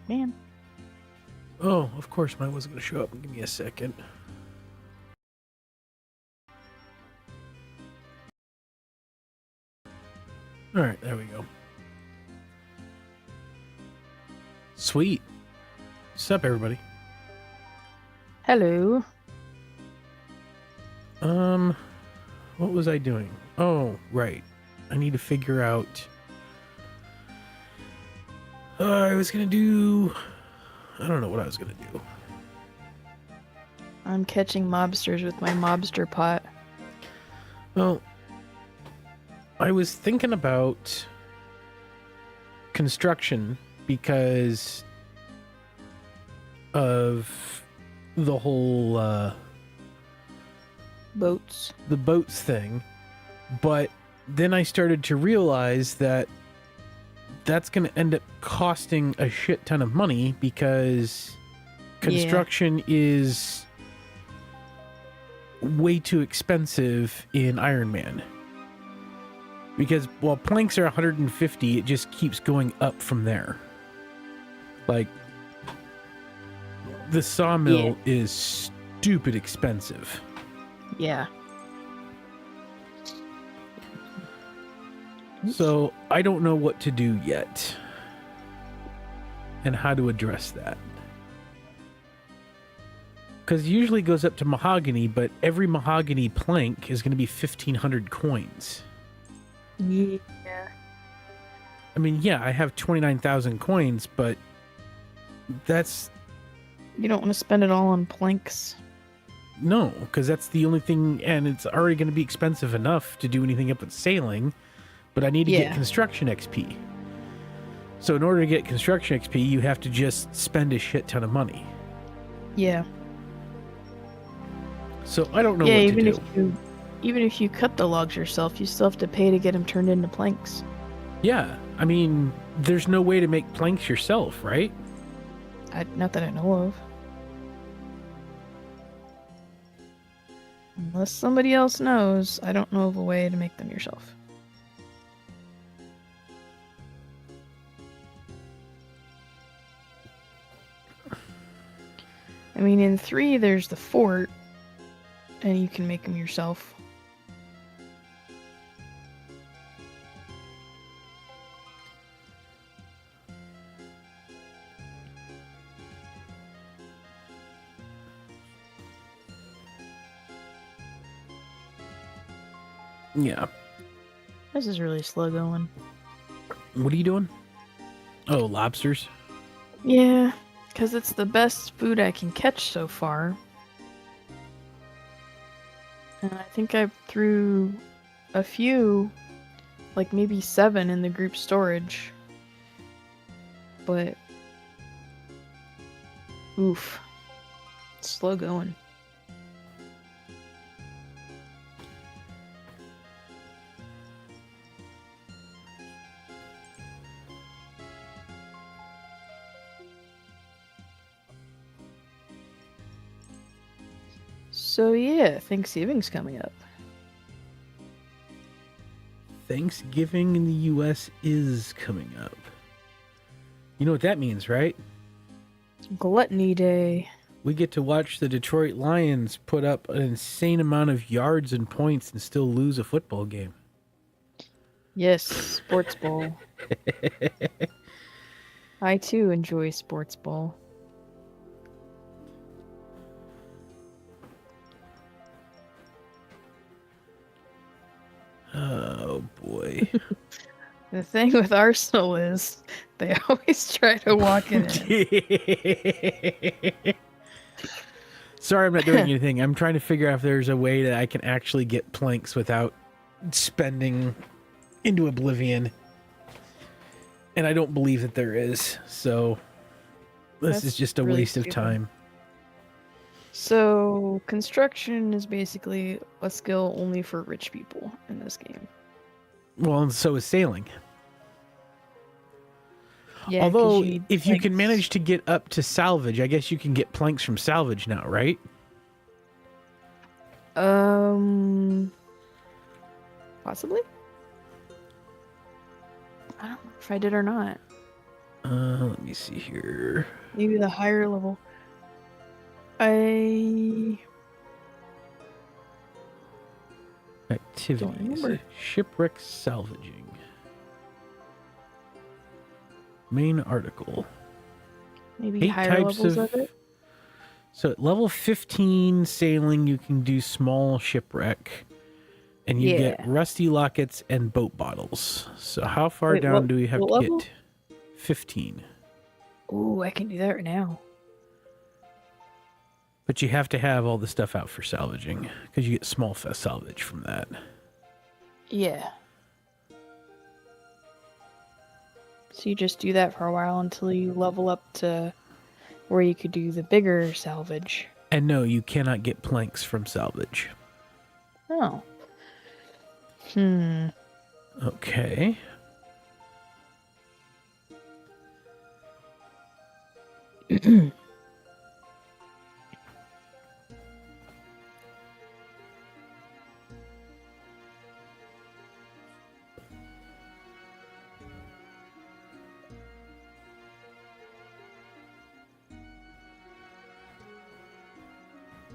Man. Oh, of course mine wasn't going to show up. Give me a second. All right, there we go. Sweet. What's up, everybody? Hello. What was I doing? Oh, right. I need to figure out... I was going to do... I don't know what I was going to do. I'm catching mobsters with my mobster pot. Well, I was thinking about construction because of the whole Boats. the boats thing, but then I started to realize that that's going to end up costing a shit ton of money because construction is way too expensive in Ironman. Because while planks are 150, it just keeps going up from there. Like, the sawmill is stupid expensive. Yeah. So I don't know what to do yet and how to address that. Because it usually goes up to mahogany, but every mahogany plank is going to be 1,500 coins. Yeah. I mean, yeah, I have 29,000 coins, but that's... You don't want to spend it all on planks. No, because that's the only thing, and it's already going to be expensive enough to do anything up with sailing, but I need to get construction XP. So in order to get construction XP, you have to just spend a shit ton of money. Yeah. So I don't know what to do. Even if you cut the logs yourself, you still have to pay to get them turned into planks. Yeah, I mean, there's no way to make planks yourself, right? Not that I know of. Unless somebody else knows, I don't know of a way to make them yourself. I mean, in 3, there's the fort, and you can make them yourself. Yeah. This is really slow going. What are you doing? Oh, lobsters? Yeah, because it's the best food I can catch so far. And I think I threw a few, like maybe 7 in the group storage. But, oof, it's slow going. So yeah, Thanksgiving's coming up. Thanksgiving in the U.S. is coming up. You know what that means, right? Gluttony Day. We get to watch the Detroit Lions put up an insane amount of yards and points and still lose a football game. Yes, sports ball. I too enjoy sports ball. Oh boy. The thing with Arsenal is they always try to walk it in. Sorry, I'm not doing anything. I'm trying to figure out if there's a way that I can actually get planks without spending into oblivion. And I don't believe that there is. So this is just a really waste of time. So construction is basically a skill only for rich people in this game. Well, and so is sailing. Yeah, although if you can manage to get up to salvage, I guess you can get planks from salvage now, right? Possibly. I don't know if I did or not. Let me see here. Maybe the higher level. Activities. Shipwreck salvaging. Main article. Maybe 8 higher levels of it? So at level 15 sailing, you can do small shipwreck. And you get rusty lockets and boat bottles. So how far down do we have to get? 15. Ooh, I can do that right now. But you have to have all the stuff out for salvaging. Because you get small salvage from that. Yeah. So you just do that for a while until you level up to where you could do the bigger salvage. And no, you cannot get planks from salvage. Oh. Okay.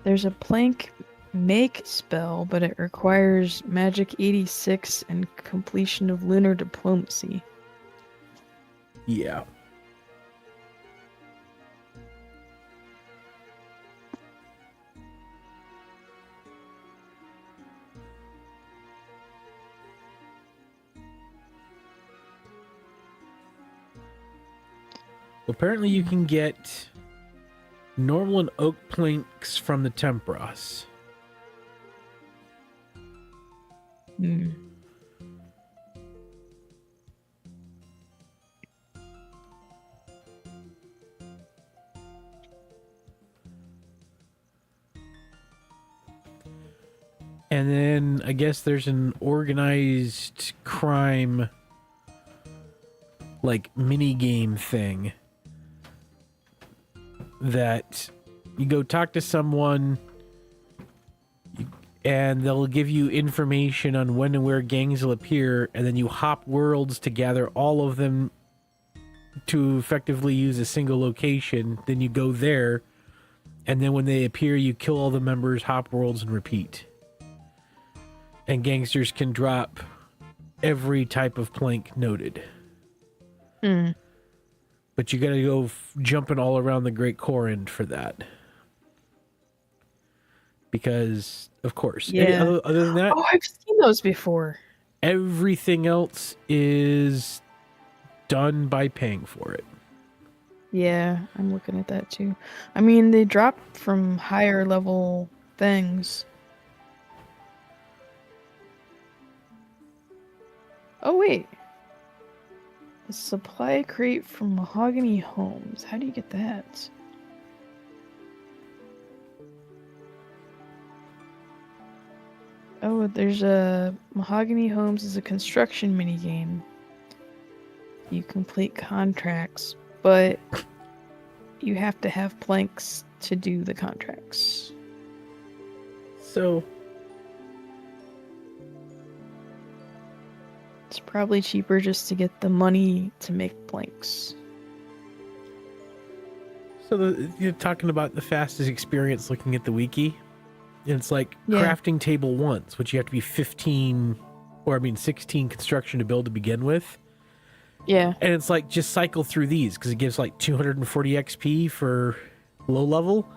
There's a plank make spell, but it requires magic 86 and completion of lunar diplomacy. Yeah. Apparently you can get normal and oak planks from the Tempras. And then I guess there's an organized crime like mini game thing that you go talk to someone and they'll give you information on when and where gangs will appear, and then you hop worlds to gather all of them to effectively use a single location. Then you go there, and then when they appear, you kill all the members, hop worlds, and repeat. And gangsters can drop every type of plank noted. But you gotta go jumping all around the Great Corrend for that. Because, of course. Yeah. Other than that... Oh, I've seen those before. Everything else is done by paying for it. Yeah, I'm looking at that too. I mean, they drop from higher level things. Oh, wait. A supply crate from Mahogany Homes. How do you get that? Oh, there's a Mahogany Homes is a construction minigame. You complete contracts, but you have to have planks to do the contracts. So it's probably cheaper just to get the money to make planks. So you're talking about the fastest experience looking at the wiki. And it's like crafting table once, which you have to be 15 or I mean 16 construction to build to begin with. Yeah. And it's like, just cycle through these because it gives like 240 XP for low level.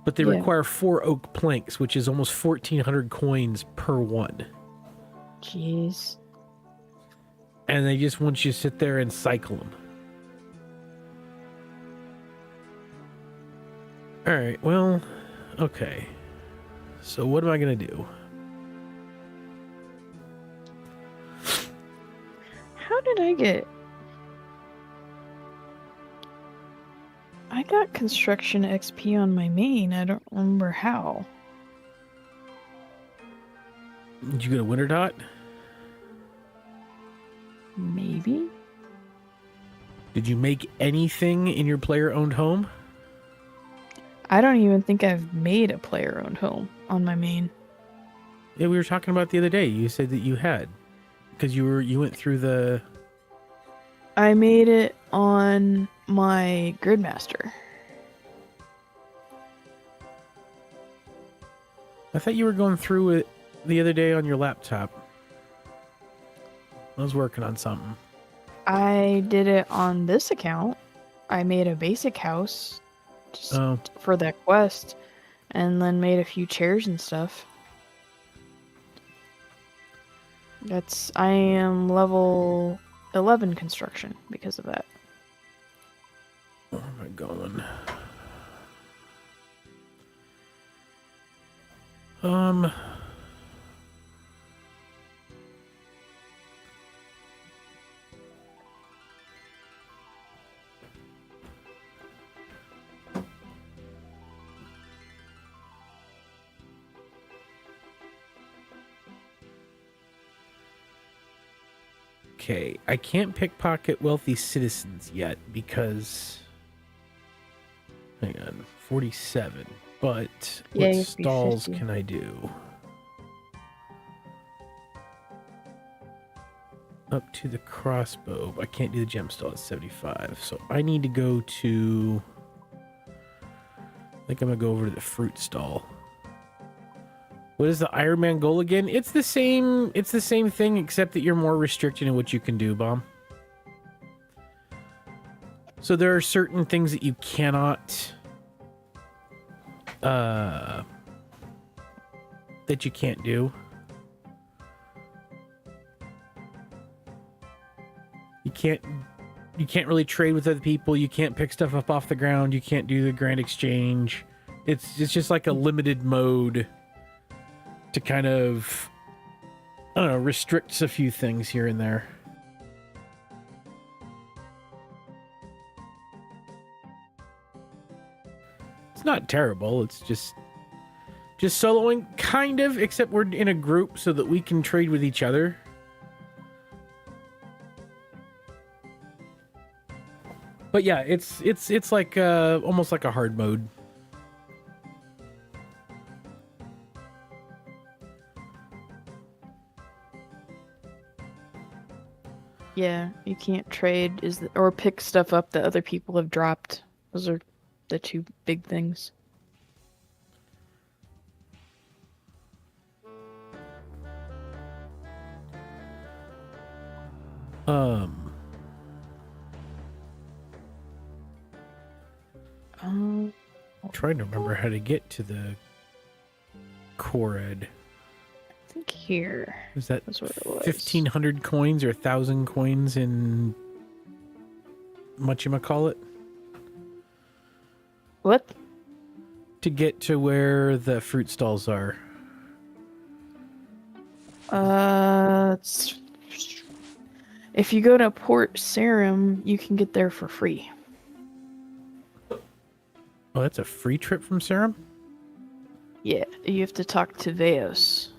But they require 4 oak planks, which is almost 1,400 coins per one. Jeez. And they just want you to sit there and cycle them. All right, well, okay. So what am I going to do? How did I get... I got construction XP on my main. I don't remember how. Did you go to Winter Dot? Maybe? Did you make anything in your player-owned home? I don't even think I've made a player-owned home on my main. Yeah, we were talking about the other day. You said that you had. Because you went through the... I made it on my Gridmaster. I thought you were going through it the other day on your laptop. I was working on something. I did it on this account. I made a basic house just for that quest, and then made a few chairs and stuff. I am level 11 construction because of that. Where am I going? Okay, I can't pickpocket wealthy citizens yet because... Hang on, 47. But Yeah, what stalls 50. can I do? Up to the crossbow. I can't do the gem stall at 75. So I need to go to... I think I'm going to go over to the fruit stall. What is the Ironman goal again? It's the same thing, except that you're more restricted in what you can do, Bomb. So there are certain things that you cannot that you can't do. You can't really trade with other people, you can't pick stuff up off the ground, you can't do the grand exchange. It's just like a limited mode to kind of, I don't know, restricts a few things here and there. It's not terrible. It's just soloing, kind of, except we're in a group so that we can trade with each other. But yeah, it's like almost like a hard mode. Yeah, you can't trade or pick stuff up that other people have dropped. Those are the two big things. I'm trying to remember how to get to the Kored. I think here. Is that That's what it was. 1,500 coins or 1,000 coins in whatchamacallit? What? To get to where the fruit stalls are. If you go to Port Sarum, you can get there for free. Oh, that's a free trip from Sarum? Yeah, you have to talk to Veos.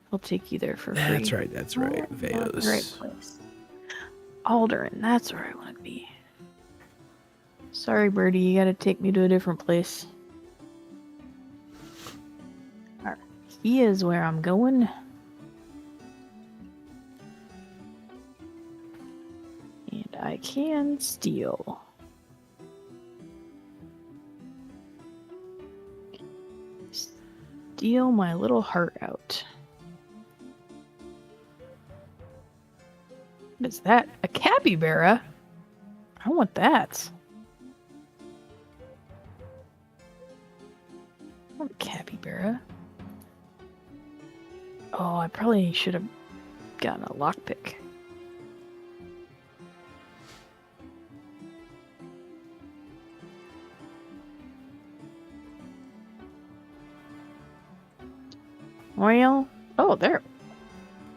He'll take you there for free. That's right. Veos. Right place. Alderaan, that's where I want to be. Sorry, Birdie, you gotta take me to a different place. Alright, he is where I'm going. And I can steal. Steal my little heart out. What is that? A capybara? I want that. I want a capybara. Oh, I probably should have gotten a lockpick. Well, oh, there.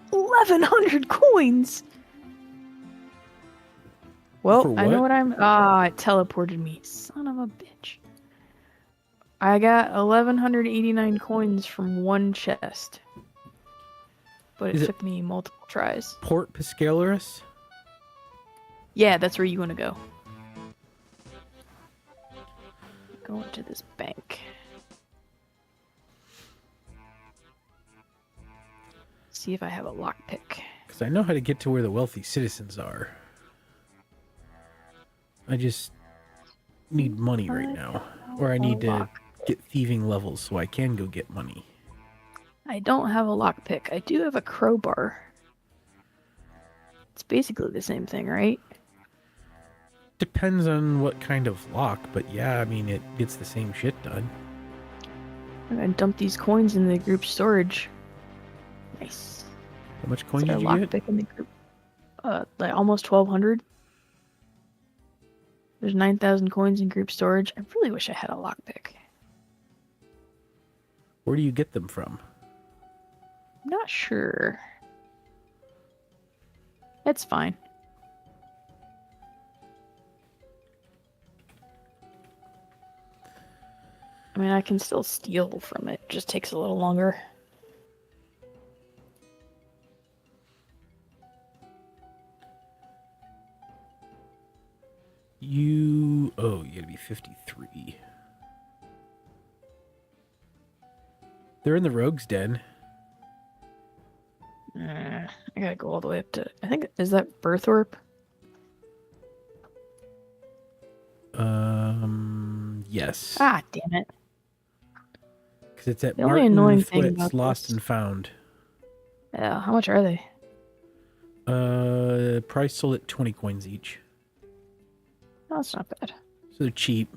1,100 coins! Well, I know what I'm... Ah, it teleported me. Son of a bitch. I got 1,189 coins from one chest. But it took me multiple tries. Port Piscalaris? Yeah, that's where you want to go. Go into this bank. See if I have a lockpick. Because I know how to get to where the wealthy citizens are. I just need money right now. Or I need to get thieving levels so I can go get money. I don't have a lockpick. I do have a crowbar. It's basically the same thing, right? Depends on what kind of lock, but yeah, I mean, it gets the same shit done. I'm gonna dump these coins in the group storage. Nice. How much coins did you get? Lockpick in the group. Like almost 1,200. There's 9,000 coins in group storage. I really wish I had a lockpick. Where do you get them from? Not sure. It's fine. I mean, I can still steal from it. Just takes a little longer. You gotta be 53. They're in the rogue's den. I gotta go all the way up to... I think... Is that Birthorpe? Yes. Ah, damn it. Because it's at The only annoying thing Martin Flitt's about Lost this... and Found. Yeah, how much are they? Price sold at 20 coins each. Oh, that's not bad. So they're cheap.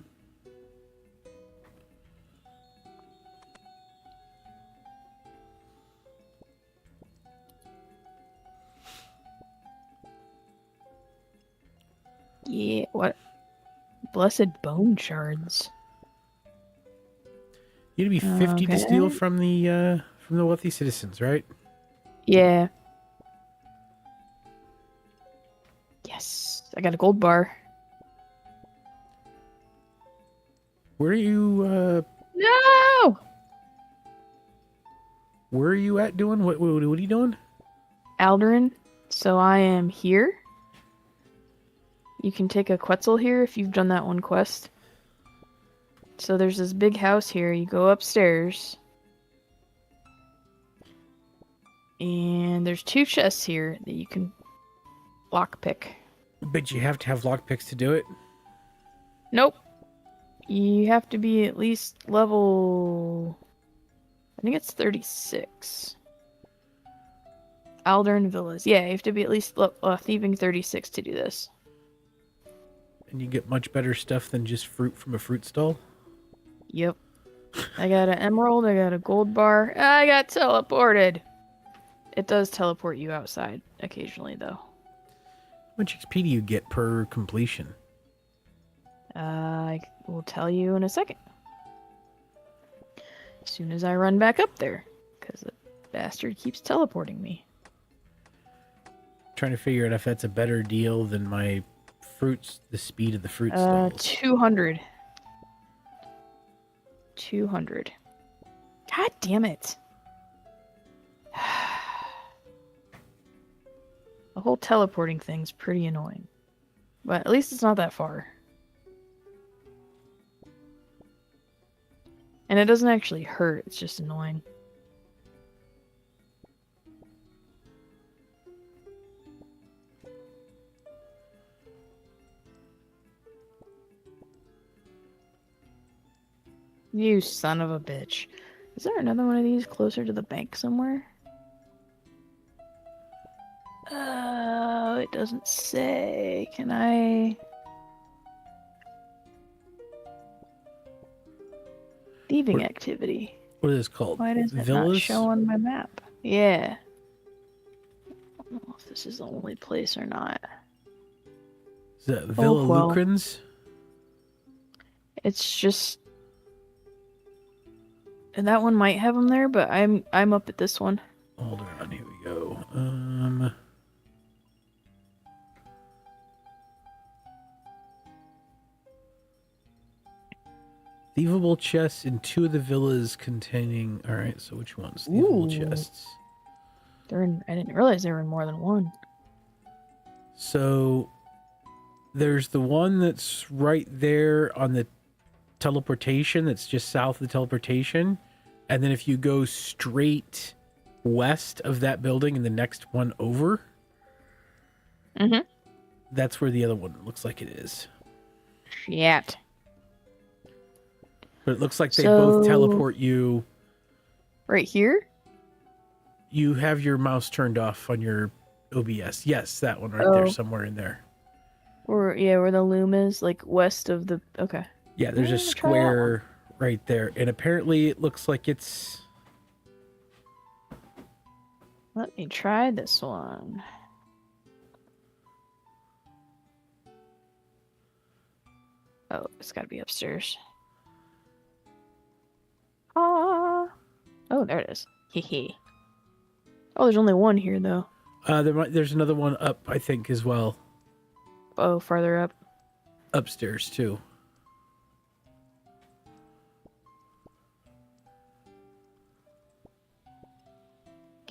Yeah, what? Blessed bone shards. You'd be 50 to steal from the wealthy citizens, right? Yeah. Yes, I got a gold bar. Where are you? No. Where are you at doing? What are you doing? Alderan. So I am here. You can take a Quetzal here if you've done that one quest. So there's this big house here. You go upstairs. And there's 2 chests here that you can lockpick. But you have to have lockpicks to do it? Nope. You have to be at least level... I think it's 36. Alderan Villas. Yeah, you have to be at least thieving 36 to do this. And you get much better stuff than just fruit from a fruit stall? Yep. I got an emerald, I got a gold bar, I got teleported! It does teleport you outside occasionally, though. How much XP do you get per completion? I will tell you in a second. As soon as I run back up there. Because the bastard keeps teleporting me. Trying to figure out if that's a better deal than my fruits, the speed of the fruit stalls. 200. 200. God damn it. The whole teleporting thing's pretty annoying. But at least it's not that far. And it doesn't actually hurt, it's just annoying. You son of a bitch. Is there another one of these closer to the bank somewhere? It doesn't say. Can I? Thieving activity. What is this called? Why does it not Villas? show on my map? Yeah. I don't know if this is the only place or not. Is that Villa well. Lucrans? It's just, and that one might have them there, but I'm up at this one. Hold on, here we go. Thievable chests in 2 of the villas containing. All right, so which ones? Thievable chests. They're in. I didn't realize they were in more than one. So there's the one that's right there on the teleportation. That's just south of the teleportation, and then if you go straight west of that building and the next one over, that's where the other one looks like it is. Shit. But it looks like they both teleport you. Right here? You have your mouse turned off on your OBS. Yes, that one right there, somewhere in there. Where the loom is, like west of the. Okay. Yeah, there's a square right there, and apparently it looks like it's. Let me try this one. Oh, it's got to be upstairs. Ah. Oh, there it is. Hee. Oh, there's only one here, though. There's another one up, I think, as well. Oh, farther up. Upstairs, too.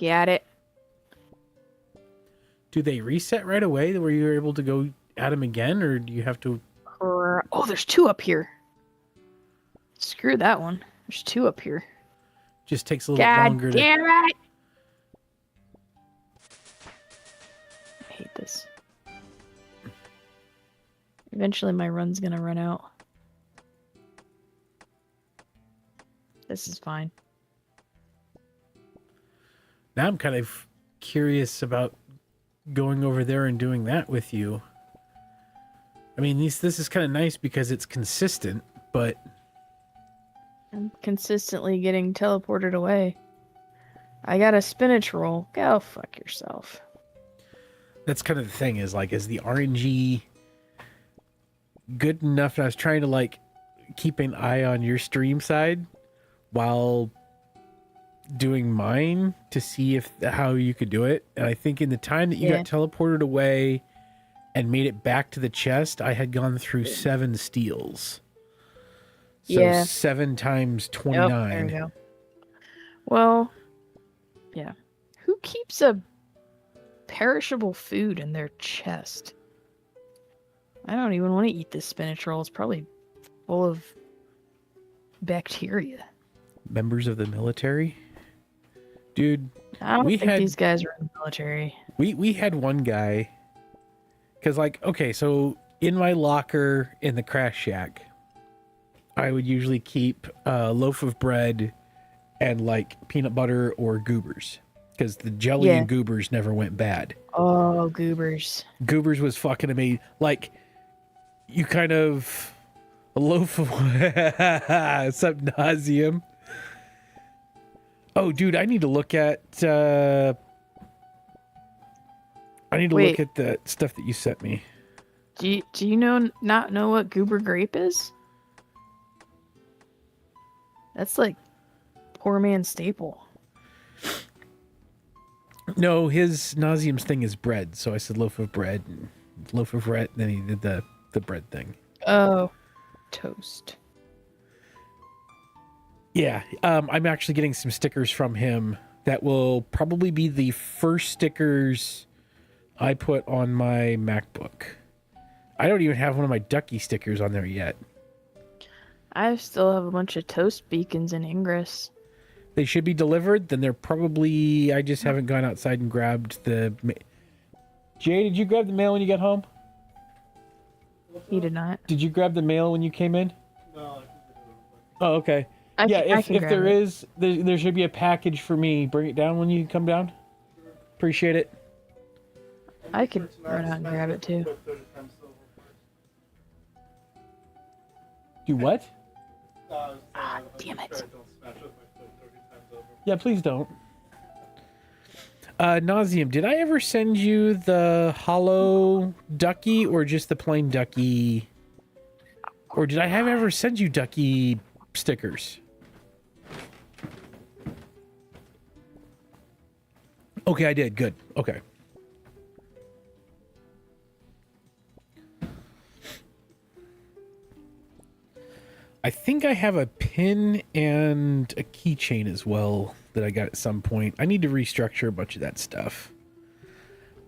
Got it. Do they reset right away where you're able to go at them again, or do you have to... Oh, there's 2 up here. Screw that one. There's 2 up here. Just takes a little longer to... Damn it! I hate this. Eventually my run's gonna run out. This is fine. Now I'm kind of curious about going over there and doing that with you. I mean, this is kind of nice because it's consistent, but... I'm consistently getting teleported away. I got a spinach roll. Go fuck yourself. That's kind of the thing is the RNG good enough? And I was trying to like keep an eye on your stream side while doing mine to see how you could do it. And I think in the time that you got teleported away and made it back to the chest, I had gone through 7 steals. So 7 times 29. Oh, there we go. Well, yeah. Who keeps a perishable food in their chest? I don't even want to eat this spinach roll. It's probably full of bacteria. Members of the military? Dude, I don't think these guys are in the military. We had one guy, because okay, so in my locker in the crash shack, I would usually keep a loaf of bread and peanut butter or goobers, because the jelly and goobers never went bad. Oh, goobers. Goobers was fucking amazing. You kind of a loaf of subnauseum. Oh, dude, I need to look at look at the stuff that you sent me. Do you not know what goober grape is? That's poor man's staple. No, his nauseum's thing is bread. So I said loaf of bread and loaf of bread. And then he did the bread thing. Oh, toast. Yeah, I'm actually getting some stickers from him that will probably be the first stickers I put on my MacBook. I don't even have one of my Ducky stickers on there yet. I still have a bunch of toast beacons in Ingress. They should be delivered. Then they're probably... I just haven't gone outside and grabbed the... Jay, did you grab the mail when you got home? He did not. Did you grab the mail when you came in? No. Oh, okay. If there is, there should be a package for me. Bring it down when you come down. Appreciate it. I could run out and grab it too. Do what? Ah, damn it. Yeah, please don't. Nauseum, did I ever send you the hollow ducky or just the plain ducky? Or did I ever send you ducky stickers? Okay, I did. Good. Okay. I think I have a pin and a keychain as well that I got at some point. I need to restructure a bunch of that stuff.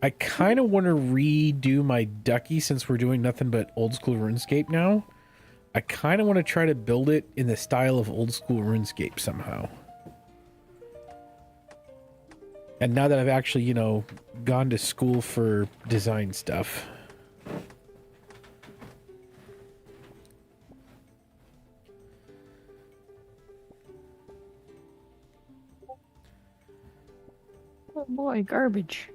I kind of want to redo my ducky since we're doing nothing but old school RuneScape now. I kind of want to try to build it in the style of old school RuneScape somehow. And now that I've actually, you know, gone to school for design stuff. Oh boy, garbage.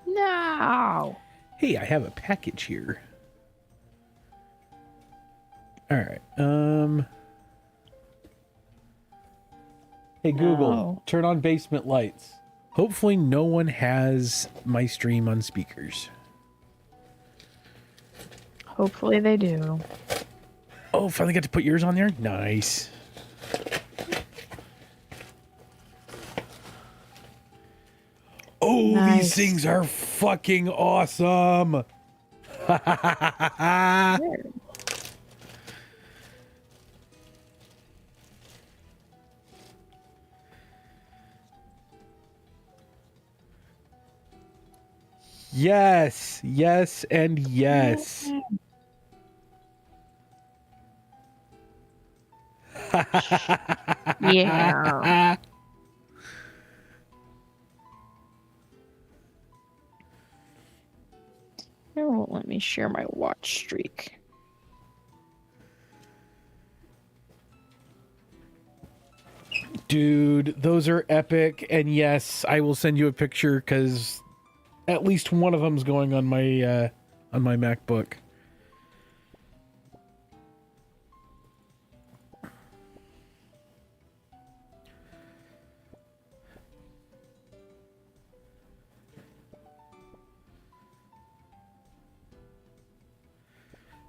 No. Hey, I have a package here. All right. Hey Google, No. turn on basement lights. Hopefully no one has my stream on speakers. Hopefully they do. Oh, finally got to put yours on there? Nice. Oh, Nice. these things are fucking awesome. There. Yes, yes, and yes. Yeah. It won't let me share my watch streak. Dude, those are epic. And yes, I will send you a picture because at least one of them's going on my MacBook.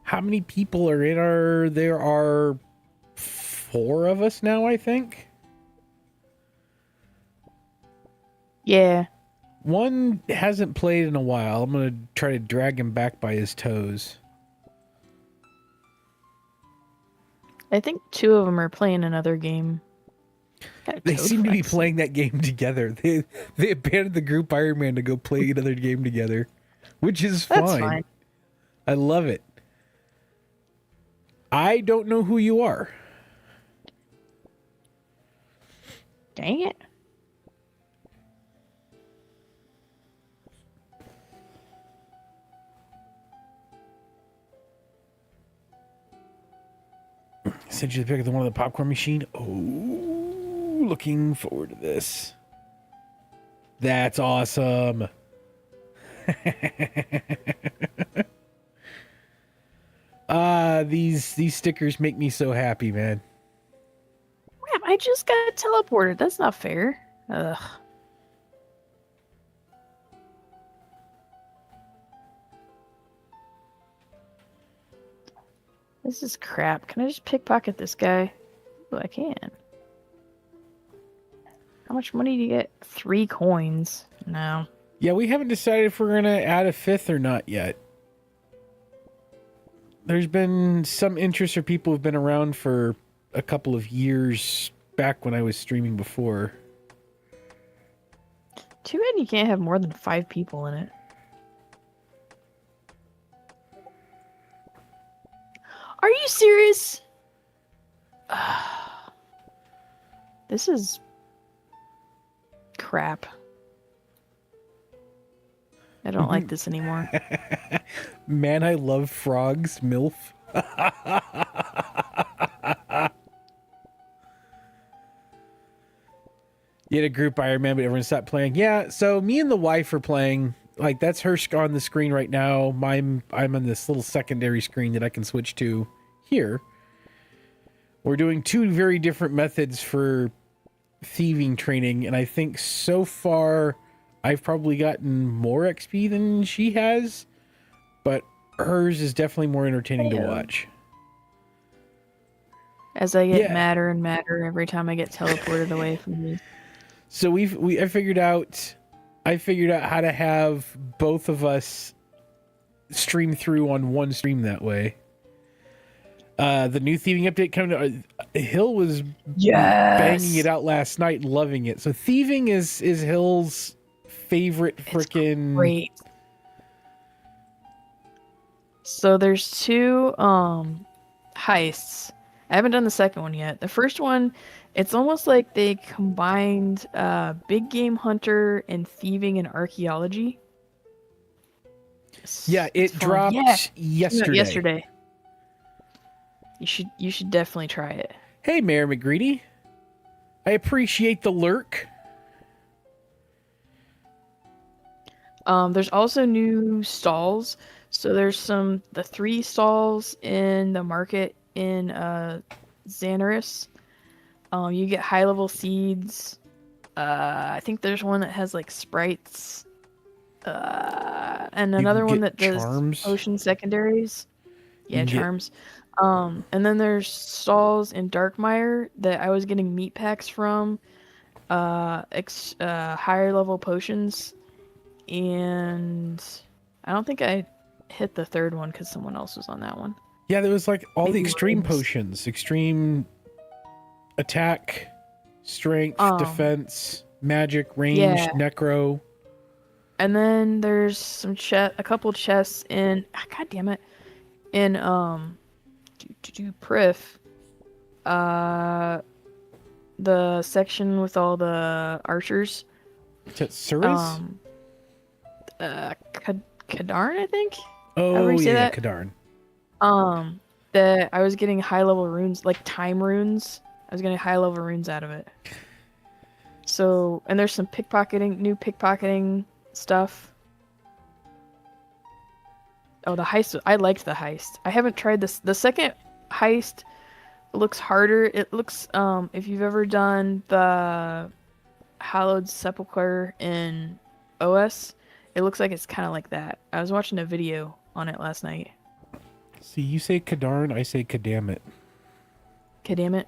How many people are in our... There are 4 of us now, I think. Yeah. One hasn't played in a while. I'm going to try to drag him back by his toes. I think 2 of them are playing another game. They seem to be playing that game together. They abandoned the group Ironman to go play another game together, which is fine. That's fine. I love it. I don't know who you are. Dang it. Sent you the pic of the one of the popcorn machine. Oh, looking forward to this. That's awesome. These stickers make me so happy, man. Crap, I just got teleported. That's not fair. Ugh. This is crap. Can I just pickpocket this guy? Oh, I can. How much money do you get? 3 coins. No. Yeah, we haven't decided if we're going to add a 5th or not yet. There's been some interest or people who've been around for a couple of years back when I was streaming before. Too bad you can't have more than 5 people in it. Are you serious? This is crap. I don't like this anymore. Man, I love frogs, MILF. You had a group Ironman, but everyone stopped playing. Yeah, so me and the wife are playing. Like, that's her on the screen right now. I'm on this little secondary screen that I can switch to here. We're doing 2 very different methods for thieving training, and I think so far I've probably gotten more XP than she has, but hers is definitely more entertaining to watch. As I get madder and madder every time I get teleported away from you. So I figured out how to have both of us stream through on one stream that way. The new thieving update coming. Hill was banging it out last night, and loving it. So thieving is Hill's favorite freaking. Great. So there's 2 heists. I haven't done the second one yet. The first one, it's almost like they combined big game hunter and thieving and archaeology. Yeah, it dropped yesterday. You should definitely try it. Hey, Mayor McGreedy. I appreciate the lurk. There's also new stalls. So there's the 3 stalls in the market in Xanaris. You get high level seeds. I think there's one that has like sprites. And another one that does ocean secondaries. Yeah, charms. And then there's stalls in Darkmire that I was getting meat packs from. Higher level potions. And I don't think I hit the 3rd one because someone else was on that one. Yeah, there was like all the extreme potions. Extreme attack, strength, defense, magic, range, necro. And then there's a couple chests in God damn it. In Prif. The section with all the archers. Is that Suris? Kadarn, I think. Oh yeah, Kadarn. That I was getting high level runes, like time runes. I was getting high level runes out of it. So, and there's some new pickpocketing stuff. Oh, the heist. I liked the heist. I haven't tried this. The second heist looks harder. It looks, if you've ever done the Hallowed Sepulchre in OS, it looks like it's kind of like that. I was watching a video on it last night. See, you say Kadarn, I say Kadamit. Kadamit?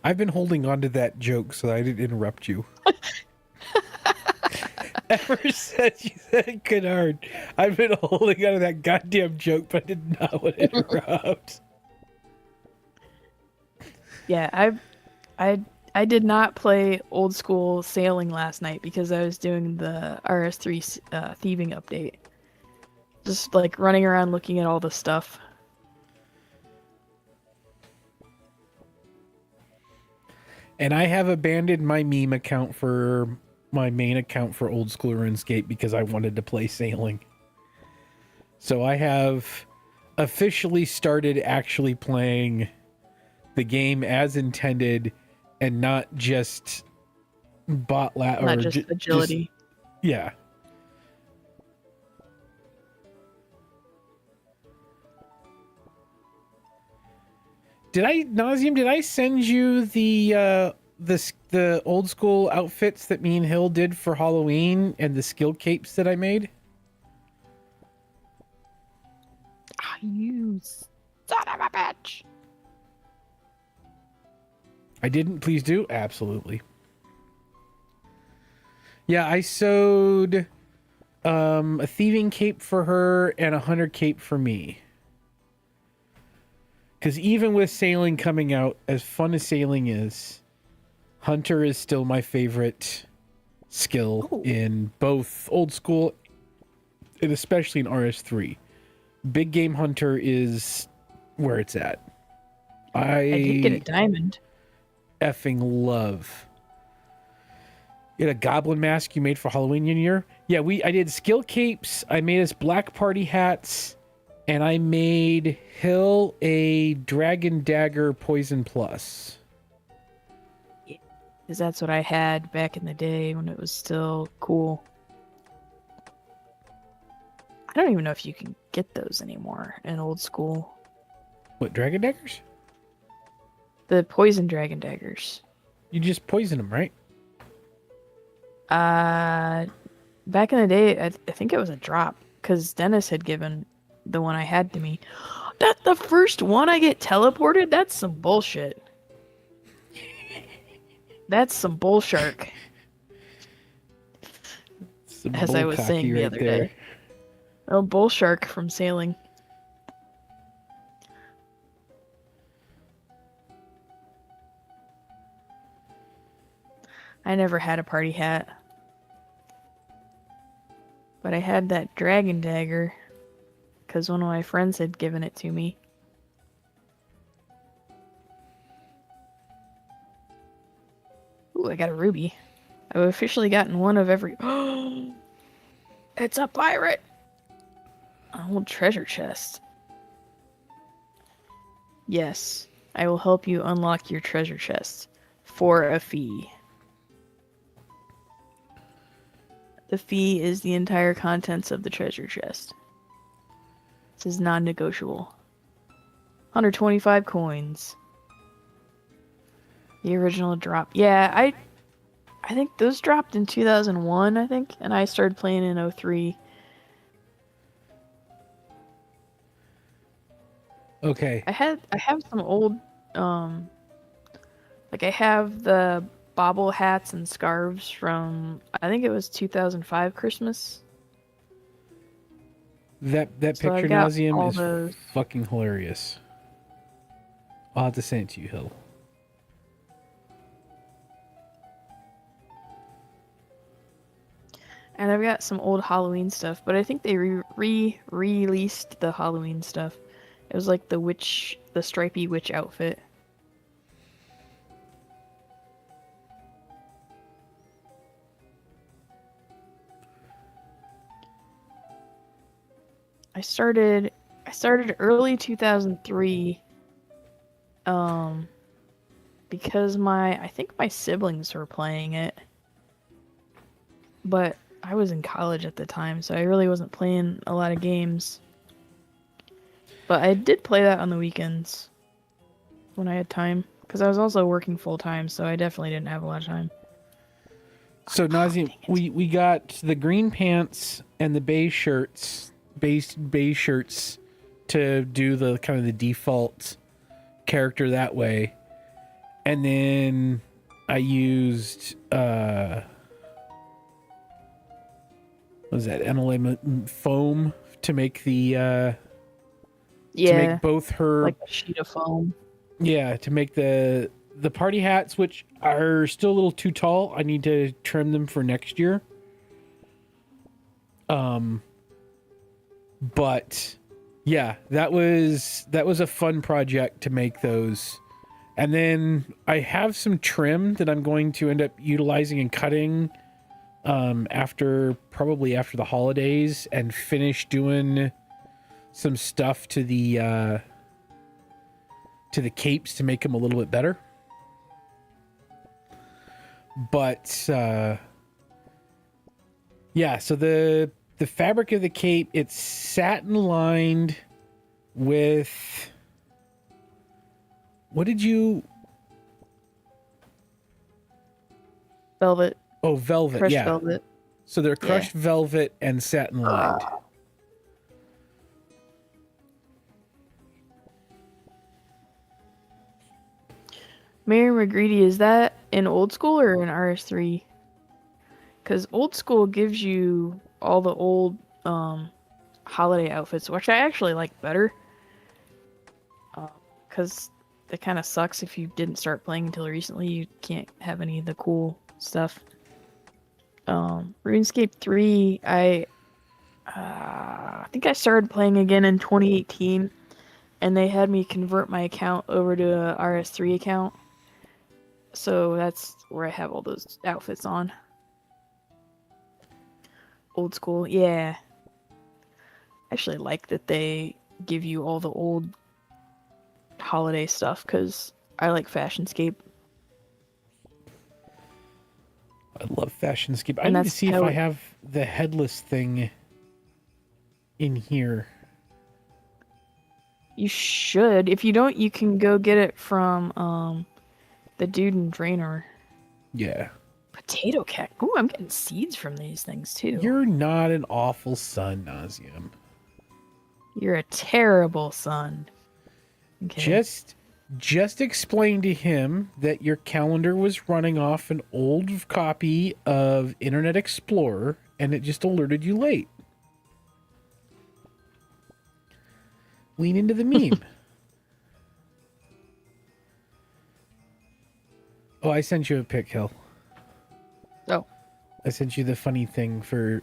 I've been holding on to that joke so that I didn't interrupt you. Ever since you said Kadarn, I've been holding on to that goddamn joke, but I did not want to interrupt. Yeah, I did not play old school sailing last night because I was doing the RS3 thieving update. Just like running around looking at all the stuff. And I have abandoned my meme account for my main account for old school RuneScape because I wanted to play sailing. So I have officially started actually playing the game as intended and not just not just agility. Yeah. Did I send you the old school outfits that me and Hill did for Halloween and the skill capes that I made? You son of a bitch. I didn't. Please do. Absolutely. Yeah, I sewed a thieving cape for her and a hunter cape for me. Because even with sailing coming out, as fun as sailing is, hunter is still my favorite skill in both old school and especially in RS3. Big game hunter is where it's at. I did get a diamond. Effing love. You had a goblin mask you made for Halloween year? Yeah, I did skill capes. I made us black party hats. And I made Hill a Dragon Dagger Poison Plus. because that's what I had back in the day when it was still cool. I don't even know if you can get those anymore in old school. What, dragon daggers? The poison dragon daggers. You just poison them, right? Back in the day, I think it was a drop because Dennis had given the one I had to me. That the first one I get teleported? That's some bullshit. That's some bullshark. Some As I was saying the other day. Oh, bullshark from sailing. I never had a party hat. But I had that dragon dagger because one of my friends had given it to me. Ooh, I got a ruby. I've officially gotten one of every... It's a pirate! An old treasure chest. Yes, I will help you unlock your treasure chest for a fee. The fee is the entire contents of the treasure chest. This is non-negotiable. 125 coins. The original drop. Yeah, I think those dropped in 2001, I think, and I started playing in 03. Okay. I have some old like I have the bobble hats and scarves from I think it was 2005 Christmas. That So picture, I got Nauseam, all is those. fucking hilarious. I'll have to send it to you, Hill. And I've got some old Halloween stuff, but I think they re-released the Halloween stuff. It was like the stripy witch outfit. I started early 2003 because I think my siblings were playing it. But I was in college at the time, so I really wasn't playing a lot of games. But I did play that on the weekends when I had time because I was also working full time, so I definitely didn't have a lot of time. So Nauseam, we got the green pants and the beige shirts to do the kind of the default character that way. And then I used what was that NLA foam to make the to make both her like a sheet of foam. Yeah, to make the party hats, which are still a little too tall. I need to trim them for next year. But yeah, that was a fun project to make those. And then I have some trim that I'm going to end up utilizing and cutting probably after the holidays and finish doing some stuff to the capes to make them a little bit better. But yeah, so the fabric of the cape, it's satin lined with what did you Velvet. Oh, velvet. Crushed yeah. velvet. So they're crushed velvet and satin lined. Mary McGreedy, is that in old school or in RS3? Because old school gives you all the old holiday outfits, which I actually like better. Because it kind of sucks if you didn't start playing until recently. You can't have any of the cool stuff. RuneScape 3, I think I started playing again in 2018, and they had me convert my account over to a RS3 account. So that's where I have all those outfits on. Old school, yeah. I actually like that they give you all the old holiday stuff because I like Fashionscape. I love Fashion Skip. I And need to that's see if how I have the headless thing in here. you should. If you don't, you can go get it from the dude in Draenor. Yeah. Potato cack. Ooh, I'm getting seeds from these things too. You're not an awful son, Nauseum. You're a terrible son. Okay. Just explain to him that your calendar was running off an old copy of Internet Explorer and it just alerted you late. Lean into the meme. Oh, I sent you a pic, Hill. Oh. I sent you the funny thing for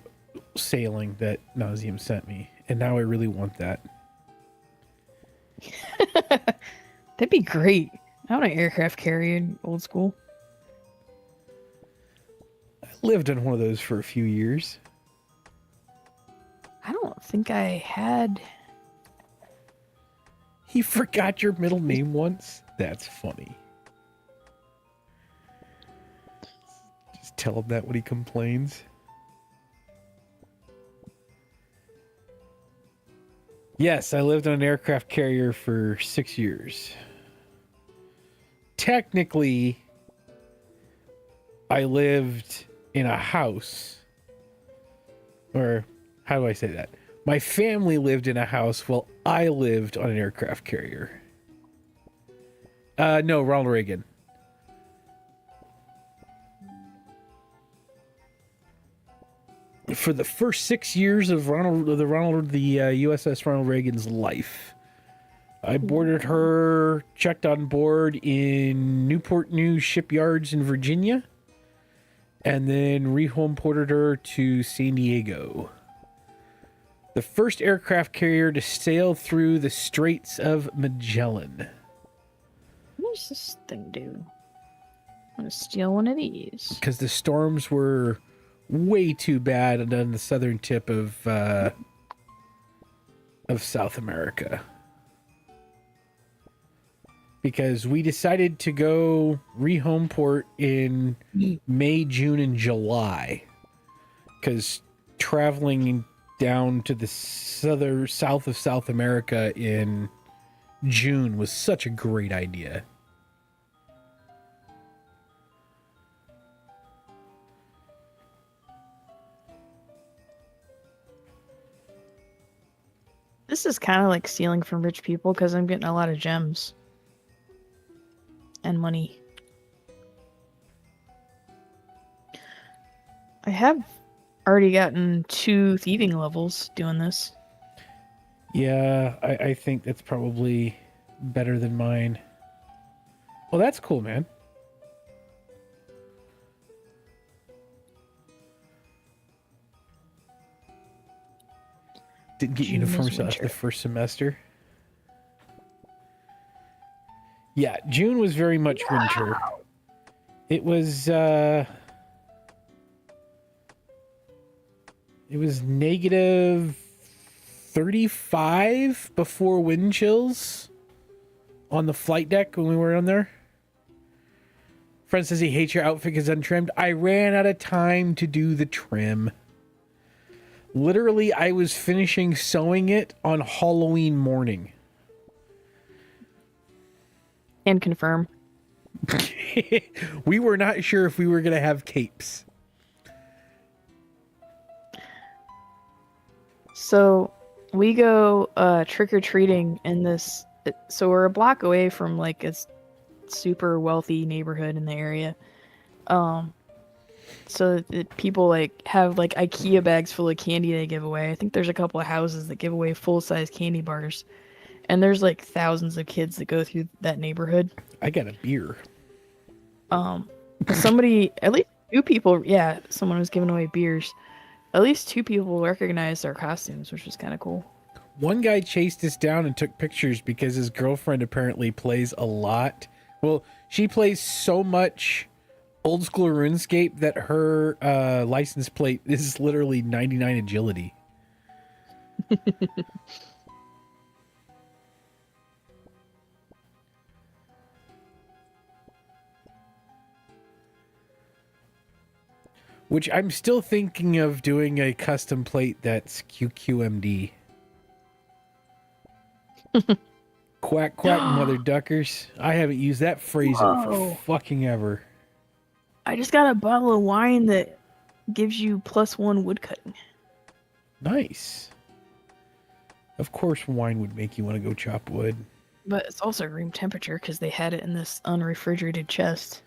sailing that Nauseum sent me, and now I really want that. That'd be great. I want an aircraft carrier, old school. I lived on one of those for a few years. I don't think I had. He forgot your middle name once? That's funny. Just tell him that when he complains. Yes, I lived on an aircraft carrier for 6 years. Technically, I lived in a house. Or, how do I say that? My family lived in a house while I lived on an aircraft carrier. No, Ronald Reagan. For the first 6 years of the USS Ronald Reagan's life, I boarded her, checked on board in Newport News shipyards in Virginia, and then rehome ported her to San Diego. The first aircraft carrier to sail through the Straits of Magellan. What does this thing do? I'm gonna steal one of these. Because the storms were way too bad on the southern tip of South America. Because we decided to go rehome port in May, June, and July. Because traveling down to the south of South America in June was such a great idea. This is kind of like stealing from rich people because I'm getting a lot of gems and money. I have already gotten 2 thieving levels doing this. Yeah, I think that's probably better than mine. Well, that's cool, man. Didn't get uniforms after the first semester. Yeah, June was very much winter. It was negative 35 before wind chills on the flight deck when we were on there. Friend says he hates your outfit because it's untrimmed. I ran out of time to do the trim. Literally, I was finishing sewing it on Halloween morning. And confirm. We were not sure if we were going to have capes. So we go trick-or-treating in this. So we're a block away from like a super wealthy neighborhood in the area. So that people like have like IKEA bags full of candy they give away. I think there's a couple of houses that give away full-size candy bars. And there's like thousands of kids that go through that neighborhood. I got a beer. Somebody, at least 2 people, yeah, someone was giving away beers. At least 2 people recognized our costumes, which was kind of cool. One guy chased us down and took pictures because his girlfriend apparently plays a lot. Well, she plays so much old school RuneScape that her license plate is literally 99 agility. Which I'm still thinking of doing a custom plate that's QQMD. Quack, quack, mother duckers. I haven't used that phrase in fucking ever. I just got a bottle of wine that gives you +1 woodcutting. Nice. Of course wine would make you want to go chop wood. But it's also room temperature because they had it in this unrefrigerated chest.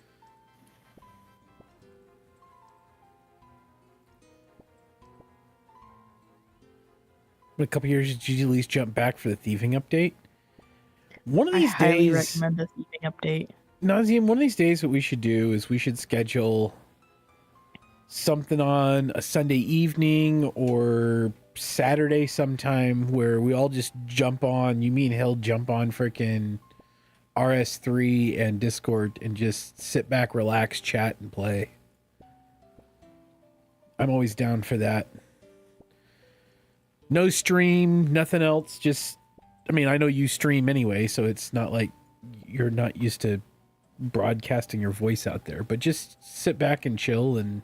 In a couple years, did you at least jump back for the thieving update? One of these I highly days, recommend the thieving update. Nazium, one of these days, what we should do is we should schedule something on a Sunday evening or Saturday sometime where we all just jump on. You, me, and Hill jump on freaking RS3 and Discord and just sit back, relax, chat, and play. I'm always down for that. No stream, nothing else. Just, I mean, I know you stream anyway, so it's not like you're not used to broadcasting your voice out there, but just sit back and chill. And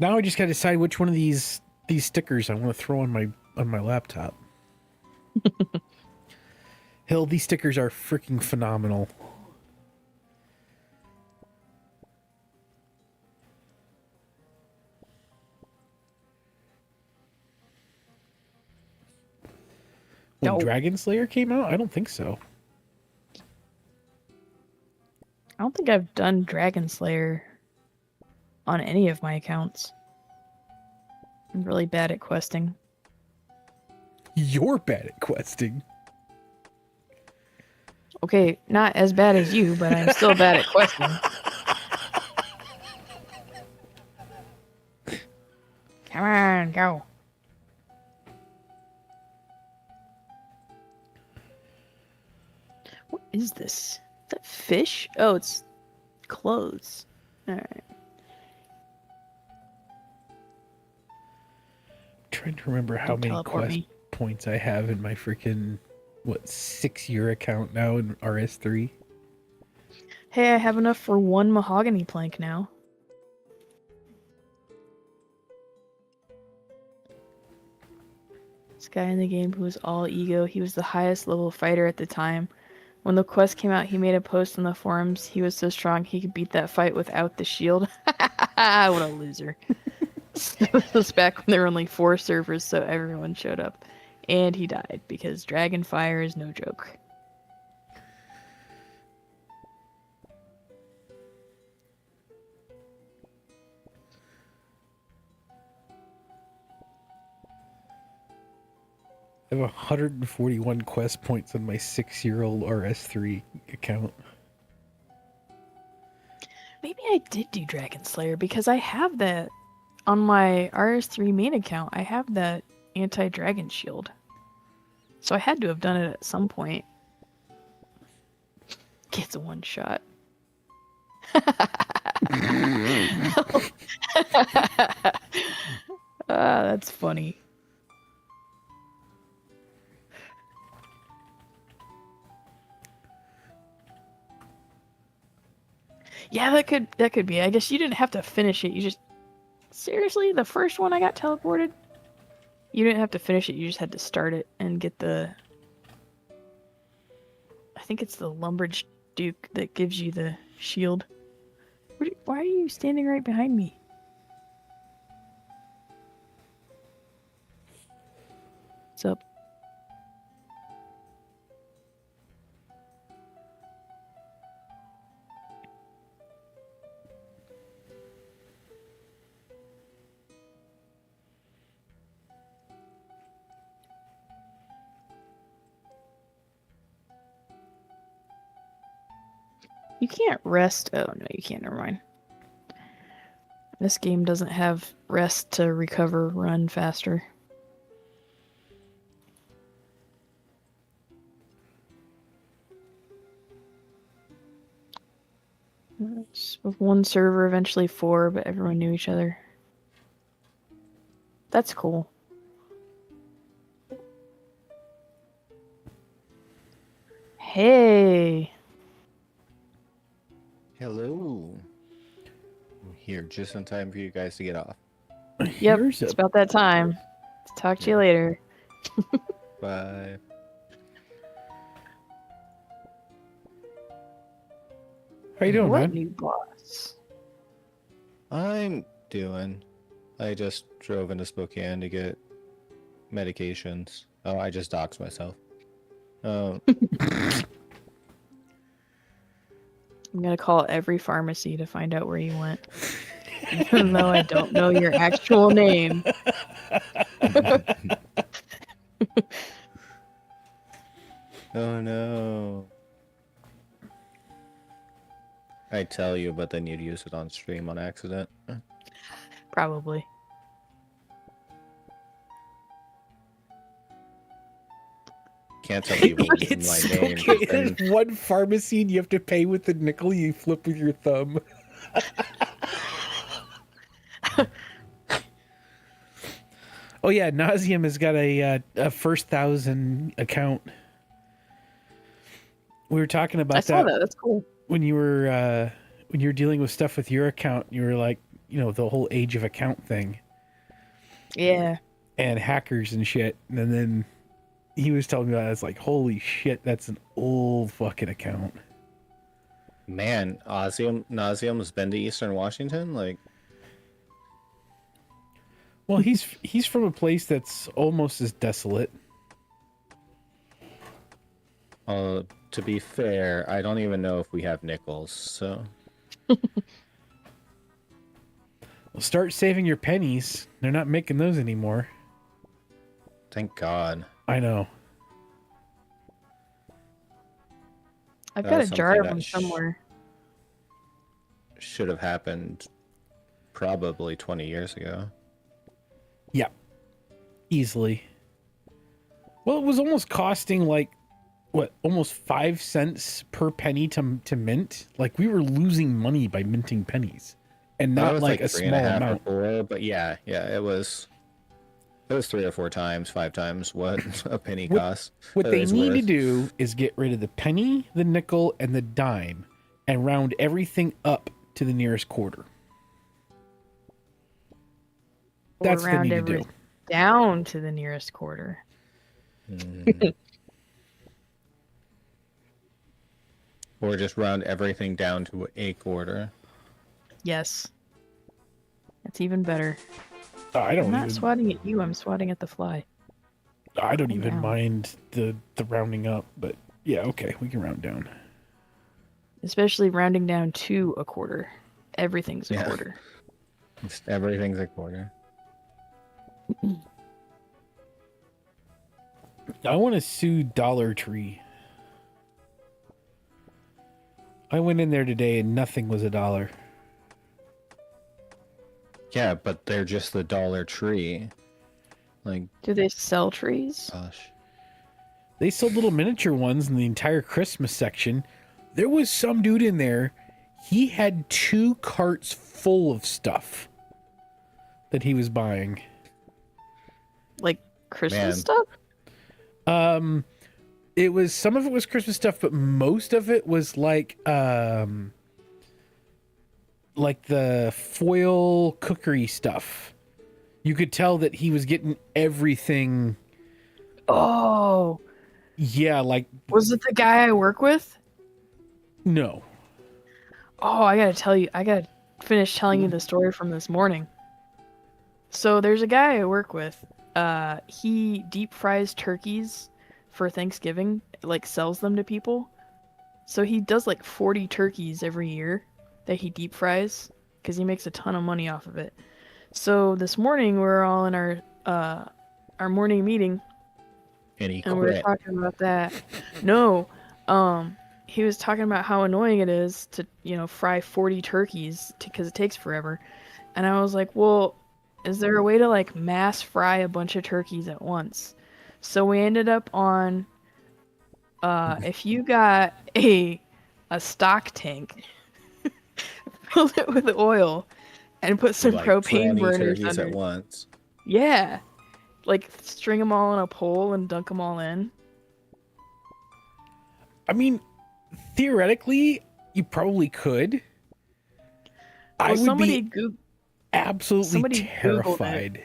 now I just got to decide which one of these stickers I want to throw on my laptop. Hill, these stickers are freaking phenomenal. When Dragon Slayer came out? I don't think so. I don't think I've done Dragon Slayer on any of my accounts. I'm really bad at questing. You're bad at questing. Okay, not as bad as you, but I'm still bad at questing. Come on, go. What is this? Is that fish? Oh, it's clothes. Alright. Trying to remember how many quest points I have in my freaking 6-year account now in RS3. Hey, I have enough for 1 mahogany plank now. This guy in the game who was all ego, he was the highest level fighter at the time. When the quest came out, he made a post on the forums. He was so strong he could beat that fight without the shield. What a loser. This was back when there were only 4 servers, so everyone showed up. And he died, because Dragonfire is no joke. I have 141 quest points on my 6-year-old RS3 account. Maybe I did do Dragon Slayer, because I have that on my RS3 main account. I have that anti-dragon shield. So I had to have done it at some point. Gets a one shot. That's funny. Yeah, that could be. I guess you didn't have to finish it. You just seriously, the first one I got teleported. You didn't have to finish it. You just had to start it and get the. I think it's the Lumberjack Duke that gives you the shield. Why are you standing right behind me? What's up? You can't rest. Oh, no, you can't. Never mind. This game doesn't have rest to recover, run faster. With 1 server, eventually 4, but everyone knew each other. That's cool. Hey! Hello. I'm here just in time for you guys to get off. Yep, Here's it's a- about that time. Talk to you later. Bye. How you doing, What man? new boss? I'm doing. I just drove into Spokane to get medications. Oh, I just doxed myself. I'm gonna call every pharmacy to find out where you went. Even though I don't know your actual name. Oh no. I tell you, but then you'd use it on stream on accident. Probably. Can't tell people It's my so name. okay. 'Cause then- There's one pharmacy and you have to pay with the nickel you flip with your thumb. Oh yeah, Nauseum has got a first 1,000 account. We were talking about I saw that. That's cool. when you were dealing with stuff with your account. You were like, the whole age of account thing Yeah. and hackers and shit. And then he was telling me about it. I was like, holy shit, that's an old fucking account. Man, Nauseum's been to Eastern Washington? Like, Well, he's from a place that's almost as desolate. to be fair, I don't even know if we have nickels, so... Well, start saving your pennies. They're not making those anymore. Thank God. I know. I've That got a was jar something of that them somewhere. Should have happened probably 20 years ago. Yeah. Easily. Well, it was almost costing like, almost 5 cents per penny to mint? Like, we were losing money by minting pennies. And That not was like a three small and a half amount. or 4, but yeah, it was 3 or 4 times, 5 times what a penny costs. What they is need to worth. do is get rid of the penny, the nickel, and the dime, and round everything up to the nearest quarter. Or That's what they round need to do. everything down to the nearest quarter. Or just round everything down to a quarter. Yes. That's even better. I I'm don't not even. swatting at you, I'm swatting at the fly. I don't Calm even down. mind the rounding up, but yeah, okay, we can round down. Especially rounding down to a quarter. Everything's a Yeah. quarter. Just everything's a quarter. I want to sue Dollar Tree. I went in there today and nothing was $1. Yeah, but they're just the Dollar Tree. Like, Do they sell trees? gosh. They sold little miniature ones in the entire Christmas section. There was some dude in there. He had 2 carts full of stuff that he was buying. Like Christmas Man. stuff? It was, some of it was Christmas stuff, but most of it was like the foil cookery stuff. You could tell that he was getting everything. Oh, Yeah, like, was it the guy I work with? no. Oh, I gotta tell you, I gotta finish telling you the story from this morning. So there's a guy I work with. He deep fries turkeys for Thanksgiving, like sells them to people. So he does like 40 turkeys every year that he deep fries because he makes a ton of money off of it. So this morning we're all in our morning meeting And he and we were quit. talking about that. No, he was talking about how annoying it is to, fry 40 turkeys because it takes forever. And I was like, well, is there a way to like mass fry a bunch of turkeys at once? So we ended up on, if you got a stock tank, filled it with oil, and put some Like propane 20 burners turkeys under. at once. Yeah, like string them all on a pole and dunk them all in. I mean, theoretically, you probably could. I would somebody be absolutely somebody Googled it. terrified.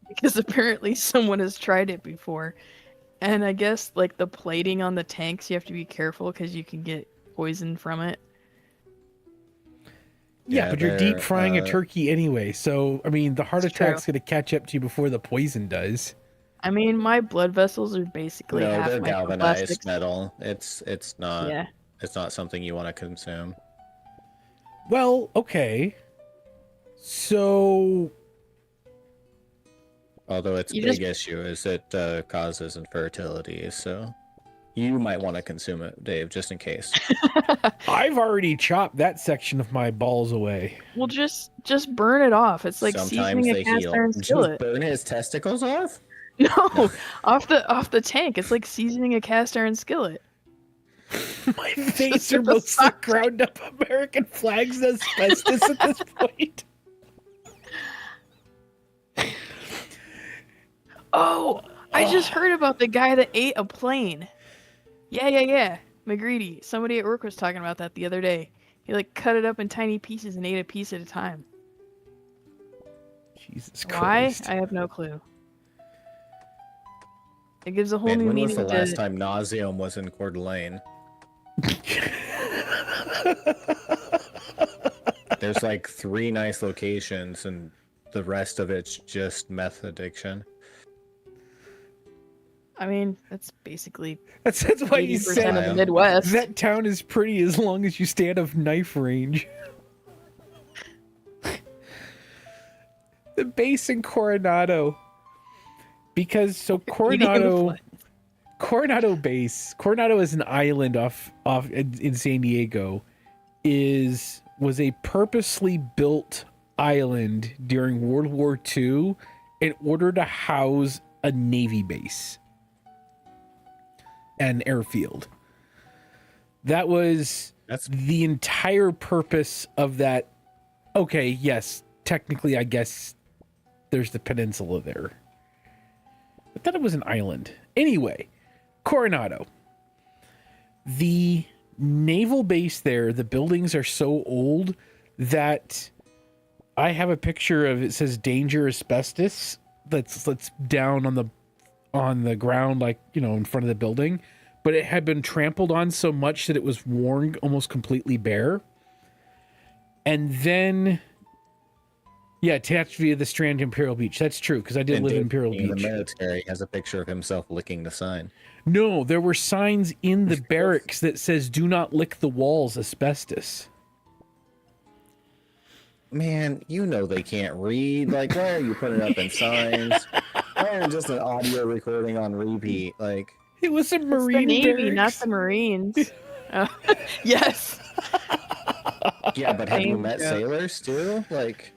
Because apparently someone has tried it before. And I guess, like, the plating on the tanks, you have to be careful because you can get poison from it. Yeah, but you're deep they're, frying a turkey anyway. So, I mean, the heart It's attack's going to catch up to you before the poison does. I mean, my blood vessels are basically No, half they're galvanized microplastics. metal. It's not Yeah. it's not something you want to consume. Well, okay. So, Although its You big just- issue is it causes infertility, so you might want to consume it, Dave, just in case. I've already chopped that section of my balls away. Well, just burn it off. It's like Sometimes seasoning a they cast heal. iron Just skillet. burn his testicles off? No, off the tank. It's like seasoning a cast iron skillet. My face Just are with the mostly sock. ground up American flags and asbestos at this point. Oh, I just heard about the guy that ate a plane. Yeah. McGreedy. Somebody at work was talking about that the other day. He like cut it up in tiny pieces and ate a piece at a time. Jesus Why? Christ. I have no clue. It gives a whole Man, new when was meaning the last to. time Nauseum was in Coeur d'Alene? There's like 3 nice locations, and the rest of it's just meth addiction. I mean, that's basically That's why you 80% said of the Midwest. that town is pretty as long as you stay out of knife range. The base in Coronado. Because Coronado base, Coronado is an island off in San Diego, was a purposely built island during World War II in order to house a Navy base and airfield. That was the entire purpose of that. Okay, yes, technically, I guess there's the peninsula there. I thought it was an island. Anyway, Coronado. The naval base there, the buildings are so old that I have a picture of, it says danger asbestos that's down on the ground, like, you know, in front of the building, but it had been trampled on so much that it was worn almost completely bare. And then attached via the Strand Imperial Beach. That's true, because I did live in Imperial In the Beach. military has a picture of himself licking the sign. No, there were signs in the barracks that says "Do not lick the walls, asbestos." Man, you know they can't read. Like, why are you putting up in signs? Why are just an audio recording on repeat? Like, It was a It's Marine the Navy, barracks. not the Marines. Yes. yeah, but have you Same met joke. sailors too? Like,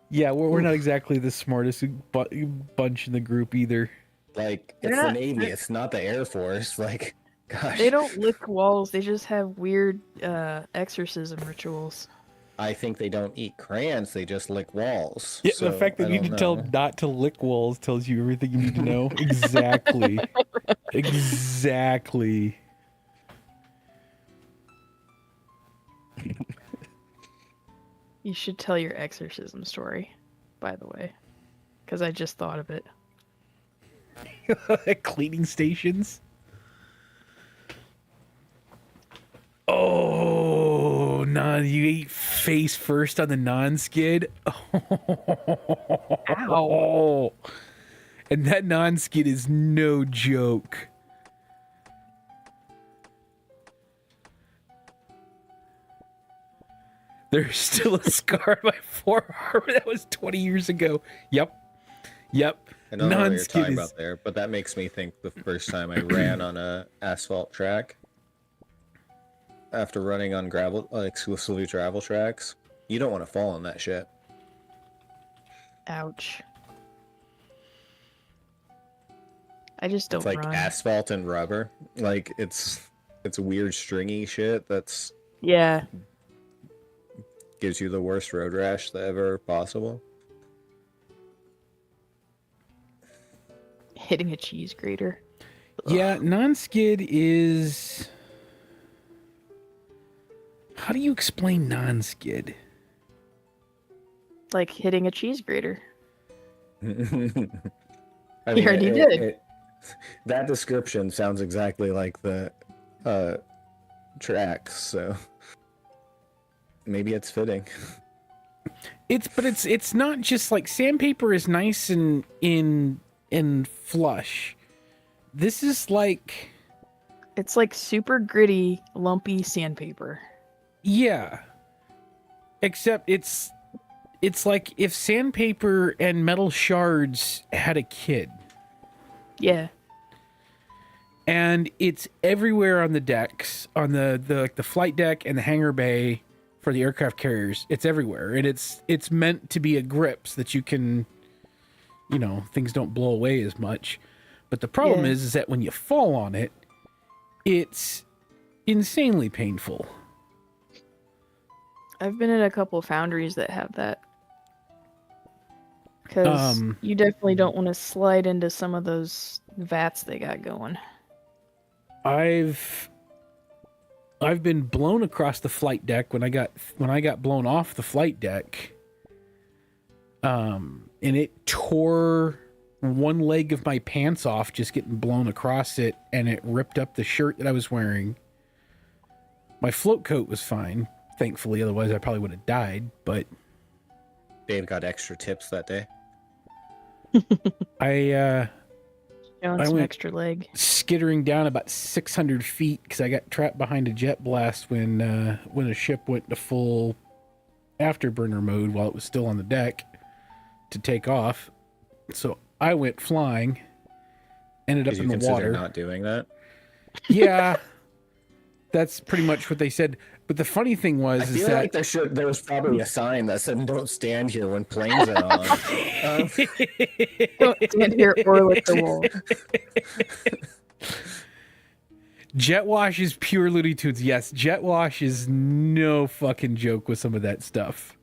Yeah, we're not exactly the smartest bunch in the group either. it's They're the not- Navy. It's not the Air Force. Like, gosh. They don't lick walls. They just have weird exorcism rituals. I think they don't eat crayons. They just lick walls. Yeah, So, the fact that I you need don't to tell know. them not to lick walls tells you everything you need to know. Exactly. Exactly. You should tell your exorcism story, by the way, because I just thought of it. Cleaning stations. Oh, you ate face first on the non-skid. Oh, and that non-skid is no joke. There's still a scar on my forearm that was 20 years ago. Yep. I don't know what you're Non-skid talking is- about there, but that makes me think the first time I ran on a asphalt track after running on gravel, exclusively travel tracks. You don't want to fall on that shit. Ouch. I just don't It's like run. asphalt and rubber. Like it's weird stringy shit that's Yeah. gives you the worst road rash that ever possible. Hitting a cheese grater. Yeah, non-skid is... How do you explain non-skid? Like hitting a cheese grater. I You already did. That description sounds exactly like the tracks, so maybe it's fitting. It's not just like sandpaper is nice and in flush. This is like, It's like super gritty, lumpy sandpaper. yeah. Except it's like if sandpaper and metal shards had a kid. Yeah. And it's everywhere on the decks, on the flight deck and the hangar bay for the aircraft carriers. It's everywhere, and it's meant to be a grip so that you can, things don't blow away as much. But the problem is that when you fall on it, it's insanely painful. I've been at a couple foundries that have that. Because you definitely don't want to slide into some of those vats they got going. I've been blown across the flight deck when I got blown off the flight deck. And it tore one leg of my pants off just getting blown across it, and it ripped up the shirt that I was wearing. My float coat was fine, thankfully, otherwise I probably would have died, but Dave got extra tips that day. I Some went extra leg. skittering down about 600 feet because I got trapped behind a jet blast when a ship went to full afterburner mode while it was still on the deck to take off. So I went flying, ended up in the water. Not doing that. Yeah, that's pretty much what they said. But the funny thing was, I feel like there was probably a sign that said "Don't stand here when planes are on." Don't stand here or lick the wall. Jet wash is pure Looney Tunes. Yes, jet wash is no fucking joke with some of that stuff.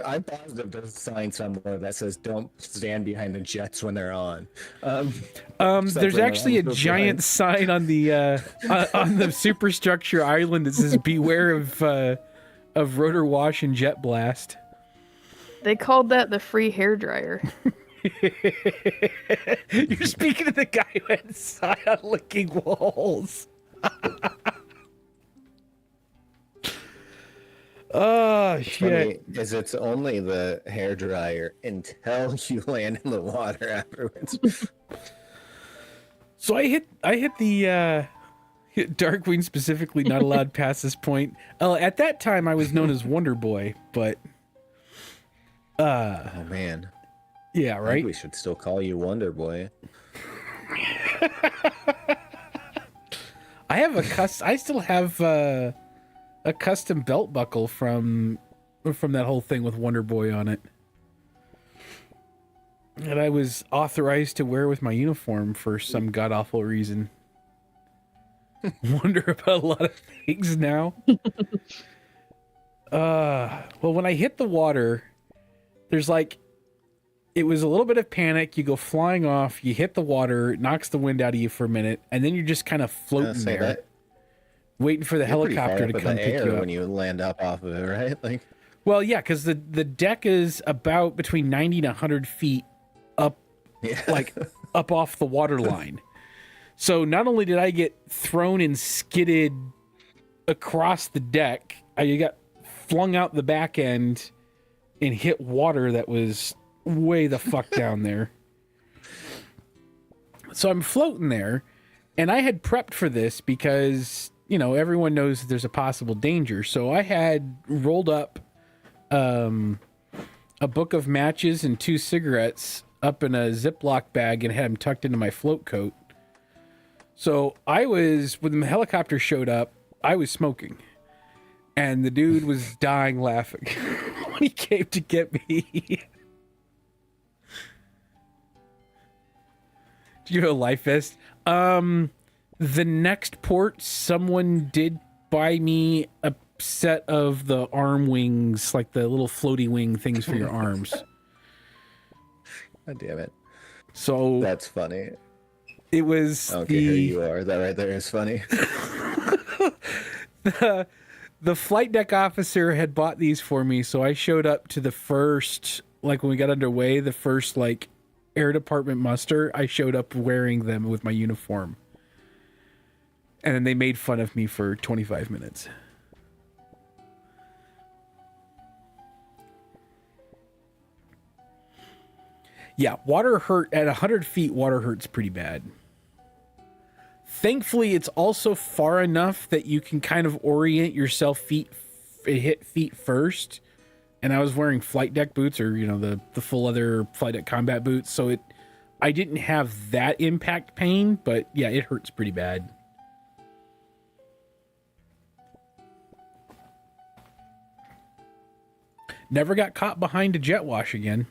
I'm positive there's a sign somewhere that says "Don't stand behind the jets when they're on." There's actually a giant sign on the superstructure island that says "Beware of rotor wash and jet blast." They called that the free hair dryer. You're speaking to the guy who had inside on licking walls. Oh shit! Because it's only the hair dryer until you land in the water afterwards. So I hit the Darkwing specifically, not allowed past this point. At that time, I was known as Wonder Boy, but oh man, yeah, right. We should still call you Wonder Boy. I still have a custom belt buckle from that whole thing with Wonder Boy on it, that I was authorized to wear with my uniform for some god awful reason. Wonder about a lot of things now. Well, when I hit the water, there's it was a little bit of panic. You go flying off, you hit the water, it knocks the wind out of you for a minute, and then you're just kind of floating there. Waiting for the helicopter to come pick you up when you land up off of it, right? Well, yeah, because the deck is about between 90 and 100 feet up, up off the water line. So not only did I get thrown and skidded across the deck, I got flung out the back end and hit water that was way the fuck down there. So I'm floating there, and I had prepped for this because everyone knows that there's a possible danger. So I had rolled up a book of matches and 2 cigarettes up in a Ziploc bag and had them tucked into my float coat. So when the helicopter showed up, I was smoking. And the dude was dying laughing when he came to get me. Do you have a life vest? The next port, someone did buy me a set of the arm wings, like the little floaty wing things for your arms. God damn it. So that's funny. It was I don't care who you are. That right there is funny. The flight deck officer had bought these for me, so I showed up to the first, like when we got underway, the first like air department muster, I showed up wearing them with my uniform. And then they made fun of me for 25 minutes. Yeah, water hurt at 100 feet, water hurts pretty bad. Thankfully, it's also far enough that you can kind of orient yourself hit feet first. And I was wearing flight deck boots, or, you know, the full leather flight deck combat boots. So I didn't have that impact pain, but yeah, it hurts pretty bad. Never got caught behind a jet wash again.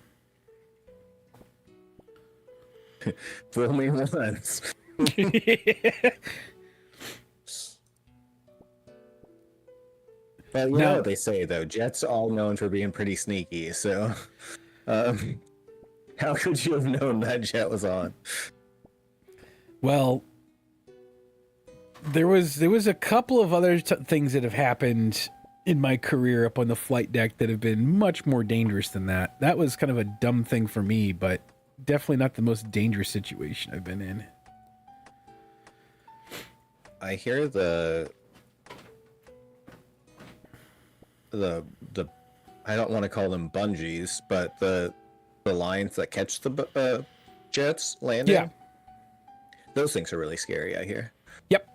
Fool me once. Well, you know what they say, though. Jets are all known for being pretty sneaky, so how could you have known that jet was on? Well, there was a couple of other things that have happened in my career up on the flight deck that have been much more dangerous than that. That was kind of a dumb thing for me, but definitely not the most dangerous situation I've been in. I hear the I don't want to call them bungees, but the lines that catch the jets landing. Yeah. Those things are really scary, I hear. Yep.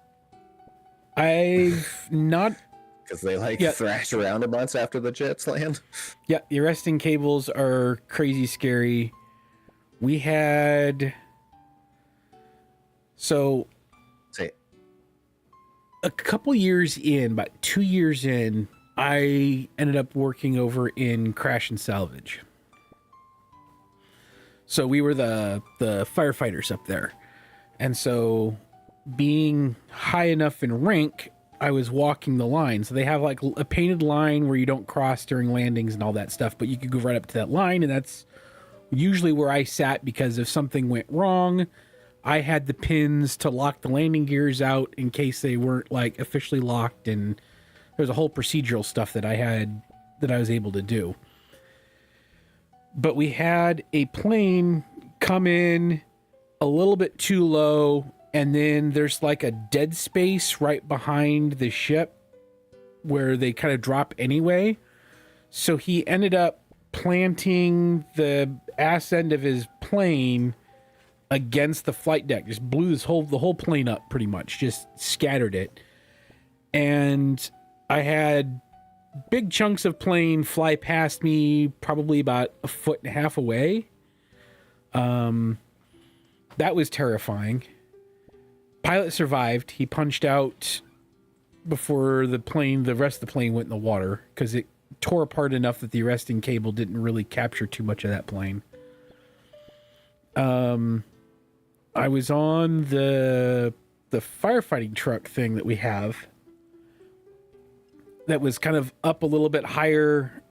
I've not... Because they thrash around a bunch after the jets land. Yeah, the arresting cables are crazy scary. We had... So... Say a couple years in, about 2 years in, I ended up working over in crash and salvage. So we were the firefighters up there. And so being high enough in rank, I was walking the line. So they have like a painted line where you don't cross during landings and all that stuff, but you could go right up to that line. And that's usually where I sat, because if something went wrong, I had the pins to lock the landing gears out in case they weren't like officially locked. And there's a whole procedural stuff that I was able to do. But we had a plane come in a little bit too low, and then there's like a dead space right behind the ship where they kind of drop anyway. So he ended up planting the ass end of his plane against the flight deck, just blew the whole plane up pretty much, just scattered it. And I had big chunks of plane fly past me, probably about 1.5 feet away. That was terrifying. Pilot survived. He punched out before the rest of the plane went in the water, because it tore apart enough that the arresting cable didn't really capture too much of that plane. I was on the firefighting truck thing that we have that was kind of up a little bit higher,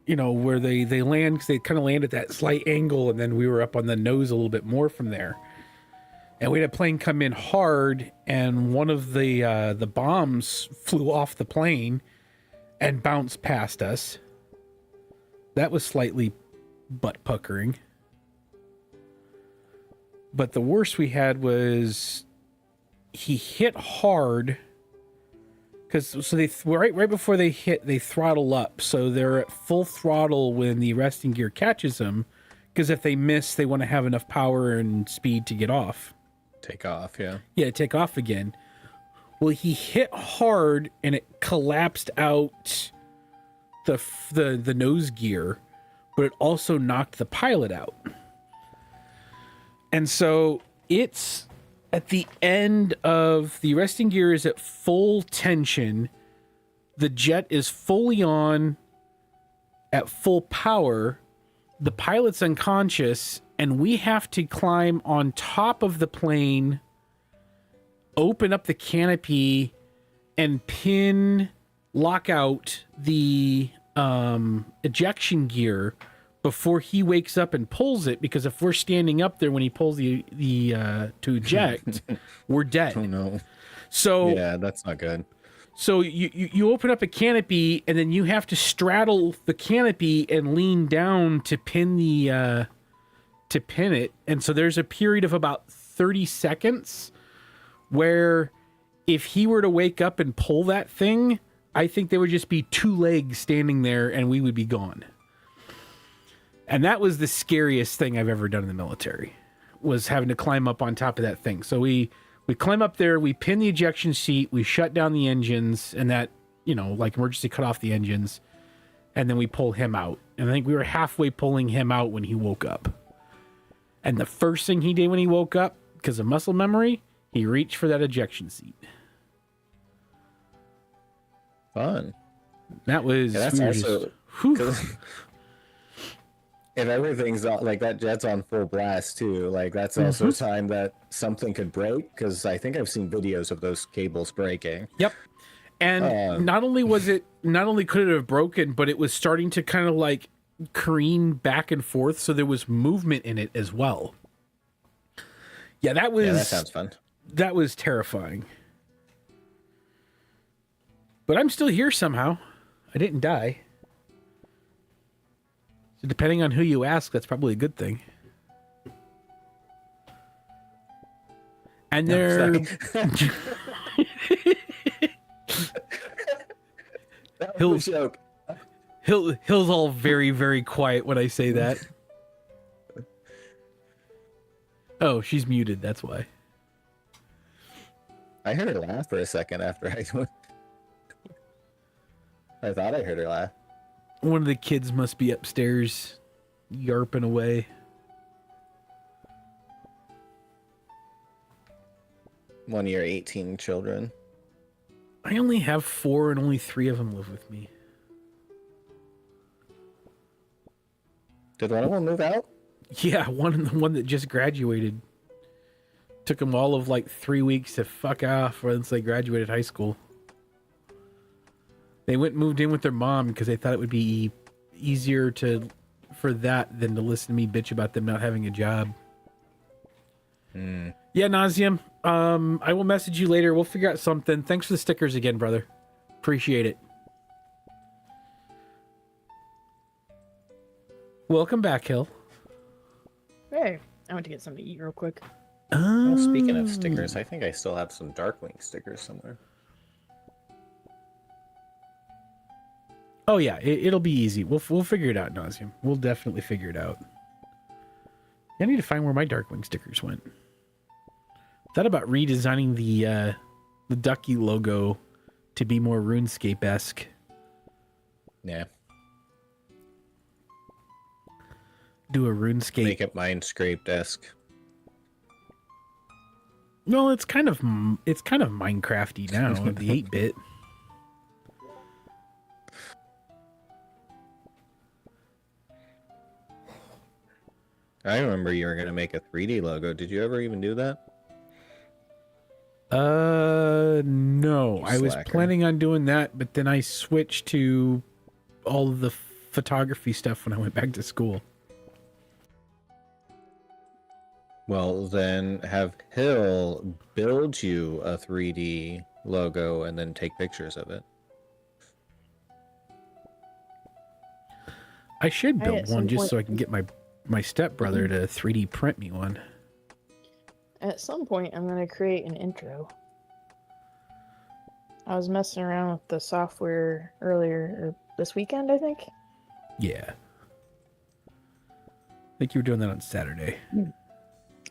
you know, where they land, because they kind of land at that slight angle, and then we were up on the nose a little bit more from there. And we had a plane come in hard, and one of the bombs flew off the plane and bounced past us. That was slightly butt-puckering. But the worst we had was he hit hard, because they right before they hit, they throttle up, so they're at full throttle when the arresting gear catches them, because if they miss, they want to have enough power and speed to get off. take off, yeah. Yeah, take off again. Well, he hit hard and it collapsed out the nose gear, but it also knocked the pilot out. And so it's at the end of the arresting gear is at full tension. The jet is fully on at full power. The pilot's unconscious, and we have to climb on top of the plane, open up the canopy, and lock out the ejection gear before he wakes up and pulls it, because if we're standing up there when he pulls the to eject, we're dead. Oh no. So yeah, that's not good. So you open up a canopy, and then you have to straddle the canopy and lean down to pin it. And so there's a period of about 30 seconds where if he were to wake up and pull that thing, I think there would just be two legs standing there and we would be gone. And that was the scariest thing I've ever done in the military, was having to climb up on top of that thing. So we climb up there, we pin the ejection seat, we shut down the engines, and that, like emergency cut off the engines, and then we pull him out. And I think we were halfway pulling him out when he woke up. And the first thing he did when he woke up, because of muscle memory, he reached for that ejection seat. Fun. That was... Yeah, that's also... If everything's like that, jet's on full blast too. Like that's also a time that something could break, because I think I've seen videos of those cables breaking. Yep. And not only could it have broken, but it was starting to kind of like careen back and forth, so there was movement in it as well. Yeah, that sounds fun. That was terrifying. But I'm still here somehow. I didn't die. So depending on who you ask, that's probably a good thing. And That was a joke. Hill's all very, very quiet when I say that. Oh, she's muted, that's why. I heard her laugh for a second after I thought I heard her laugh. One of the kids must be upstairs yarping away. One of your 18 children. I only have 4 and only 3 of them live with me. Did one of them move out? Yeah, one that just graduated. Took them all of like 3 weeks to fuck off once they graduated high school. They went and moved in with their mom because they thought it would be easier for that than to listen to me bitch about them not having a job. Yeah, Nauseum. I will message you later. We'll figure out something. Thanks for the stickers again, brother. Appreciate it. Welcome back, Hill. Hey, I went to get something to eat real quick. Well, speaking of stickers, I think I still have some Darkwing stickers somewhere. Oh yeah, it'll be easy. We'll figure it out, Nauseum. We'll definitely figure it out. I need to find where my Darkwing stickers went. Thought about redesigning the Ducky logo to be more RuneScape-esque. Yeah. Do a RuneScape. Make it Mindscape-esque. Well, it's kind of Minecrafty now, the 8-bit. I remember you were going to make a 3D logo. Did you ever even do that? No. I was Slacker. planning on doing that, but then I switched to all of the photography stuff when I went back to school. Well, then have Hill build you a 3D logo and then take pictures of it. I should Hey, build at some one just point- so I can get my stepbrother to 3D print me one. At some point, I'm going to create an intro. I was messing around with the software earlier, or this weekend, I think. Yeah. I think you were doing that on Saturday.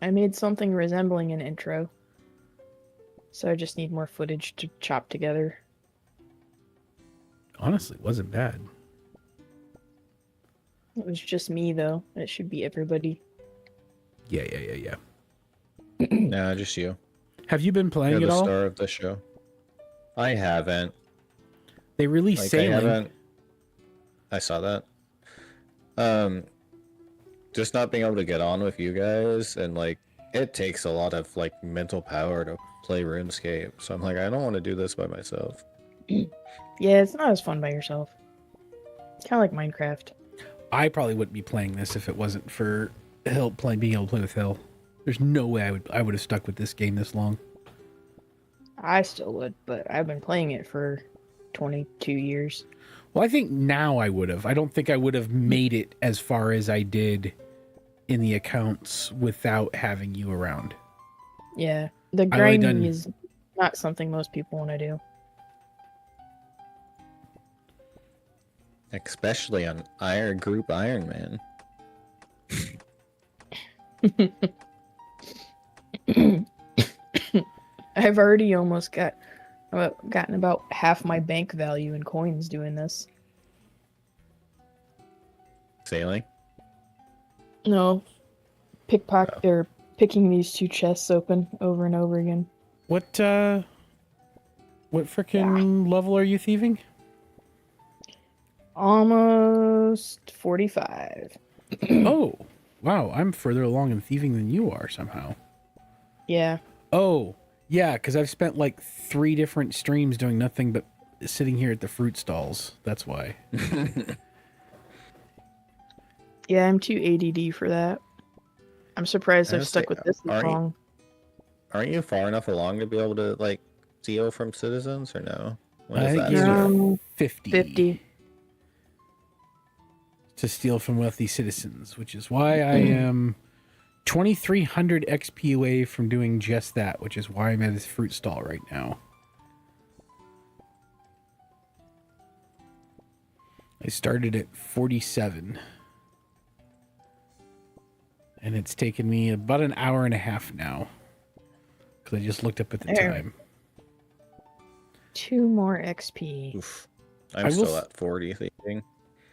I made something resembling an intro. So I just need more footage to chop together. Honestly, it wasn't bad. It was just me, though. It should be everybody. Yeah. Nah, just you. Have you been playing You're it the all? star of the show. I haven't. They released I Sailing. haven't. I saw that. Just not being able to get on with you guys, and like it takes a lot of like mental power to play RuneScape. So I'm like, I don't want to do this by myself. Yeah, it's not as fun by yourself. It's kind of like Minecraft. I probably wouldn't be playing this if it wasn't for Hill being able to play with Hill. There's no way I would have stuck with this game this long. I still would, but I've been playing it for 22 years. Well, I think now I would have. I don't think I would have made it as far as I did in the accounts without having you around. Yeah, the I would've grinding done- is not something most people want to do. Especially on Group Ironman. I've already almost gotten about half my bank value in coins doing this. Sailing? No, or picking these two chests open over and over again. What frickin' level are you thieving? Almost 45. Oh, wow. I'm further along in thieving than you are somehow. Yeah. Oh, yeah, because I've spent like 3 different streams doing nothing but sitting here at the fruit stalls. That's why. Yeah, I'm too ADD for that. I'm surprised I've Honestly, stuck with this this long. Aren't you far enough along to be able to, like, steal from citizens, or no? When I does think that you start? need 50. 50. To steal from wealthy citizens, which is why I am 2,300 XP away from doing just that, which is why I'm at this fruit stall right now. I started at 47. And it's taken me about an hour and a half now. Because I just looked up at the There. time. 2 more XP. Oof. I I'm will still s- at 40, thinking.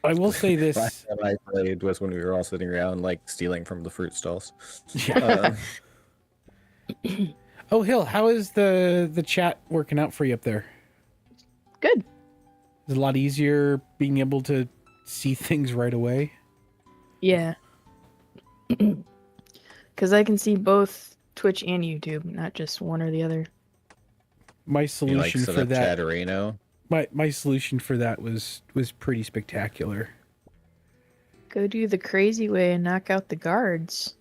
I will say this. Last time I played was when we were all sitting around, like, stealing from the fruit stalls. Yeah. Oh, Hill, how is the chat working out for you up there? Good. Is it a lot easier being able to see things right away? Yeah. Because I can see both Twitch and YouTube, not just one or the other. My You like solution set for up that Chatterino? my solution for that was pretty spectacular. Go do the crazy way and knock out the guards.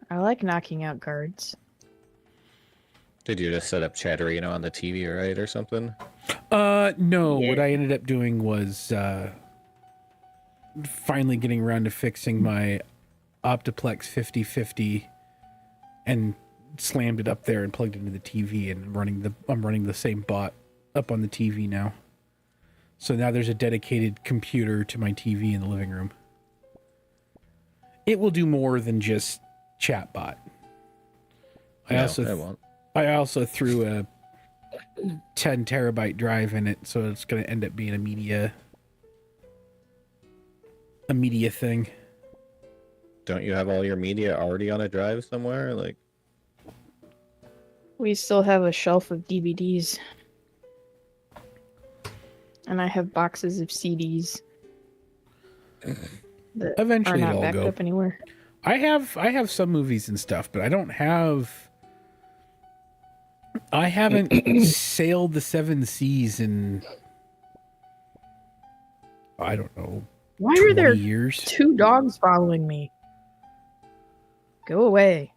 I like knocking out guards. Did you just set up Chatterino on the TV, right, or something? No, what Yeah. I ended up doing was finally getting around to fixing my Optiplex 5050 and slammed it up there and plugged it into the TV, and I'm running the same bot up on the TV now. So now there's a dedicated computer to my TV in the living room. It will do more than just chat bot. No, it won't. I also threw a 10 terabyte drive in it, so it's going to end up being a media thing. Don't you have all your media already on a drive somewhere? Like, We still have a shelf of DVDs. And I have boxes of CDs. That Eventually are it'll not all backed go. up anywhere. I have some movies and stuff, but I haven't sailed the 7 seas in, I don't know, Why 20 are there years. 2 dogs following me? Go away.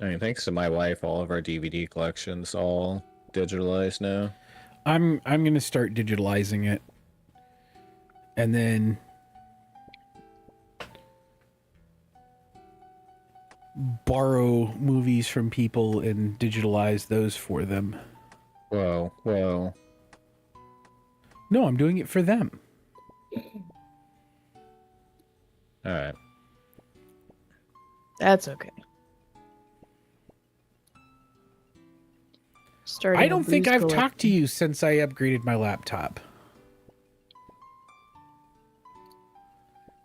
I mean, thanks to my wife, all of our DVD collections all digitalized now. I'm going to start digitalizing it. And then borrow movies from people and digitalize those for them. Whoa. No, I'm doing it for them. All right. That's okay. Starting I a don't think booze I've talked to collection. you since I upgraded my laptop.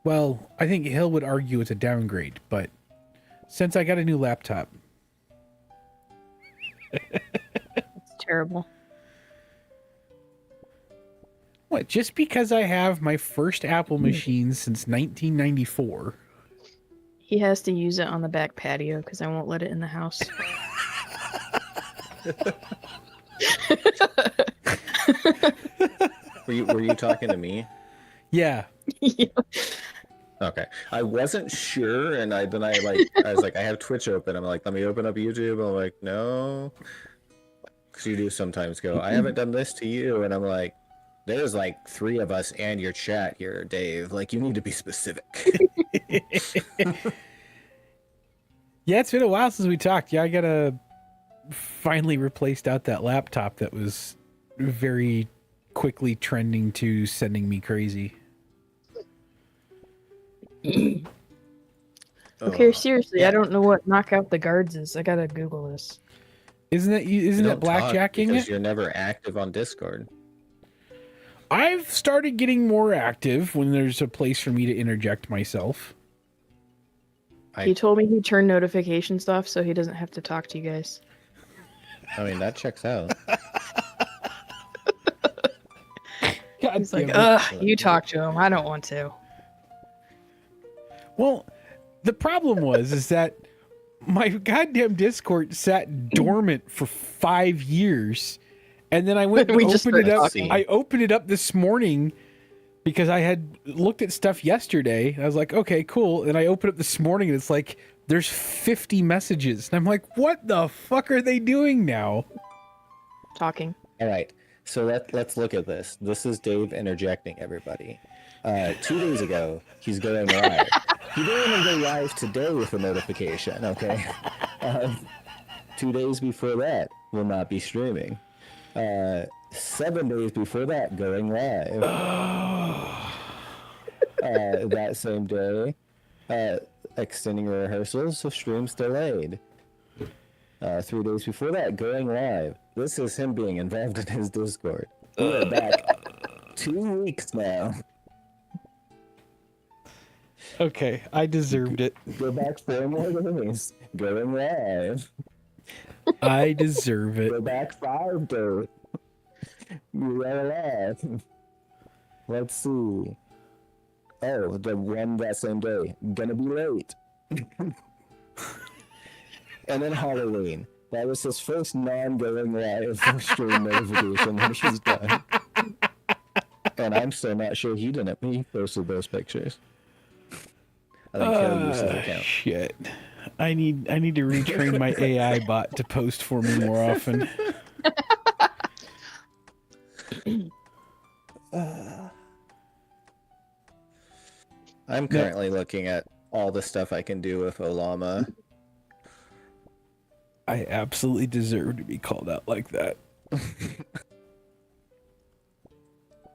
Well, I think Hill would argue it's a downgrade, but since I got a new laptop, It's terrible. what, just because I have my first Apple machine since 1994, He has to use it on the back patio because I won't let it in the house. Were you talking to me? yeah, Yeah. Okay. I wasn't sure, and I was like, I have Twitch open. I'm like, let me open up YouTube. I'm like, no. Because you do sometimes go, I haven't done this to you, and I'm like, there's like 3 of us and your chat here, Dave. Like, you need to be specific. Yeah, it's been a while since we talked. Yeah, I gotta finally replaced out that laptop that was very quickly trending to sending me crazy. Okay, seriously, I don't know what knock out the guards is. I gotta Google this. Isn't that blackjacking? Because you're never active on Discord. I've started getting more active when there's a place for me to interject myself. He told me he turned notifications off so he doesn't have to talk to you guys. I mean, that checks out. He's like, ugh, you talk to him. I don't want to. Well, the problem is that my goddamn Discord sat dormant for 5 years. And then I went and opened it up. I opened it up this morning because I had looked at stuff yesterday. I was like, okay, cool. And I opened up this morning and it's like, there's 50 messages. And I'm like, what the fuck are they doing now? Talking. All right. So let's look at this. This is Dave interjecting everybody. 2 days ago, he's going live. He didn't even go live today with a notification, okay? 2 days before that, will not be streaming. 7 days before that, going live. That same day, extending rehearsals, so streams delayed. 3 days before that, going live. This is him being involved in his Discord. We're back 2 weeks now. Okay, I deserved it. Go back 4 more days. Going live. I deserve it. Go back 5 days. We are alive. Let's see. Oh, the one that same day. Gonna be late. And then Halloween. That was his first non-going live stream notification, which is done. And I'm still not sure he posted those pictures. I think Kelly used his account. Shit. I need to retrain my AI bot to post for me more often. I'm currently looking at all the stuff I can do with Olama. I absolutely deserve to be called out like that.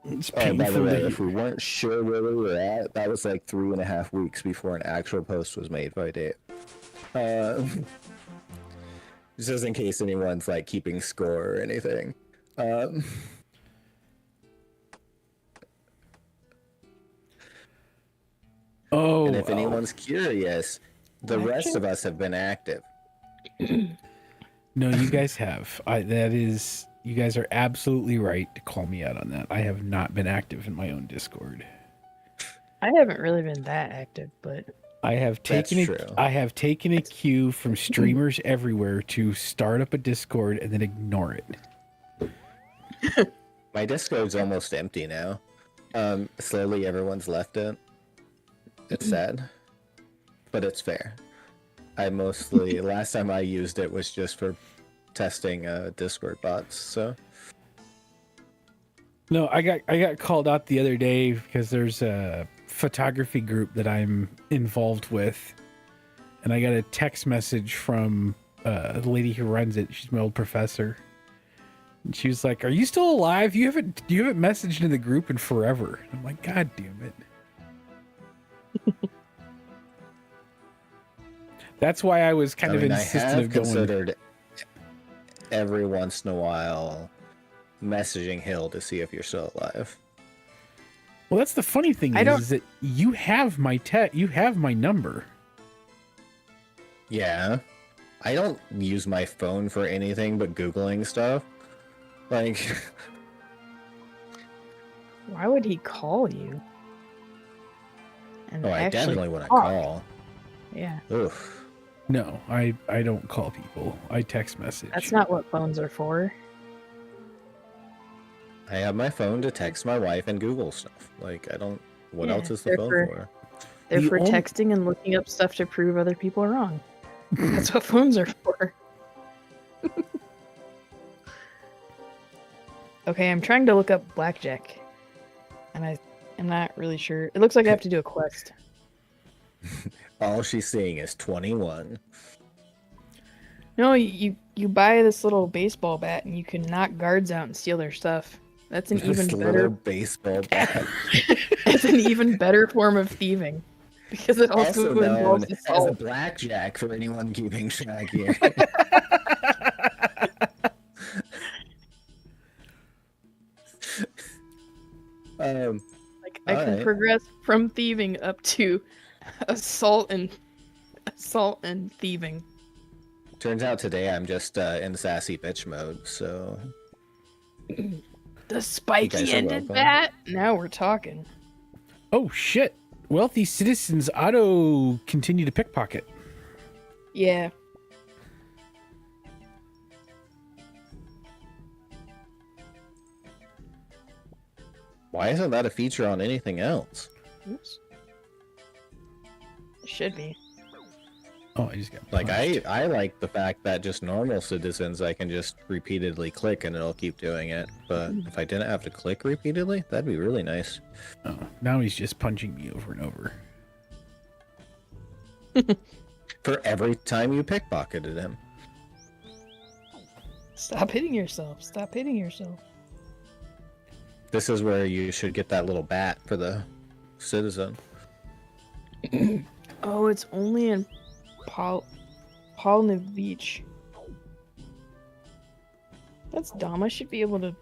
It's Oh, by the way, painful. if we weren't sure where we were at, that was like 3.5 weeks before an actual post was made by Dave. Just in case anyone's like keeping score or anything. Oh, and if anyone's curious, the rest of us have been active. No, you guys have. You guys are absolutely right to call me out on that. I have not been active in my own Discord. I haven't really been that active, but I have taken a cue from streamers everywhere to start up a Discord and then ignore it. My Discord's almost empty now. Slowly everyone's left it. It's sad, but it's fair. Last time I used it was just for testing Discord bots, so. No, I got called out the other day because there's a photography group that I'm involved with, and I got a text message from the lady who runs it. She's my old professor. And she was like, "Are you still alive? You haven't messaged in the group in forever." I'm like, "God damn it." That's why I was kind of insistent of going. I have considered every once in a while messaging Hill to see if you're still alive. Well, that's the funny thing is that you have my number. Yeah. I don't use my phone for anything but Googling stuff. Like, why would he call you? I definitely want to call. Yeah. Oof. No, I don't call people. I text message. That's not what phones are for. I have my phone to text my wife and Google stuff. Like, I don't... What else is the phone for? They're The for only- texting and looking up stuff to prove other people are wrong. That's what phones are for. Okay, I'm trying to look up blackjack, and I'm not really sure. It looks like I have to do a quest. All she's seeing is 21. No, you buy this little baseball bat and you can knock guards out and steal their stuff. That's an even This little better. baseball bat. It's an even better form of thieving because it also, Also known involves as a assault. blackjack for anyone keeping track here. Like I can alright. progress from thieving up to assault and thieving. Turns out today I'm just in sassy bitch mode, so The guys spiky are ended welcome. bat. Now we're talking. Oh shit! Wealthy citizens auto continue to pickpocket. Yeah. why isn't that a feature on anything else? Oops. It should be. Oh, I just got Like punched. I like the fact that just normal citizens I can just repeatedly click and it'll keep doing it. But if I didn't have to click repeatedly, that'd be really nice. Oh, now he's just punching me over and over. For every time you pickpocketed him. Stop hitting yourself. Stop hitting yourself. This is where you should get that little bat for the citizen. Oh, it's only in Palna Beach. That's dumb. I should be able to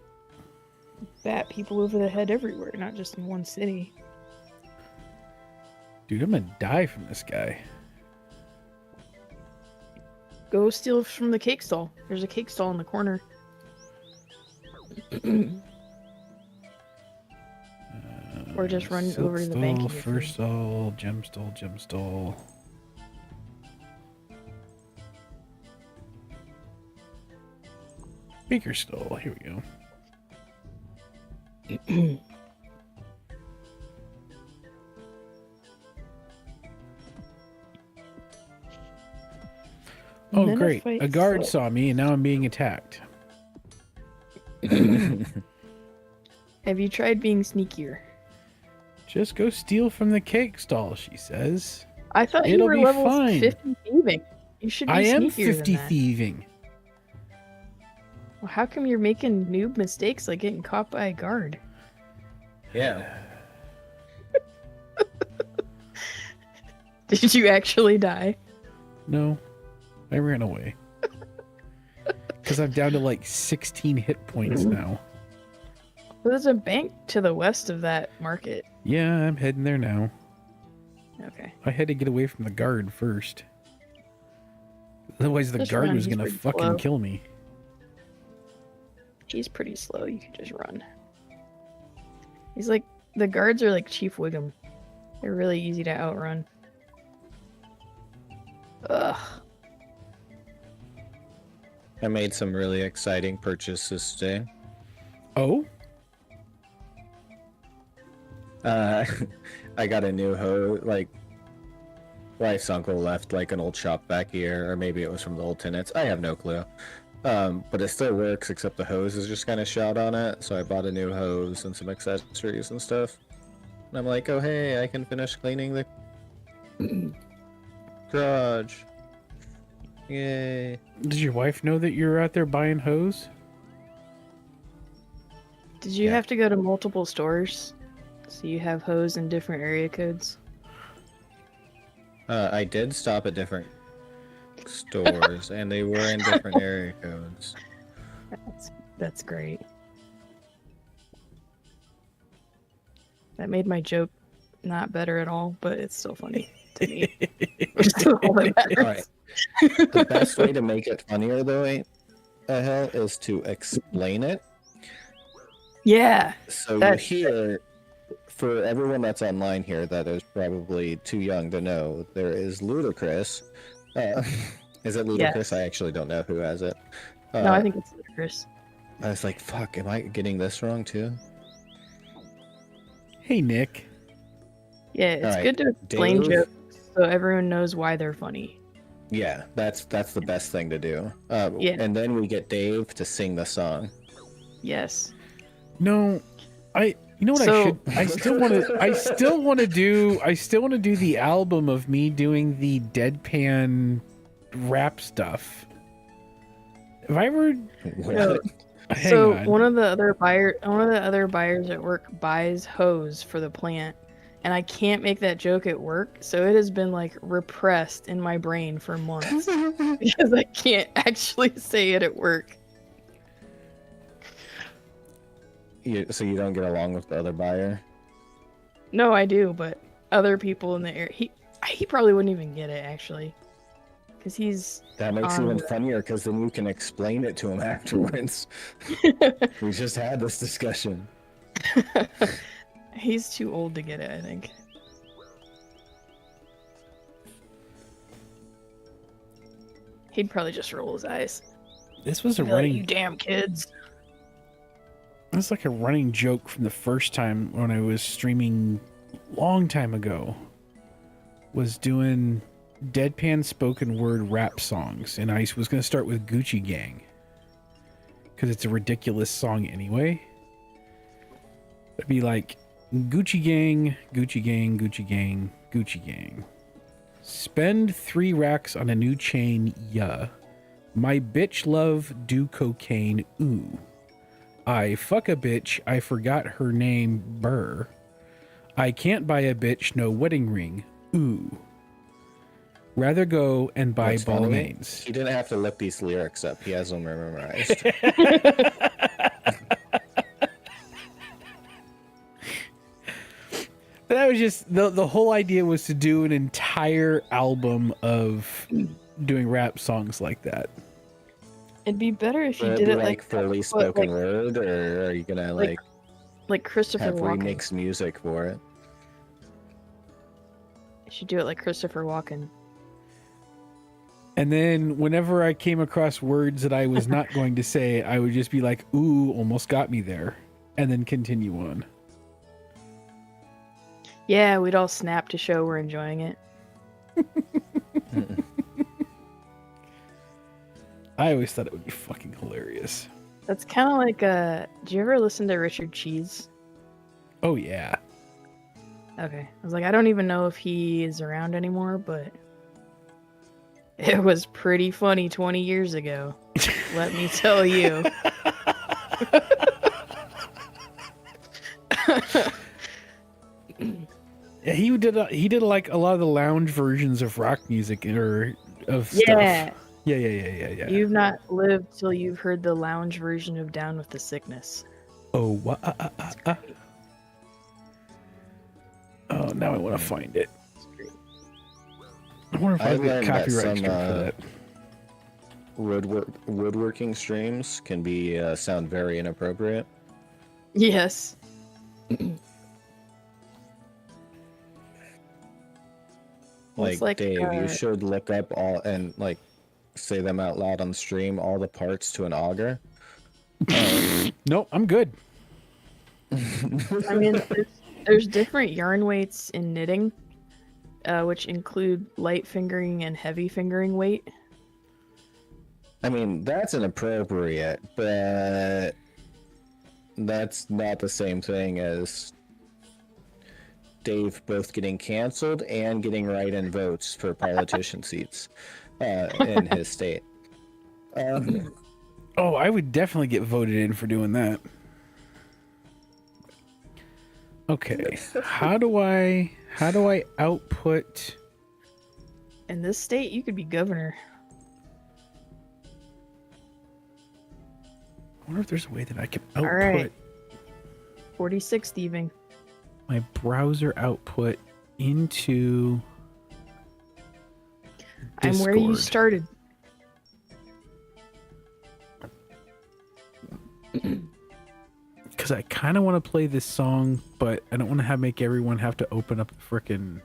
bat people over the head everywhere, not just in one city. Dude, I'm gonna die from this guy. Go steal from the cake stall. There's a cake stall in the corner. Or just run Silk over to the bank and stole, get fur food. stole, gem stole, gem stole. Baker stole. Here we go. Oh, Men great. fight A guard slow. saw me and now I'm being attacked. Have you tried being sneakier? Just go steal from the cake stall, she says. I thought you It'll were be level fine. 50 thieving. You should be I am sneakier 50 than that. thieving. Well, how come you're making noob mistakes like getting caught by a guard? Yeah. Did you actually die? No, I ran away. Because I'm down to like 16 hit points now. Well, there's a bank to the west of that market. Yeah, I'm heading there now. Okay. I had to get away from the guard first. Otherwise, the Just guard run, was he's gonna pretty fucking slow. kill me. He's pretty slow. You can just run. He's like, the guards are like Chief Wiggum. They're really easy to outrun. Ugh. I made some really exciting purchases today. Oh? I got a new hose. Like, wife's uncle left like an old shop back here, or maybe it was from the old tenants. I have no clue. But it still works, except the hose is just kind of shot on it. So I bought a new hose and some accessories and stuff. And I'm like, oh hey, I can finish cleaning the garage. Yay! Does your wife know that you're out there buying hose? Did you Yeah. have to go to multiple stores? So you have hose in different area codes? I did stop at different stores, and they were in different area codes. That's great. That made my joke not better at all, but it's still funny to me. Which is all that matters. Alright. The best way to make it funnier, though, hell, is to explain it. Yeah. So That's- here, for everyone that's online here that is probably too young to know, there is Ludacris. Is it Ludacris? Yes. I actually don't know who has it. No, I think it's ludicrous. I was like, fuck, am I getting this wrong too? Hey, Nick. Yeah, it's Alright, good to explain Dave? jokes so everyone knows why they're funny. Yeah, that's the best thing to do. Yeah. And then we get Dave to sing the song. Yes. No, you know what So- I still want to do the album of me doing the deadpan rap stuff. Have I ever? No. Hang So on. one of the other buyers at work buys hose for the plant, and I can't make that joke at work, so it has been like repressed in my brain for months because I can't actually say it at work. So you don't get along with the other buyer? No, I do, but other people in the area, he probably wouldn't even get it actually, because he's That makes it even Um, funnier because then you can explain it to him afterwards. We just had this discussion. he's too old to get it, I think. He'd probably just roll his eyes. This was a Be like, running. you damn kids. It's like a running joke from the first time when I was streaming long time ago. Was doing deadpan spoken word rap songs, and I was going to start with Gucci Gang because it's a ridiculous song anyway. It'd be like Gucci Gang, Gucci Gang, Gucci Gang, Gucci Gang. Spend 3 racks on a new chain, yeah. My bitch love do cocaine, ooh. I fuck a bitch, I forgot her name, burr. I can't buy a bitch no wedding ring, ooh. Rather go and buy What's funny, Balmains. he didn't have to look these lyrics up. He has them memorized. That was just the whole idea was to do an entire album of doing rap songs like that. It'd be better if you Would it did be it like fully but, spoken word, or are you gonna like Christopher have Walken. remix music for it? You should do it like Christopher Walken. And then whenever I came across words that I was not going to say, I would just be like, ooh, almost got me there. And then continue on. Yeah, we'd all snap to show we're enjoying it. I always thought it would be fucking hilarious. That's kind of like do you ever listen to Richard Cheese? Oh, yeah. Okay. I was like, I don't even know if he is around anymore, but it was pretty funny 20 years ago. Let me tell you. Yeah, he did like a lot of the lounge versions of rock music or of Yeah. stuff. Yeah. You've not lived till you've heard the lounge version of Down with the Sickness. Oh, what? Oh, now I want to find it. I wonder if I get learned that copyright some strike for that. woodworking streams can be sound very inappropriate. Yes. Well, it's Like, Dave, you uh, should look up all and like say them out loud on stream. All the parts to an auger. Nope, I'm good. I mean, there's different yarn weights in knitting, which include light fingering and heavy fingering weight. I mean, that's inappropriate, but that's not the same thing as Dave both getting canceled and getting write-in votes for politician seats in his state. Oh, I would definitely get voted in for doing that. Okay, how do I output? In this state, you could be governor. I wonder if there's a way that I can output Alright. 46 thieving. my browser output into I'm where you Discord. started. Because I kind of want to play this song, but I don't want to make everyone have to open up the frickin'.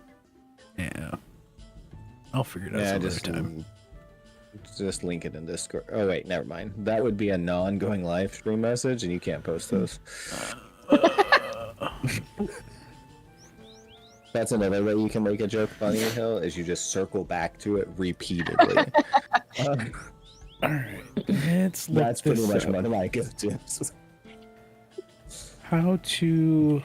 Yeah, I'll figure it out some other time. Just link it in Discord. Oh wait, never mind. That would be a non-going live stream message, and you can't post those. That's another way you can make a joke funny, Hill, is you just circle back to it repeatedly. All right, let's look That's pretty this much up. one of my go-tos. How to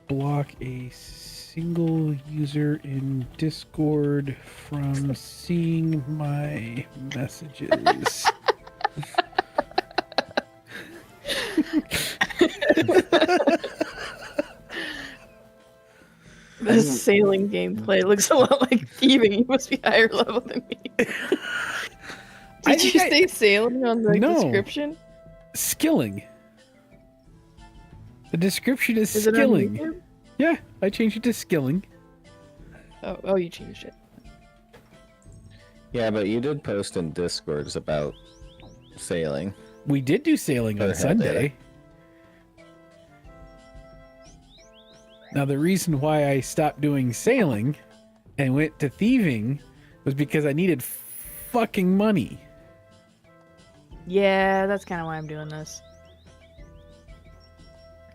block a single user in Discord from seeing my messages. This sailing gameplay looks a lot like thieving. You must be higher level than me. Did you say sailing on the No. description? Skilling. The description is Is it on skilling. YouTube? Yeah, I changed it to skilling. Oh, you changed it. Yeah, but you did post in Discords about sailing. We did do sailing on Or Sunday. Now, the reason why I stopped doing sailing and went to thieving was because I needed fucking money. Yeah, that's kind of why I'm doing this.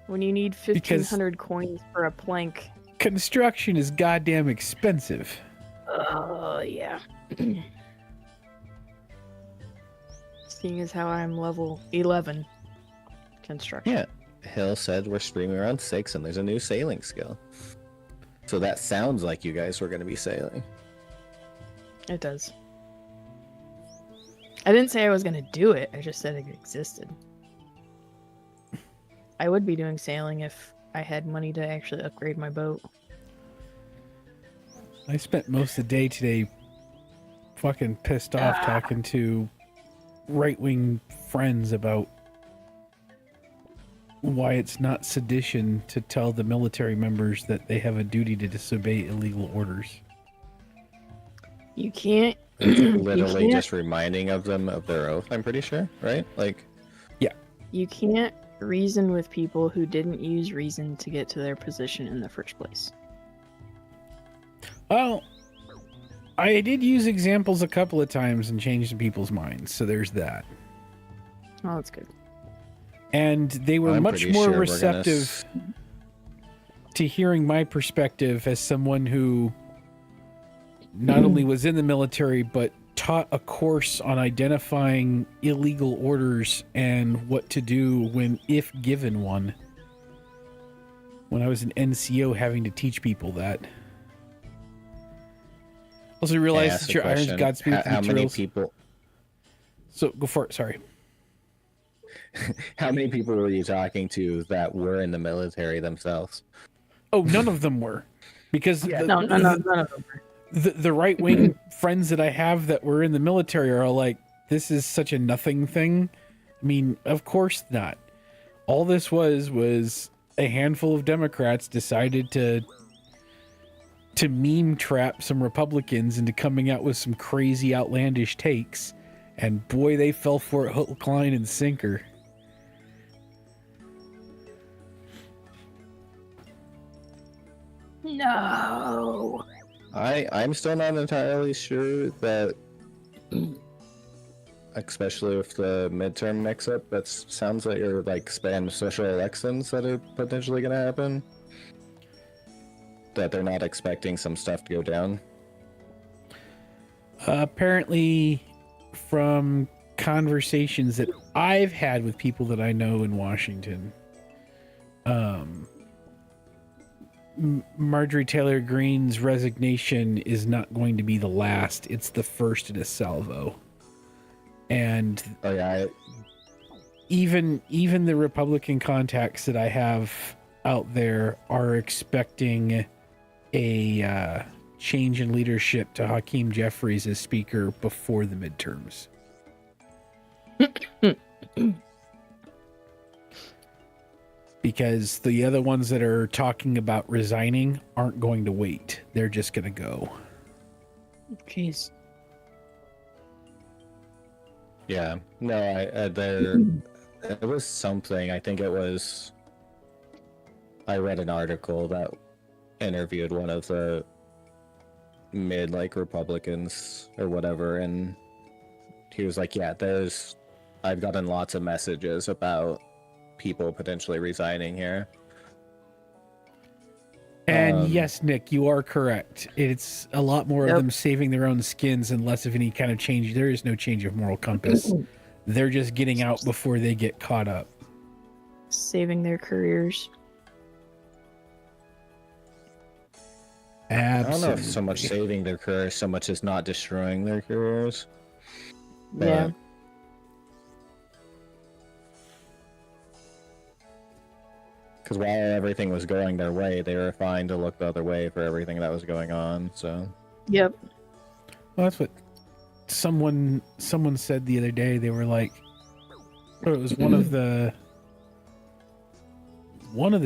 When you need 1,500 coins for a plank. Construction is goddamn expensive. Oh, yeah. Seeing as how I'm level 11 construction. Yeah. Hill said we're streaming around 6 and there's a new sailing skill. So that sounds like you guys were going to be sailing. It does. I didn't say I was going to do it. I just said it existed. I would be doing sailing if I had money to actually upgrade my boat. I spent most of the day today fucking pissed off talking to right-wing friends about why it's not sedition to tell the military members that they have a duty to disobey illegal orders. You can't. Literally just reminding of them of their oath, I'm pretty sure, right? Like, You can't reason with people who didn't use reason to get to their position in the first place. Well, I did use examples a couple of times and changed people's minds, so there's that. Oh, that's good. And they were I'm much pretty more sure we're receptive to hearing my perspective as someone who not only was in the military, but taught a course on identifying illegal orders and what to do when, if given one. When I was an NCO, having to teach people that. Also realized ask that a your irons question. Godspeed How many materials. people? So go for it. Sorry. How many people were you talking to that were in the military themselves? Oh, none of them were, because No, none of them. the right wing friends that I have that were in the military are all like, "This is such a nothing thing." I mean, of course not. All this was a handful of Democrats decided to meme trap some Republicans into coming out with some crazy, outlandish takes, and boy, they fell for it hook, line, and sinker. No. I'm still not entirely sure that, especially with the midterm mix-up, that sounds like you're like spam special elections that are potentially going to happen. That they're not expecting some stuff to go down. Apparently, from conversations that I've had with people that I know in Washington, Marjorie Taylor Greene's resignation is not going to be the last. It's the first in a salvo. And Oh yeah, even the Republican contacts that I have out there are expecting a change in leadership to Hakeem Jeffries as speaker before the midterms. Because the other ones that are talking about resigning aren't going to wait. They're just going to go. Jeez. yeah. No, there. It was something. I think it was. I read an article that interviewed one of the mid Republicans or whatever, and he was like, "Yeah, I've gotten lots of messages about people potentially resigning here." And And yes, Nick, you are correct. It's a lot more of them saving their own skins and less of any kind of change. There is no change of moral compass. They're just getting out before they get caught up. Saving their careers. I Absolutely. don't know if so much saving their careers, so much as not destroying their careers. Yeah. Because while everything was going their way, they were fine to look the other way for everything that was going on. So. Yep. Well, that's what someone said the other day. They were like, or it was one of the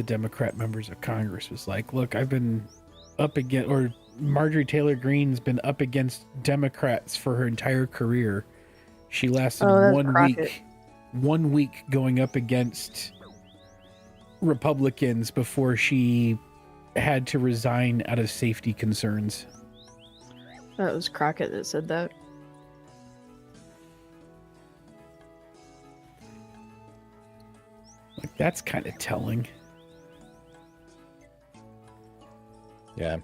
Democrat members of Congress was like, look, I've been up against, or Marjorie Taylor Greene's been up against Democrats for her entire career. She lasted 1 week going up against Republicans before she had to resign out of safety concerns. That was Crockett that said that. Like, that's kind of telling. Yeah.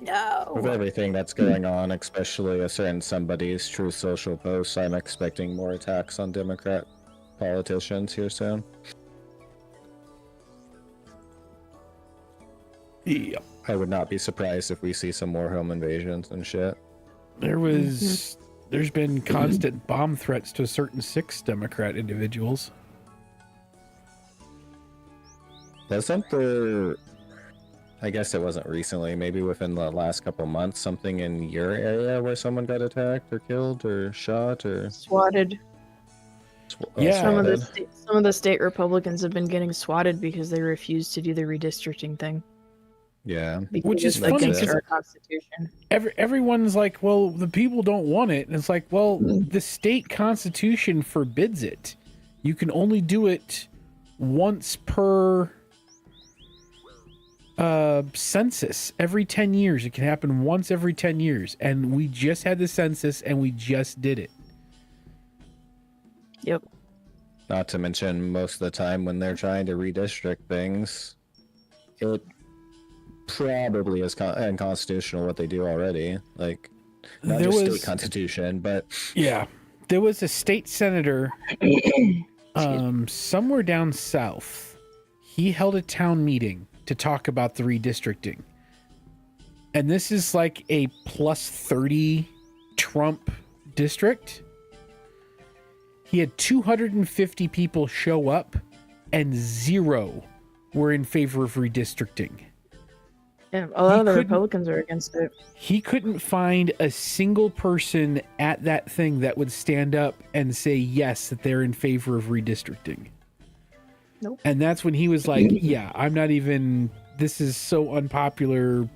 No. With everything that's going on, especially a certain somebody's True Social posts, I'm expecting more attacks on Democrat politicians here soon. Yep. I would not be surprised if we see some more home invasions and shit. There's been constant bomb threats to certain 6 Democrat individuals. Wasn't there, I guess it wasn't recently, maybe within the last couple months, something in your area where someone got attacked or killed or shot or Swatted. Yeah. Some of the state Republicans have been getting swatted because they refuse to do the redistricting thing. Yeah. Which is it's funny against because our constitution. Everyone's like, well, the people don't want it. And it's like, well, the state constitution forbids it. You can only do it once per census. Every 10 years. It can happen once every 10 years. And we just had the census and we just did it. Yep. Not to mention, most of the time when they're trying to redistrict things, it probably is unconstitutional what they do already. Like, not just state constitution, but... Yeah. There was a state senator somewhere down south. He held a town meeting to talk about the redistricting. And this is like a plus 30 Trump district. He had 250 people show up and 0 were in favor of redistricting. Yeah, a lot of the Republicans are against it. He couldn't find a single person at that thing that would stand up and say yes, that they're in favor of redistricting. Nope. And that's when he was like, yeah, I'm not even, this is so unpopular.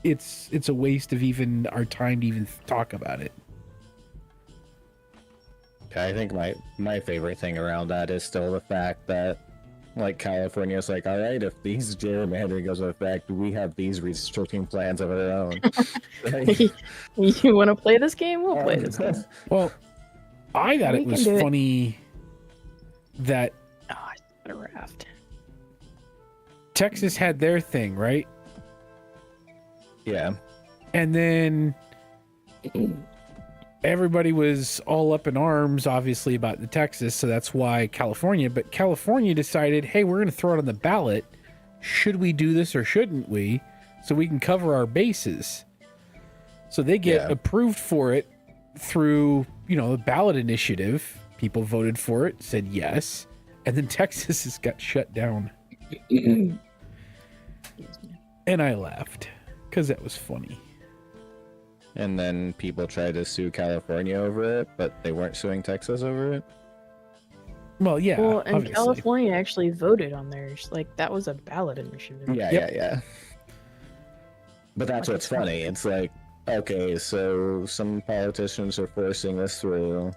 It's a waste of even our time to even talk about it. I think my favorite thing around that is still the fact that, like, California's like, all right, if these gerrymandering goes into effect, we have these restricting plans of our own. Like, You want to play this game? We'll play this game. Well, I thought it was funny that Oh, I got a raft. Texas had their thing, right? yeah. And then everybody was all up in arms, obviously, about the Texas, so that's why California. But California decided, hey, we're going to throw it on the ballot. Should we do this or shouldn't we? So we can cover our bases. So they get approved for it through, the ballot initiative. People voted for it, said yes. And then Texas has got shut down. And I laughed because that was funny. And then people tried to sue California over it, but they weren't suing Texas over it. Well, yeah. Well, and obviously. California actually voted on theirs. Like, that was a ballot initiative. Yeah. But that's what's funny. It's like, okay, so some politicians are forcing this through.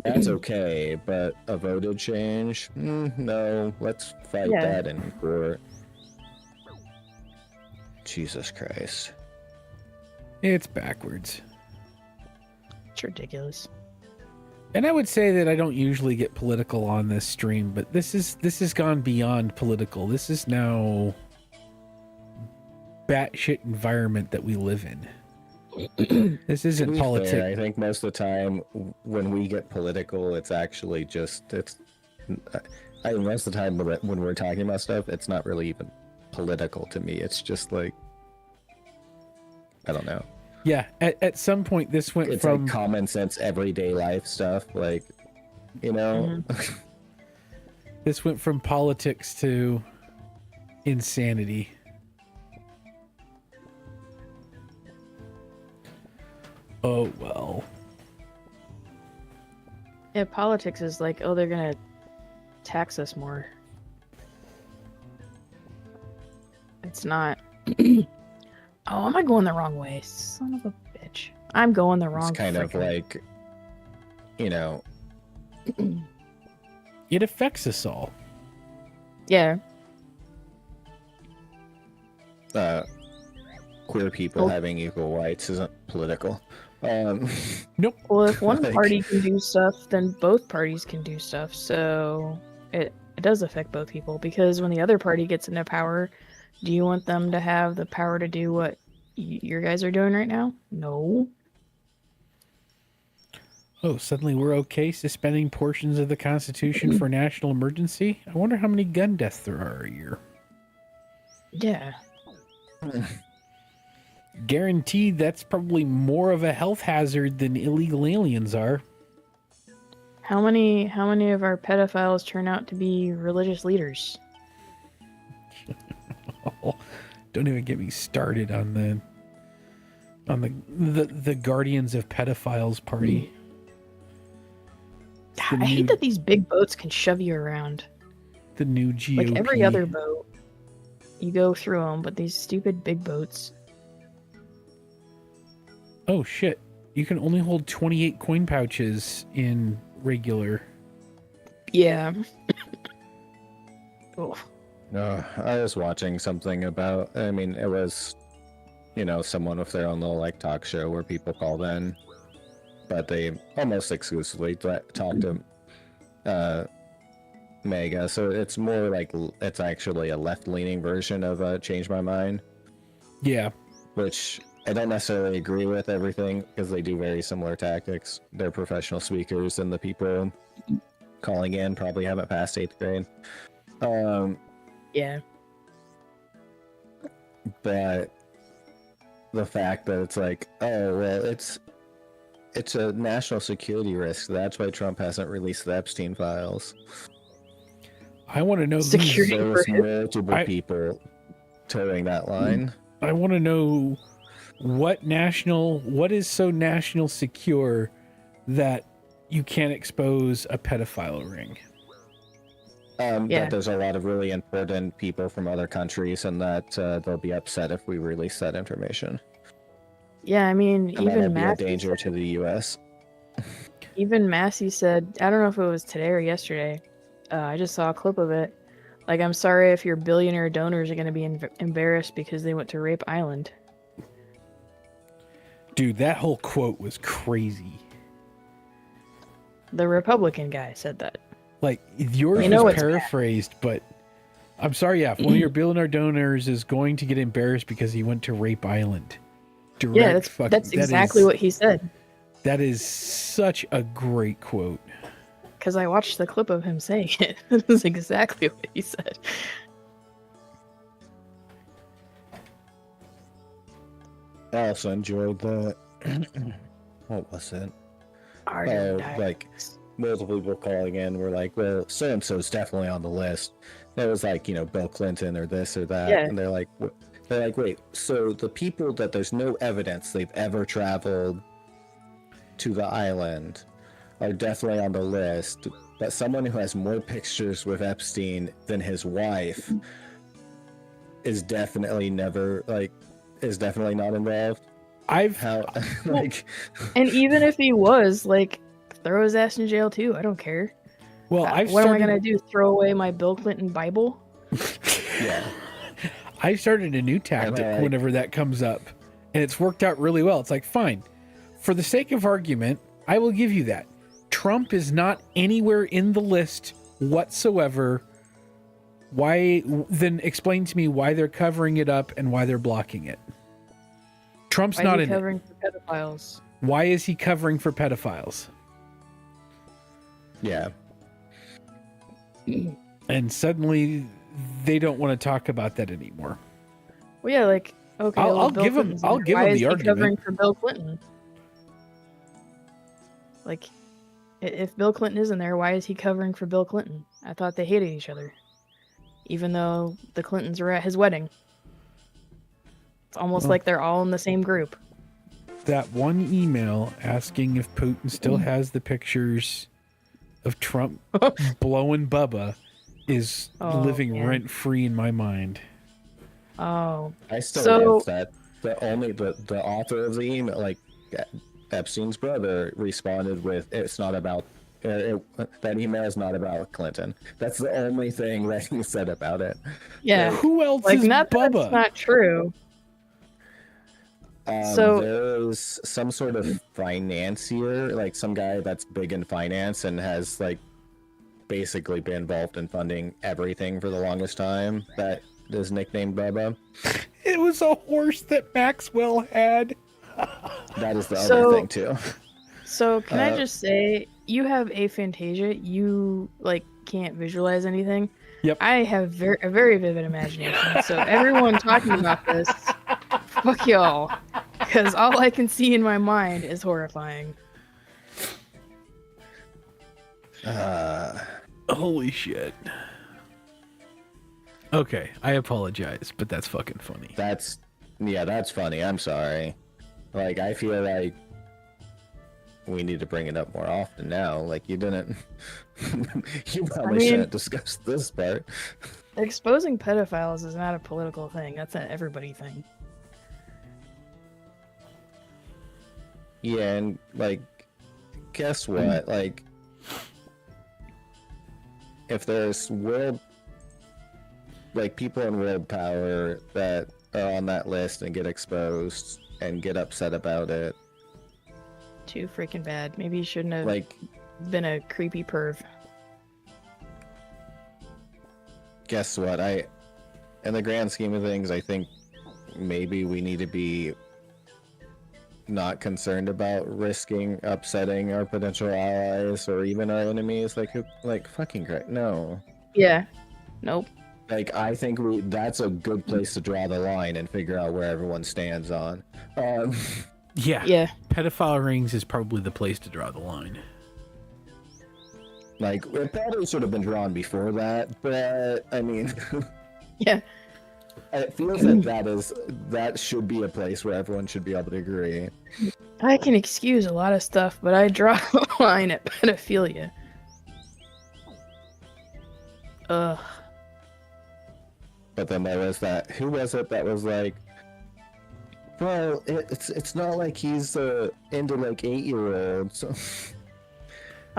That's okay, but a voted change? No, let's fight that in court. Jesus Christ. It's backwards. It's ridiculous. And I would say that I don't usually get political on this stream, but this has gone beyond political. This is now batshit environment that we live in. This To isn't be politics. fair, I think most of the time when we get political, it's actually just most of the time when we're talking about stuff, it's not really even political to me. It's just like, I don't know. Yeah, at some point this went It's from like common sense, everyday life stuff. Like, you know, this went from politics to insanity. Oh well. Yeah, politics is like, oh, they're gonna tax us more. It's not. Oh, am I going the wrong way? Son of a bitch. I'm going the wrong it's kind of frickin' like, you know, It affects us all. Yeah. queer people Oh. having equal rights isn't political. Nope. Well, if one Like- party can do stuff, then both parties can do stuff. So it does affect both people, because when the other party gets into power, do you want them to have the power to do what your guys are doing right now? No. Oh, suddenly we're okay suspending portions of the Constitution for national emergency? I wonder how many gun deaths there are a year. Yeah. Guaranteed that's probably more of a health hazard than illegal aliens are. How many of our pedophiles turn out to be religious leaders? Oh, don't even get me started on the Guardians of Pedophiles party. God, I hate that these big boats can shove you around. The new GOP. Like every other boat, you go through them, but these stupid big boats. Oh shit. You can only hold 28 coin pouches in regular. Yeah. Oh. No, I was watching something about, I mean, it was, you know, someone with their own little, like, talk show where people called in, but they almost exclusively talk to Mega, so it's more like, it's actually a left-leaning version of Change My Mind, Yeah. which I don't necessarily agree with everything, because they do very similar tactics. They're professional speakers, and the people calling in probably haven't passed 8th grade. Yeah. But the fact that it's like, oh well, it's a national security risk. That's why Trump hasn't released the Epstein files. I want to know Security There for was him. multiple people towing that line. I want to know what is so national secure that you can't expose a pedophile ring. Yeah. That there's a lot of really important people from other countries, and that they'll be upset if we release that information. Yeah, I mean, And that'd even be a Massey danger said, to the U.S. even Massey said, I don't know if it was today or yesterday. I just saw a clip of it. Like, I'm sorry if your billionaire donors are going to be embarrassed because they went to Rape Island. Dude, that whole quote was crazy. The Republican guy said that. Like, yours You know was it's bad. paraphrased, but I'm sorry, yeah, if one of your billionaire donors is going to get embarrassed because he went to Rape Island. Yeah, that's exactly what he said. That is such a great quote. Because I watched the clip of him saying it. That's exactly what he said. I also enjoyed the what was it? Ardent Like multiple people calling in were like, well, so and so's definitely on the list. And it was like, you know, Bill Clinton or this or that, Yeah. and they're like, wait, so the people that there's no evidence they've ever traveled to the island are definitely on the list, but someone who has more pictures with Epstein than his wife is definitely not involved. How like And even if he was, like, throw his ass in jail too. I don't care. Well, What am I gonna do? Throw away my Bill Clinton Bible? yeah. I started a new tactic like- whenever that comes up, and it's worked out really well. It's like, fine, for the sake of argument, I will give you that. Trump is not anywhere in the list whatsoever Why then? Explain to me why they're covering it up and why they're blocking it. Trump's Why not is he in it. covering for pedophiles? Why is he covering for pedophiles? Yeah. And suddenly they don't want to talk about that anymore. Well, yeah, like okay, I'll Bill give him. Clinton's in I'll there. give Why him is the he argument. covering for Bill Clinton? Like, if Bill Clinton is in there, why is he covering for Bill Clinton? I thought they hated each other, even though the Clintons were at his wedding. It's almost like they're all in the same group. That one email asking if Putin still has the pictures of Trump blowing Bubba is living man. rent free in my mind. Oh, I still So- love that the author of the email, like Epstein's brother, responded with, "It's not about that email is not about Clinton." That's the only thing that he said about it. yeah. Who else Like, is not that Bubba? it's not true. So- There's some sort of financier, like some guy that's big in finance and has like basically been involved in funding everything for the longest time. That is nicknamed Bubba. It was a horse that Maxwell had. That is the So- other thing too. So can I Uh, just say, you have aphantasia. You like can't visualize anything. Yep. I have a very vivid imagination. So everyone talking about this, fuck y'all, because all I can see in my mind is horrifying. Holy shit. Okay, I apologize, but that's fucking funny. That's funny. I'm sorry. Like, I feel like we need to bring it up more often now. Like, you didn't. You probably mean- shouldn't discuss this part. Exposing pedophiles is not a political thing. That's an everybody thing. Yeah, and like, guess what? Like, if there's people in world power that are on that list and get exposed and get upset about it, Too freaking bad. Maybe you shouldn't have like, been a creepy perv. guess what? In the grand scheme of things, I think maybe we need to be not concerned about risking upsetting our potential allies or even our enemies. Like fucking great. No. Yeah. Nope. Like, I think that's a good place to draw the line and figure out where everyone stands on. Yeah. Yeah. Pedophile rings is probably the place to draw the line. Like, it probably should have been drawn before that, but I mean, Yeah. it feels like that should be a place where everyone should be able to agree. I can excuse a lot of stuff, but I draw the line at pedophilia. Ugh. But then there was that. Who was it that was like, well, it's not like he's into like 8-year-olds.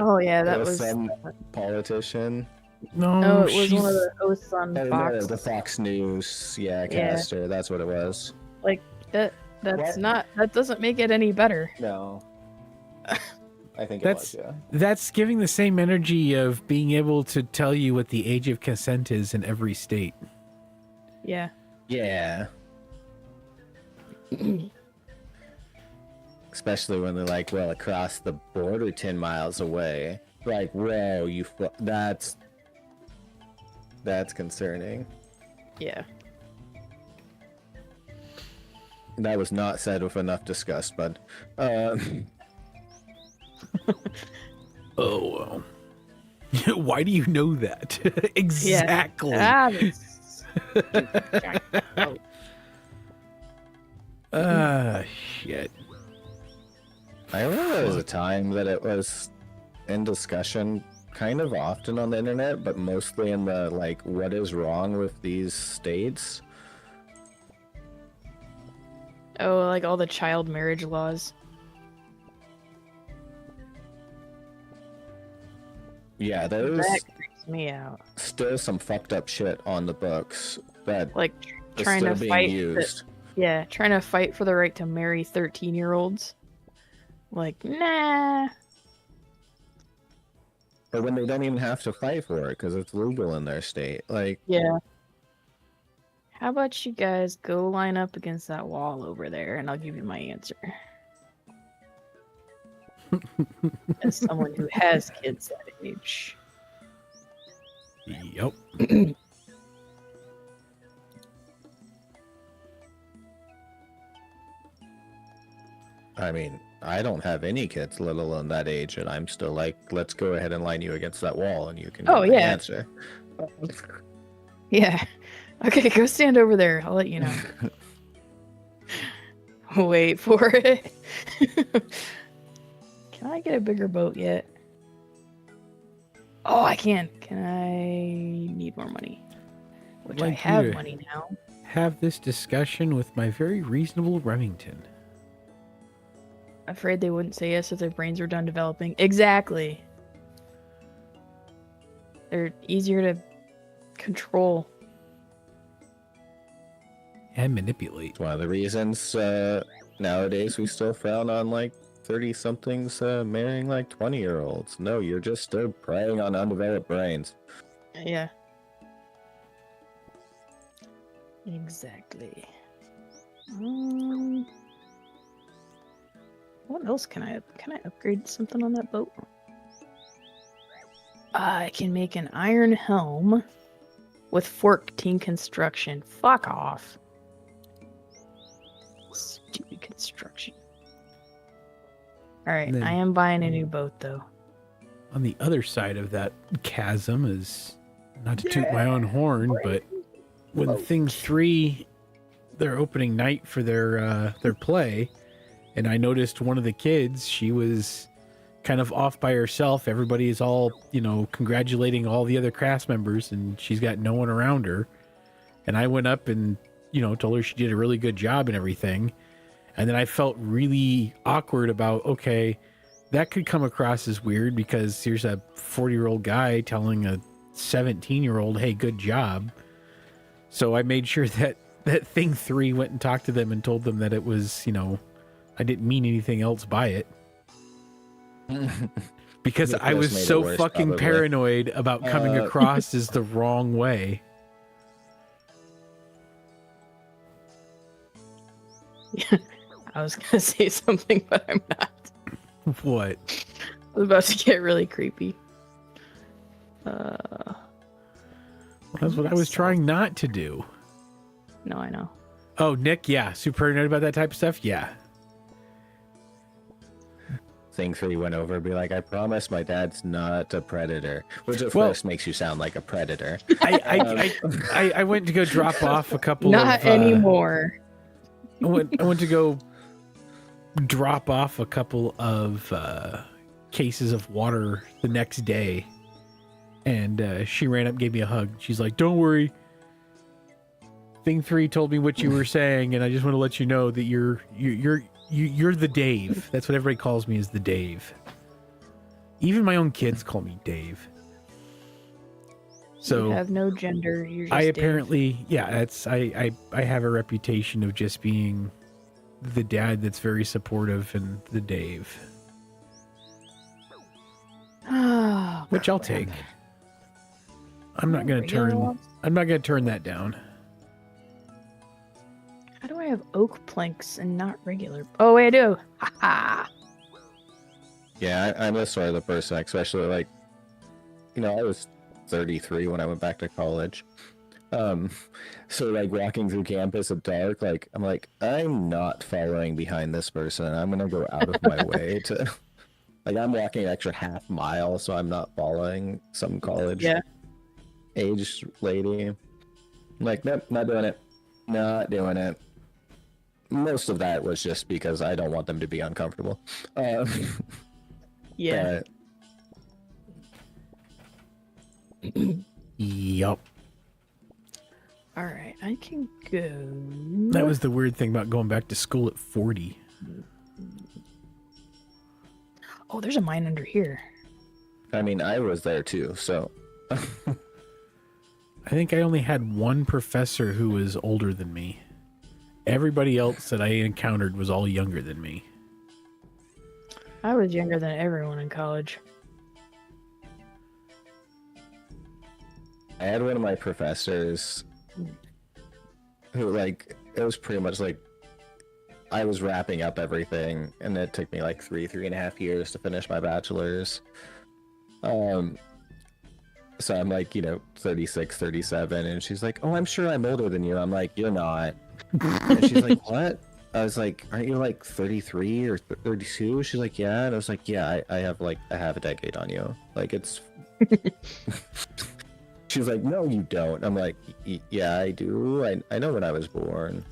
Oh yeah, that There was. some politician. No, No, it was she's... one of the hosts on Oh, Fox. no, the Fox News, Yeah. caster. That's what it was. Like that's What? not. That doesn't make it any better. No, I think That's- it was. That's giving the same energy of being able to tell you what the age of consent is in every state. Yeah. Yeah. Especially when they're like, well, across the border 10 miles away. Like, whoa, that's concerning. Yeah. That was not said with enough disgust, but Oh, well. Why do you know that? Exactly. Ah, oh, Ah, shit. I remember there was a time that it was in discussion kind of often on the internet, but mostly in the, like, what is wrong with these states? oh, like all the child marriage laws. Yeah, there's That creeps me out. still some fucked up shit on the books that Like is trying still to being fight. used. Yeah, trying to fight for the right to marry 13-year-olds. Like, nah. or when they don't even have to fight for it because it's legal in their state. Like, Yeah. How about you guys go line up against that wall over there, and I'll give you my answer. As someone who has kids that age. Yep. I mean, I don't have any kids, let alone that age, and I'm still like, let's go ahead and line you against that wall, and you can Oh, get my yeah. answer. Yeah. Okay, go stand over there. I'll let you know. Wait for it. Can I get a bigger boat yet? Oh, I can. Can I need more money? Which I Like have you to money now. Have this discussion with my very reasonable Remington. Afraid they wouldn't say yes if their brains were done developing. Exactly. They're easier to control. And manipulate. It's one of the reasons nowadays we still frown on like 30-somethings marrying like 20-year-olds. No, you're just preying on undeveloped brains. Yeah. Exactly. What else can I upgrade something on that boat? I can make an iron helm with 14 construction. Fuck off. Stupid construction. Alright, Then- I am buying a new boat though. On the other side of that chasm is, not to toot my own horn, but when Thing 3, their opening night for their play, and I noticed one of the kids, she was kind of off by herself. Everybody is all, congratulating all the other cast members, and she's got no one around her. And I went up and, told her she did a really good job and everything. And then I felt really awkward about, okay, that could come across as weird because here's a 40-year-old guy telling a 17-year-old, hey, good job. So I made sure that Thing 3 went and talked to them and told them that it was, I didn't mean anything else by it. Because I was made it so worse, fucking probably. paranoid about coming across as the wrong way. I was gonna say something, but I'm not. What? I was about to get really creepy. That's what I was trying not to do. No, I know. Oh, Nick, yeah. Super paranoid about that type of stuff? Yeah. Thing 3 went over and be like, I promise my dad's not a predator. Which at Well- first makes you sound like a predator. I went to go drop off a couple Not of... anymore. I went to go drop off a couple of cases of water the next day, and she ran up and gave me a hug. She's like, don't worry, Thing 3 told me what you were saying, and I just want to let you know that you're the Dave. That's what everybody calls me, is the Dave. Even my own kids call me Dave. So You have no gender. You're just I Dave. apparently, I have a reputation of just being the dad that's very supportive and the Dave, Oh, which I'll crap. take. I'm not gonna Regular turn. ones? I'm not gonna turn that down. How do I have oak planks and not regular? Oh, wait, I do. Ha ha. Yeah, I'm this sort of the person, especially like, I was 33 when I went back to college. So like walking through campus at dark, like I'm like, I'm not following behind this person. I'm gonna go out of my way to, like, I'm walking an extra half mile, so I'm not following some college age lady. I'm like, nope, not doing it. Not doing it. Most of that was just because I don't want them to be uncomfortable. Yeah. Yup. All right, I can go. That was the weird thing about going back to school at 40. Oh, there's a mine under here. I mean, I was there too, so I think I only had one professor who was older than me. Everybody else that I encountered was all younger than me. I was younger than everyone in college. I had one of my professors who, like, it was pretty much like I was wrapping up everything, and it took me like 3.5 years to finish my bachelor's. So I'm like, 36, 37, and she's like, "Oh, I'm sure I'm older than you." I'm like, "You're not." And she's like, "What?" I was like, "Aren't you like 33 or 32?" She's like, "Yeah." And I was like, "Yeah, I have like a half a decade on you. Like, it's." She's like, "No, you don't." I'm like, "Yeah, I do. I know when I was born."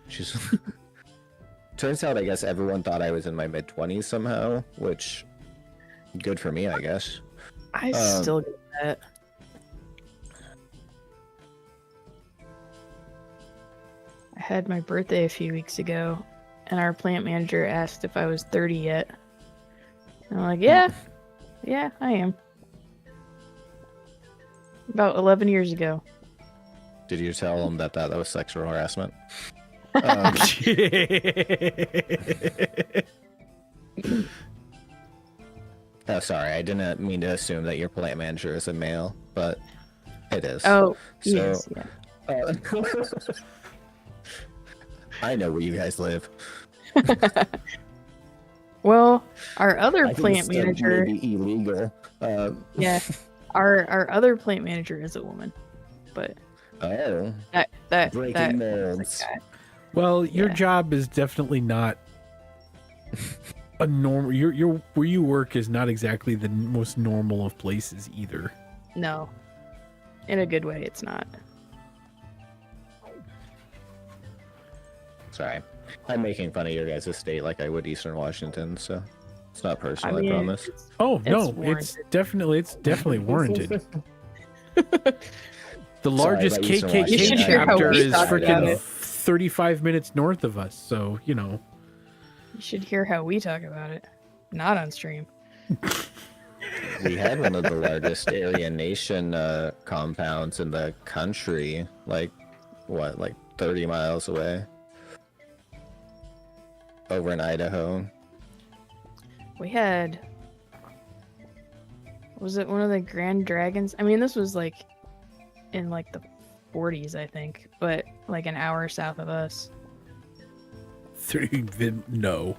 She's. Turns out, I guess everyone thought I was in my mid-20s somehow, which good for me, I guess. I still get that. I had my birthday a few weeks ago, and our plant manager asked if I was 30 yet. And I'm like, yeah, I am. About 11 years ago. Did you tell him that was sexual harassment? Oh, sorry, I didn't mean to assume that your plant manager is a male, but it is. Oh, so, yes, yeah. I know where you guys live. Well, our other I think plant it's manager, maybe illegal. yeah, our other plant manager is a woman, but Oh, that breaking that molds. Well, your Yeah. job is definitely not a normal. Your where you work is not exactly the most normal of places either. No, in a good way, it's not. Sorry, I'm making fun of your guys' state like I would Eastern Washington, so it's not personal. I mean, promise. it's- Oh no, warranted. it's definitely warranted. The Sorry largest about Eastern KKK You should hear how chapter we is talk about freaking it. 35 minutes north of us, so you know. You should hear how we talk about it. Not on stream. We had one of the largest Aryan Nation compounds in the country, like 30 miles away, over in Idaho. We had. Was it one of the Grand Dragons? I mean, this was like in like the 40s, I think, but like an hour south of us. No.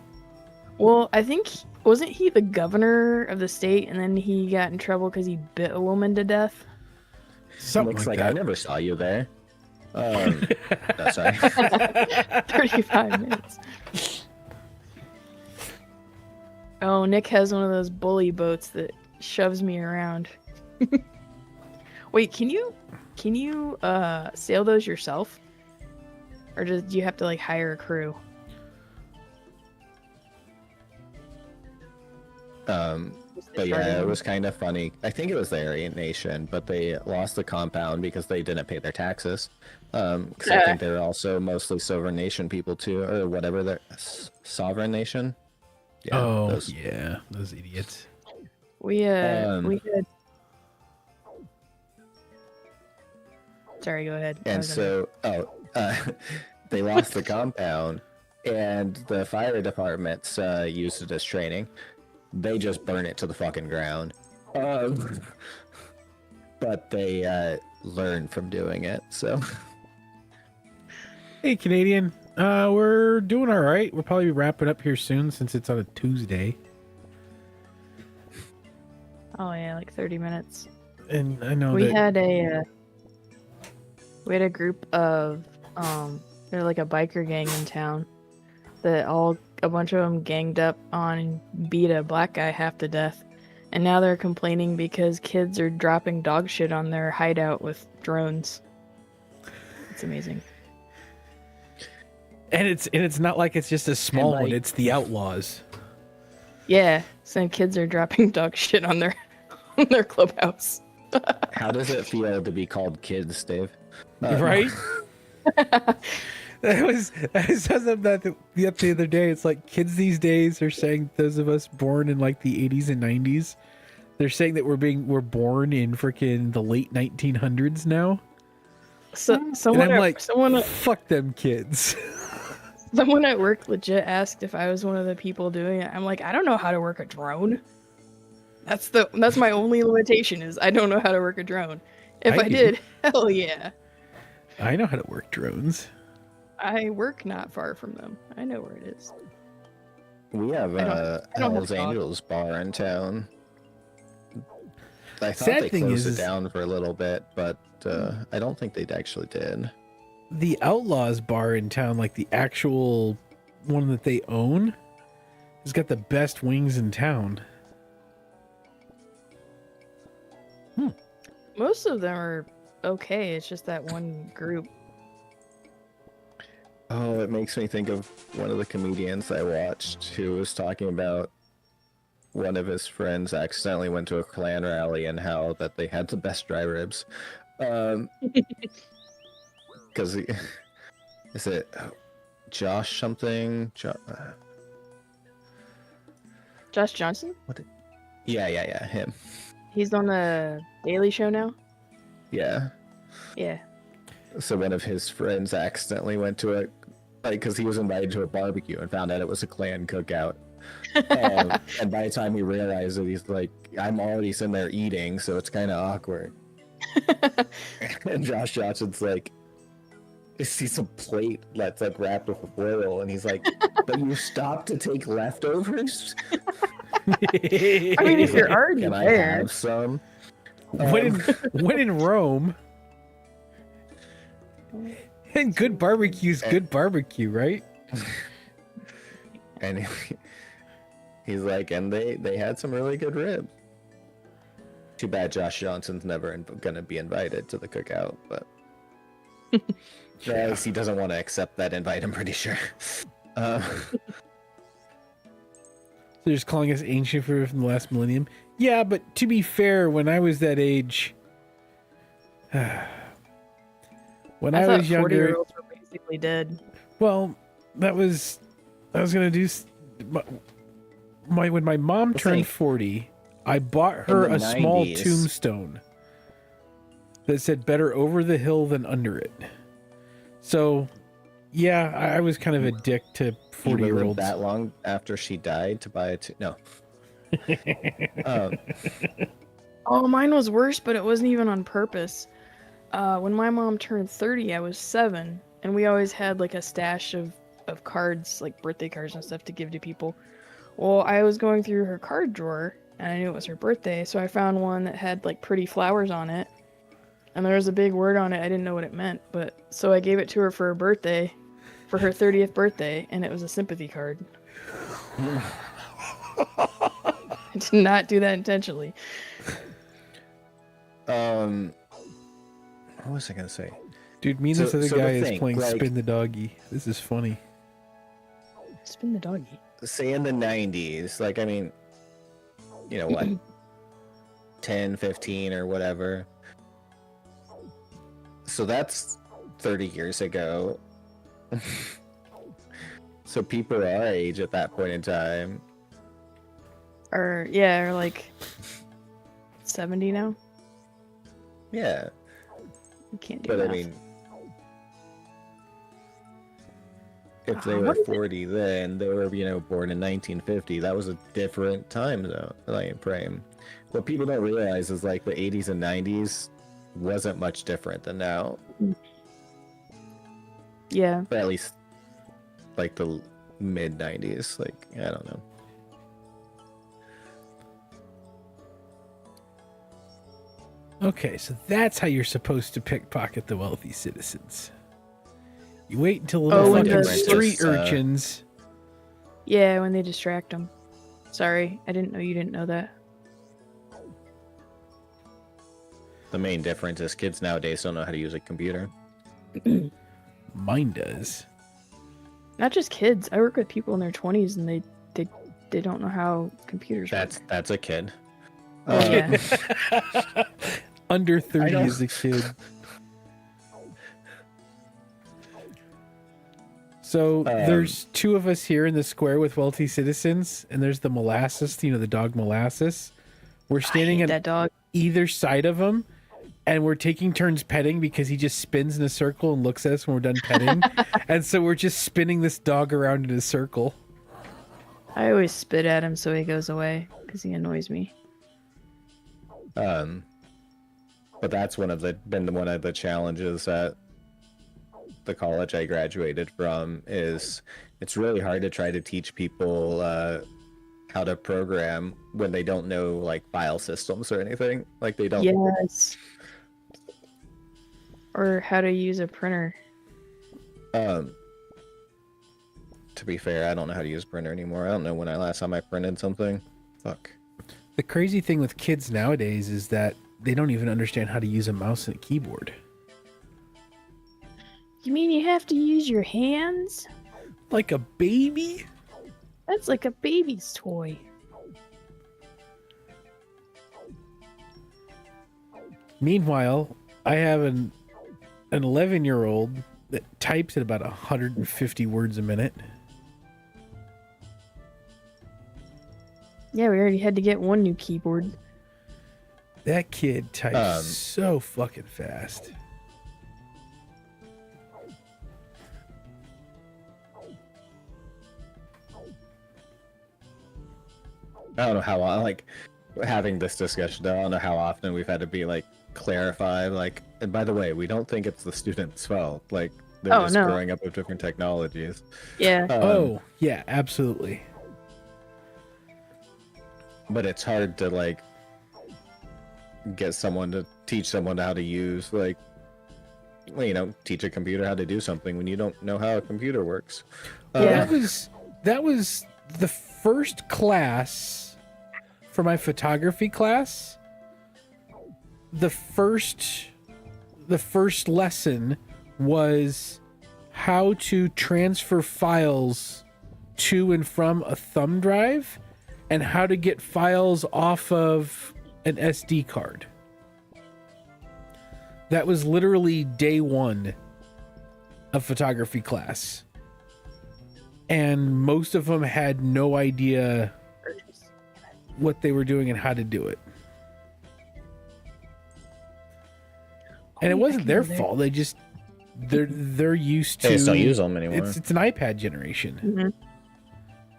Well, I think wasn't he the governor of the state, and then he got in trouble because he bit a woman to death. Something Looks like like I that. never saw you there. No, sorry. 35 minutes. Oh, Nick has one of those bully boats that shoves me around. Wait, can you sail those yourself? Or do you have to like hire a crew? But yeah, it was kind of funny. I think it was the Aryan Nation, but they lost the compound because they didn't pay their taxes. Because I think they're also mostly sovereign nation people too, or whatever they're sovereign nation. Yeah, those idiots. We had. Sorry, go ahead. And so, they lost the compound, and the fire departments used it as training. They just burn it to the fucking ground. But they learned from doing it, so. Hey, Canadian. We're doing all right. We'll probably be wrapping up here soon since it's on a Tuesday. Oh yeah, like 30 minutes. And I know We that had a group of they're like a biker gang in town that a bunch of them ganged up on and beat a black guy half to death, and now they're complaining because kids are dropping dog shit on their hideout with drones. It's amazing. and it's not like it's just a small one, it's the outlaws. Yeah, some kids are dropping dog shit on their clubhouse. How does it feel to be called kids, Dave? Right? I saw something the other day. It's like kids these days are saying, those of us born in like the 80s and 90s, they're saying that we're born in freaking the late 1900s now. So And I'm like, someone fuck them kids. Someone at work legit asked if I was one of the people doing it. I'm like, I don't know how to work a drone. That's my only limitation is I don't know how to work a drone. If I do. did, hell yeah. I know how to work drones. I work not far from them. I know where it is. We have I don't Hell's have a dog. Angels bar in town. I thought Sad they thing closed is it down for a little bit, but I don't think they actually did. The Outlaws bar in town, like the actual one that they own, has got the best wings in town. Most of them are okay. It's just that one group. Oh, it makes me think of one of the comedians I watched who was talking about one of his friends accidentally went to a clan rally and how that they had the best dry ribs. Because is it Josh something? Josh Johnson? Yeah, him. He's on the Daily Show now? Yeah. Yeah. So one of his friends accidentally went to a, like, because he was invited to a barbecue and found out it was a clan cookout. And by the time he realized it, he's like, I'm already sitting there eating, so it's kind of awkward. And Josh Johnson's like, he sees a plate that's like wrapped with foil, and he's like, but you stopped to take leftovers? I mean, if you're already Can I there. have some? When in Rome, and good barbecue's good barbecue, right? And he's like, and they had some really good ribs. Too bad Josh Johnson's never gonna be invited to the cookout, but yeah, he doesn't want to accept that invite, I'm pretty sure. They're just calling us ancient food from the last millennium. Yeah, but to be fair, when I was that age, when I thought was younger, 40-year-olds were basically dead. well, I was gonna do when my mom turned 40, I bought her In a the small 90s. tombstone that said "Better over the hill than under it." So, yeah, I was kind of a dick to You waited 40-year-olds. that long after she died to buy it? No. Oh, mine was worse, but it wasn't even on purpose. When my mom turned 30, I was 7, and we always had like a stash of cards, like birthday cards and stuff to give to people. Well, I was going through her card drawer, and I knew it was her birthday, so I found one that had like pretty flowers on it, and there was a big word on it. I didn't know what it meant, but so I gave it to her for her birthday, for her 30th birthday, and it was a sympathy card. I did not do that intentionally. What was I gonna say? Dude, me and this So- other so the guy is thing, playing like- Spin the Doggy. This is funny. Spin the doggy. Say in the 90s, like, I mean, you know what, 10, 15 or whatever. So that's 30 years ago. So people our age at that point in time. Or like 70 now. Yeah, You can't do but that. I mean, if they What were is it? 40 then, they were, born in 1950. That was a different time zone, like, frame. What people don't realize is, like, the 80s and 90s wasn't much different than now. Yeah. Or at least, like, the mid 90s. Like, I don't know. Okay, so that's how you're supposed to pickpocket the wealthy citizens. You wait until little Oh, when fucking the- street Just, urchins. Yeah, when they distract them. Sorry, I didn't know you didn't know that. The main difference is kids nowadays don't know how to use a computer. Mine does. Not just kids. I work with people in their 20s and they don't know how computers work. That's a kid. Yeah. Under 30 know. is a kid. So there's two of us here in the square with wealthy citizens, and there's the molasses, the dog molasses. We're standing I hate at that dog. either side of him, and we're taking turns petting because he just spins in a circle and looks at us when we're done petting. And so we're just spinning this dog around in a circle. I always spit at him so he goes away because he annoys me. But that's been one of the challenges at the college I graduated from. Is it's really hard to try to teach people how to program when they don't know like file systems or anything. Like they don't. Yes. Or how to use a printer. To be fair, I don't know how to use a printer anymore. I don't know when I last time I printed something. Fuck. The crazy thing with kids nowadays is that they don't even understand how to use a mouse and a keyboard. You mean you have to use your hands? Like a baby? That's like a baby's toy. Meanwhile, I have an 11-year-old that types at about 150 words a minute. Yeah, we already had to get one new keyboard. That kid types so fucking fast. I don't know how like having this discussion. I don't know how often we've had to be like clarify like. And by the way, we don't think it's the student's fault. Like they're just growing up with different technologies. Yeah. Oh yeah, absolutely. But it's hard to like get someone to teach someone how to use like, you know, teach a computer how to do something when you don't know how a computer works. Yeah. That was the first class for my photography class. The first lesson was how to transfer files to and from a thumb drive and how to get files off of an SD card. That was literally day one of photography class. And most of them had no idea what they were doing and how to do it. And it wasn't their fault. They just they're used to. They just don't use them anymore. It's an iPad generation. Mm-hmm.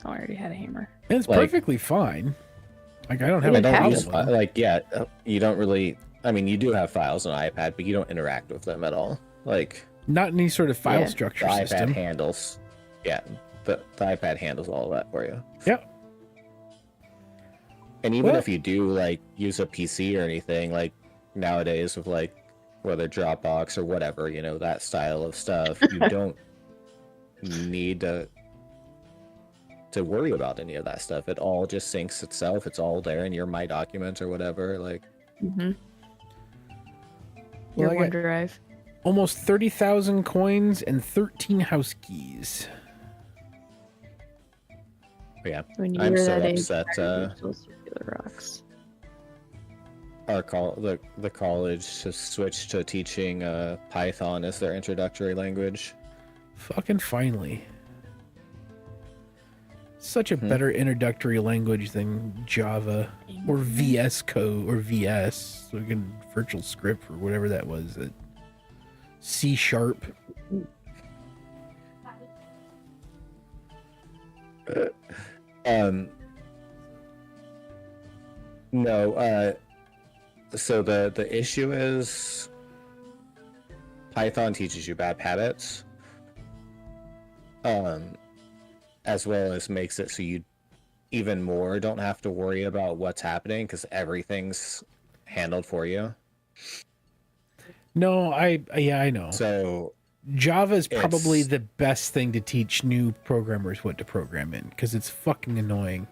Oh, I already had a hammer. And it's Like, perfectly fine. Like I don't have I a don't problem. use like you don't really. I mean, you do have files on iPad, but you don't interact with them at all. Like Not any sort of file structure the system. iPad handles. Yeah, the iPad handles all of that for you. Yep. And even if you do like use a PC or anything, like nowadays with like whether Dropbox or whatever, you know, that style of stuff, you don't need to worry about any of that stuff. It all just syncs itself. It's all there in your My Documents or whatever. Like, Your Well, I got OneDrive. almost 30,000 coins and 13 house keys. yeah, When you I'm were so that age, upset. circular rocks. The college has switched to teaching Python as their introductory language. Fucking finally. Such a better introductory language than Java or VS Code or VS, so again, virtual script or whatever that was. C#. No, so the issue is Python teaches you bad habits, as well as makes it so you even more don't have to worry about what's happening because everything's handled for you. No, I know. So Java is probably the best thing to teach new programmers what to program in because it's fucking annoying.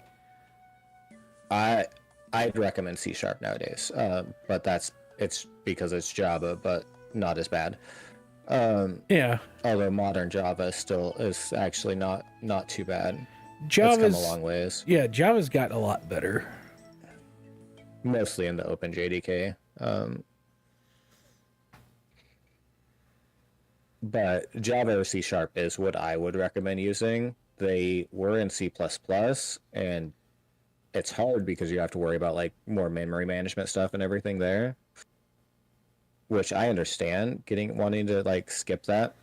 I'd recommend C# nowadays, but it's because it's Java, but not as bad. Yeah. Although modern Java still is actually not too bad. Java's It's come a long ways. Yeah, Java's gotten a lot better. Mostly in the OpenJDK. But Java or C# is what I would recommend using. They were in C++, and it's hard because you have to worry about like more memory management stuff and everything there, which I understand wanting to like skip that,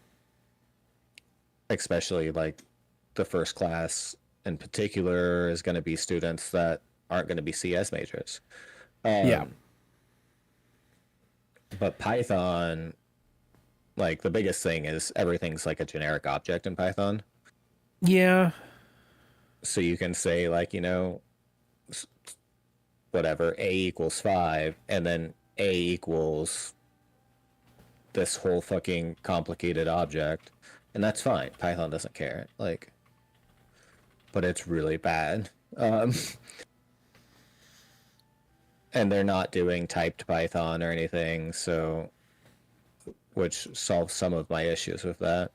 especially like the first class in particular is going to be students that aren't going to be CS majors. Yeah. But Python, like the biggest thing is everything's like a generic object in Python. Yeah. So you can say like, whatever, a equals 5, and then a equals this whole fucking complicated object, and that's fine. Python doesn't care. Like, but it's really bad. And they're not doing typed Python or anything, so which solves some of my issues with that.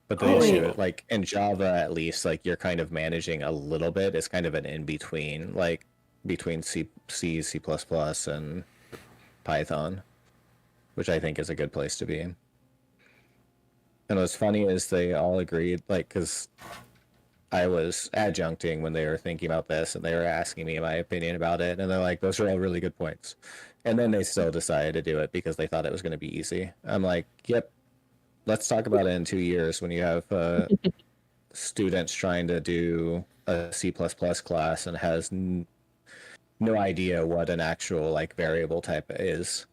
But the issue, like in Java at least, like you're kind of managing a little bit. It's kind of an in between, like between C, C++, and Python, which I think is a good place to be. And what's funny is they all agreed, like, because I was adjuncting when they were thinking about this and they were asking me my opinion about it. And they're like, those are all really good points. And then they still decided to do it because they thought it was going to be easy. I'm like, yep, let's talk about it in 2 years when you have students trying to do a C++ class and has no idea what an actual like variable type is.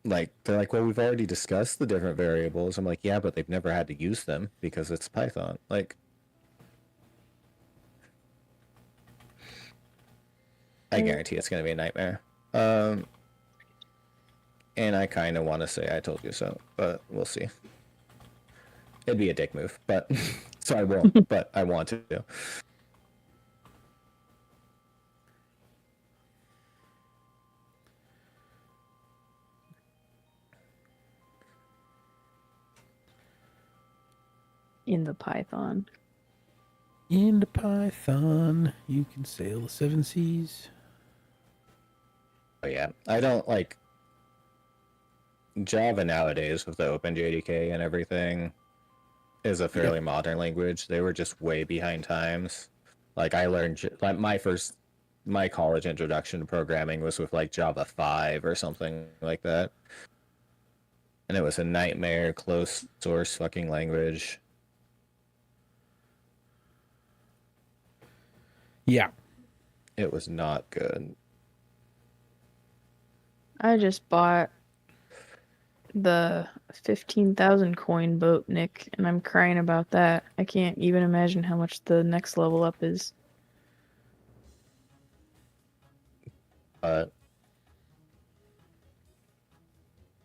Like they're like, well, we've already discussed the different variables. I'm like, yeah, but they've never had to use them because it's Python. Like, I guarantee it's going to be a nightmare. And I kind of want to say I told you so, but we'll see. It'd be a dick move, but so I won't, but I want to. In the Python. In the Python, you can sail the 7 seas. Oh yeah, I don't like Java nowadays with the OpenJDK and everything is a fairly modern language. They were just way behind times. Like I learned like my college introduction to programming was with like Java 5 or something like that. And it was a nightmare, closed source fucking language. Yeah. It was not good. I just bought the 15,000 coin boat, Nick, and I'm crying about that. I can't even imagine how much the next level up is. But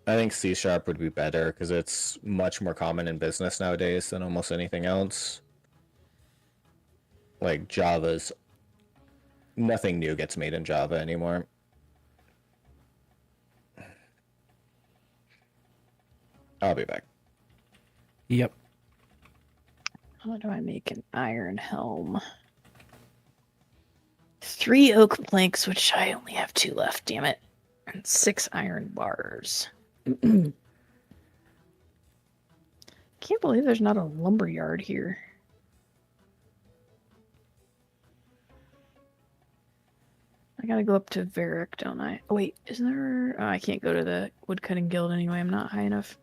I think C# would be better because it's much more common in business nowadays than almost anything else. Like Java's, nothing new gets made in Java anymore. I'll be back. Yep. How do I make an iron helm? 3 oak planks, which I only have 2 left, damn it. And 6 iron bars. Can't believe there's not a lumber yard here. I gotta go up to Varick, don't I? Oh wait, isn't there... Oh, I can't go to the woodcutting guild anyway. I'm not high enough.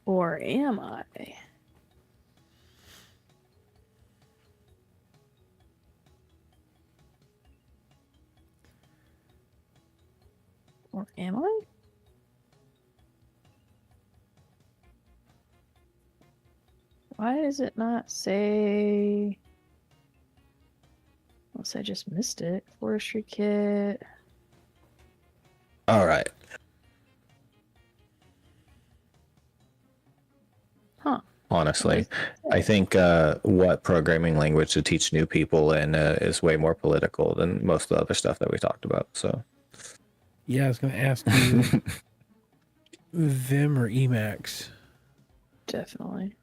Or am I? Or am I? Why does it not say... Unless I just missed it. Forestry kit. All right. Huh. Honestly, I think what programming language to teach new people in is way more political than most of the other stuff that we talked about. So, yeah, I was going to ask you Vim or Emacs. Definitely.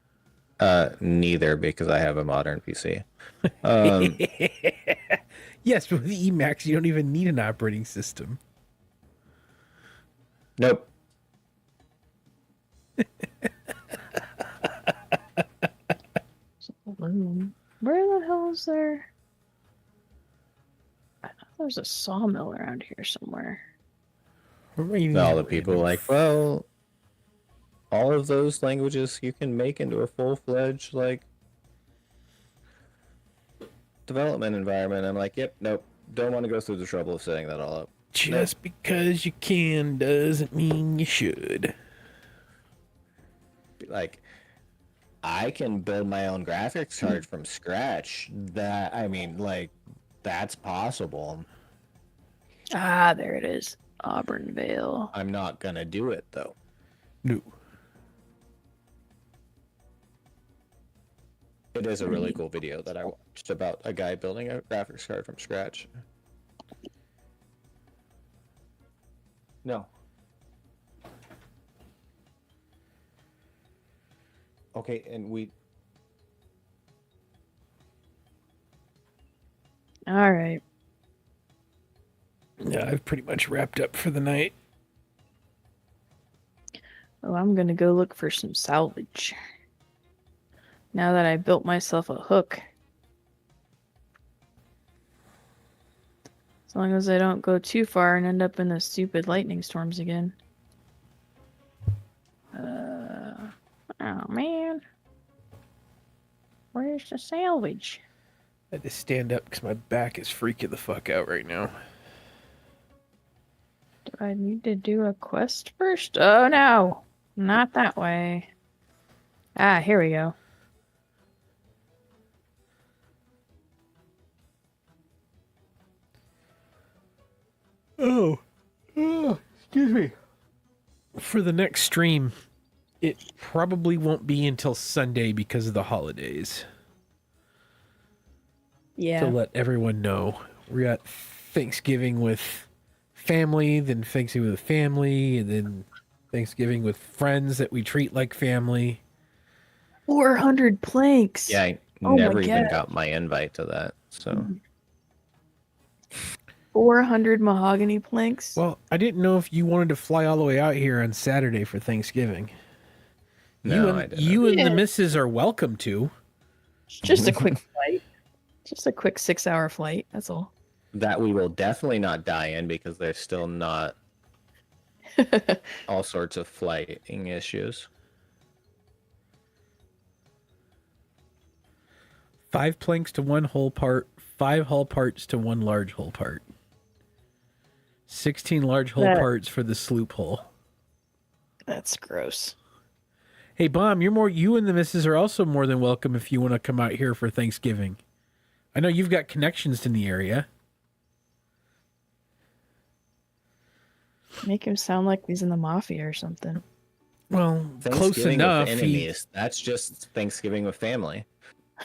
Neither, because I have a modern PC. Yes, but with Emacs, you don't even need an operating system. Nope. Where the hell is there? I thought there's a sawmill around here somewhere. All the people like, well, all of those languages you can make into a full-fledged like development environment. I'm like, yep, nope, don't want to go through the trouble of setting that all up. Just because you can doesn't mean you should. Like, I can build my own graphics card from scratch. That, I mean, like, that's possible. Ah, there it is. Auburnvale. I'm not gonna do it though. No. It is a really cool video that I watched about a guy building a graphics card from scratch. No. Okay, and we... All right. Yeah, I've pretty much wrapped up for the night. Oh, I'm gonna go look for some salvage. Now that I built myself a hook. As long as I don't go too far and end up in the stupid lightning storms again. Oh man. Where's the salvage? I had to stand up because my back is freaking the fuck out right now. Do I need to do a quest first? Oh no! Not that way. Ah, here we go. Oh, excuse me. For the next stream, it probably won't be until Sunday because of the holidays. Yeah. To let everyone know. We got Thanksgiving with family, then Thanksgiving with family, and then Thanksgiving with friends that we treat like family. 400 planks! Yeah, I Oh my never even God. got my invite to that, so... 400 mahogany planks? Well, I didn't know if you wanted to fly all the way out here on Saturday for Thanksgiving. No, I didn't. You and Yeah. the missus are welcome to. Just a quick flight. Just a quick 6-hour flight, that's all. That we will definitely not die in because there's still not all sorts of flighting issues. 5 planks to 1 whole part, 5 hull parts to 1 large hull part. 16 large hull parts for the sloop hull. That's gross. Hey, Bomb, you and the missus are also more than welcome if you want to come out here for Thanksgiving. I know you've got connections in the area. Make him sound like he's in the mafia or something. Well, close Thanksgiving enough. with enemies. That's just Thanksgiving with family.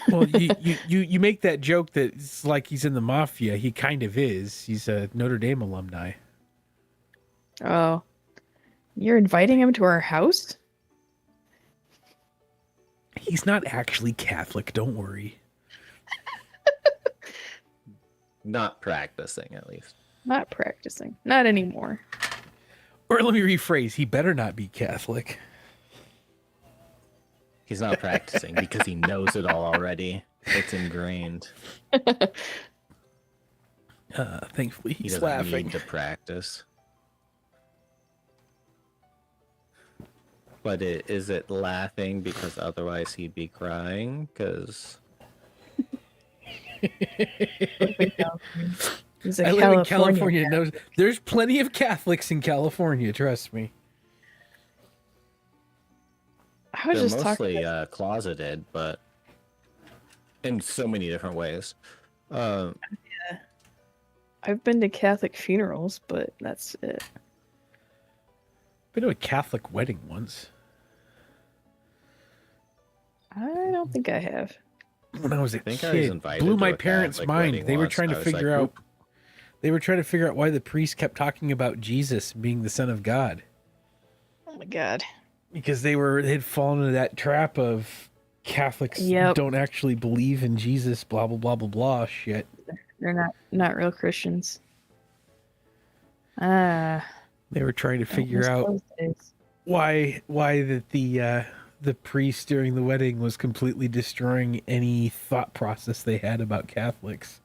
Well, you make that joke that it's like he's in the mafia. He kind of is. He's a Notre Dame alumni. Oh. You're inviting him to our house? He's not actually Catholic, don't worry. Not practicing, at least. Not practicing. Not anymore. Or let me rephrase, he better not be Catholic. He's not practicing because he knows it all already. It's ingrained. Thankfully, He he's doesn't laughing. need to practice. But is it laughing because otherwise he'd be crying? Because... He's a I live in California. California. Knows there's plenty of Catholics in California. Trust me. I was They're just talking mostly about... closeted, but in so many different ways. I've been to Catholic funerals, but that's it. Been to a Catholic wedding once. I don't think I have. When I was a think I was kid, invited blew to my a parents' Catholic mind. wedding They were once, trying and to I was figure like, out. They were trying to figure out why the priest kept talking about Jesus being the Son of God. Oh my God. Because they'd fallen into that trap of Catholics don't actually believe in Jesus, blah blah blah blah blah shit. They're not real Christians. Ah. They were trying to figure out why the priest during the wedding was completely destroying any thought process they had about Catholics.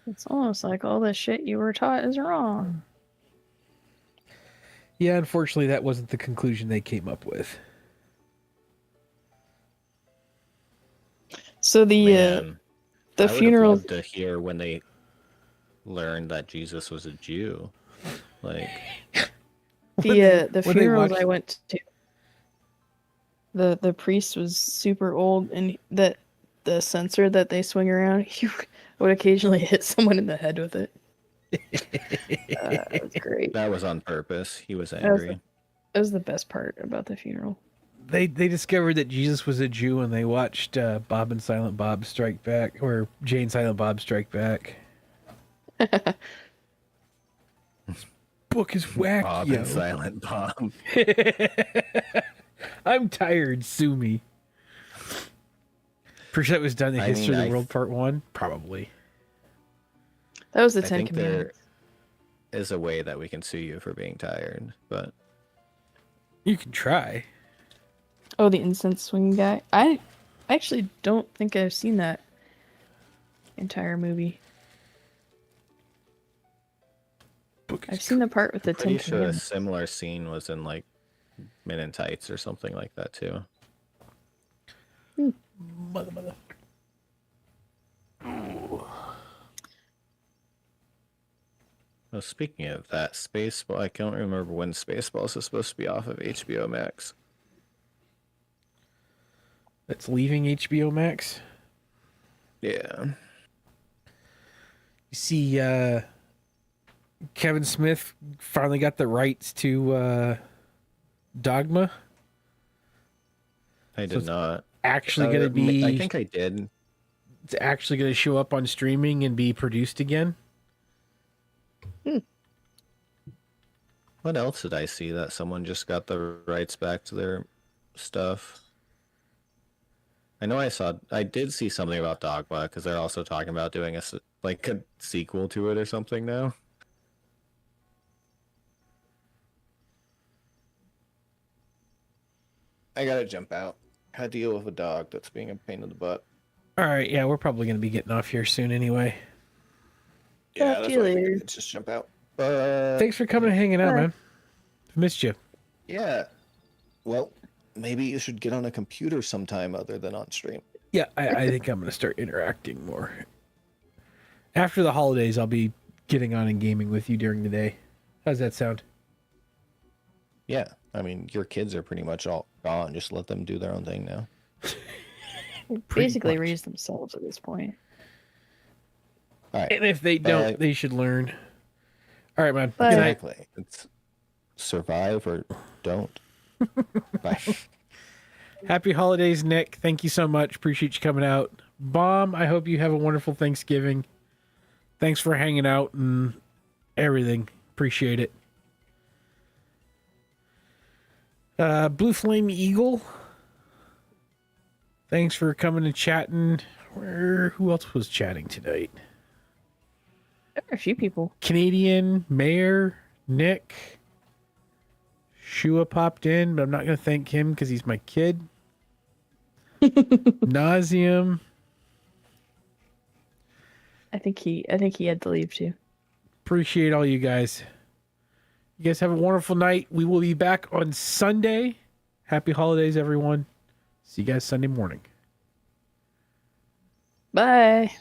It's almost like all the shit you were taught is wrong. Yeah, unfortunately, that wasn't the conclusion they came up with. So Man, the I would have funeral. loved to hear when they learned that Jesus was a Jew. Like, The when they funerals watched- I went to, the priest was super old, and that the censer that they swing around, he would occasionally hit someone in the head with it. It was great. that was on purpose. He was That was, angry. that was the best part about the funeral. They discovered that Jesus was a Jew when they watched Bob and Silent Bob Strike Back, or Jay and Silent Bob Strike Back. Book is whack, Bob yo. and Silent Bob. I'm tired. Sue me. Pretty sure that was done in I History mean, of the World Part 1? Probably. That was the I Ten think there Commandments. is a way that we can sue you for being tired, but You can try. Oh, the incense swinging guy. I actually don't think I've seen that entire movie. Book is I've seen the part with the pretty Ten sure a Commandments. similar scene was in like Men in Tights or something like that too. Mother. Well, speaking of that, Spaceball, I can't remember when Spaceballs is supposed to be off of HBO Max. That's leaving HBO Max. Yeah. You see, Kevin Smith finally got the rights to Dogma. I did it's not. Actually going to be. I think I did. It's actually going to show up on streaming and be produced again. What else did I see that someone just got the rights back to their stuff? I know I did see something about Dogma because they're also talking about doing a sequel to it or something now. I gotta jump out. Gotta deal with a dog that's being a pain in the butt. All right, yeah, we're probably going to be getting off here soon anyway. Talk to you later. Let's just jump out. Thanks for coming and hanging out, Bye. man. Missed you. Yeah. Well, maybe you should get on a computer sometime other than on stream. Yeah, I think I'm going to start interacting more. After the holidays, I'll be getting on and gaming with you during the day. How's that sound? Yeah. I mean, your kids are pretty much all gone. Just let them do their own thing now. Pretty Basically much. raised themselves at this point. All right. And if they don't, Bye. they should learn. All right, man. Bye. Good night. Exactly. It's survive or don't. Bye. Happy holidays, Nick. Thank you so much. Appreciate you coming out. Bomb, I hope you have a wonderful Thanksgiving. Thanks for hanging out and everything. Appreciate it. Blue Flame Eagle, thanks for coming and chatting. Who else was chatting tonight? There are a few people. Canadian, Mayor, Nick. Shua popped in, but I'm not going to thank him because he's my kid. Nauseum. I think he had to leave too. Appreciate all you guys. You guys have a wonderful night. We will be back on Sunday. Happy holidays, everyone. See you guys Sunday morning. Bye.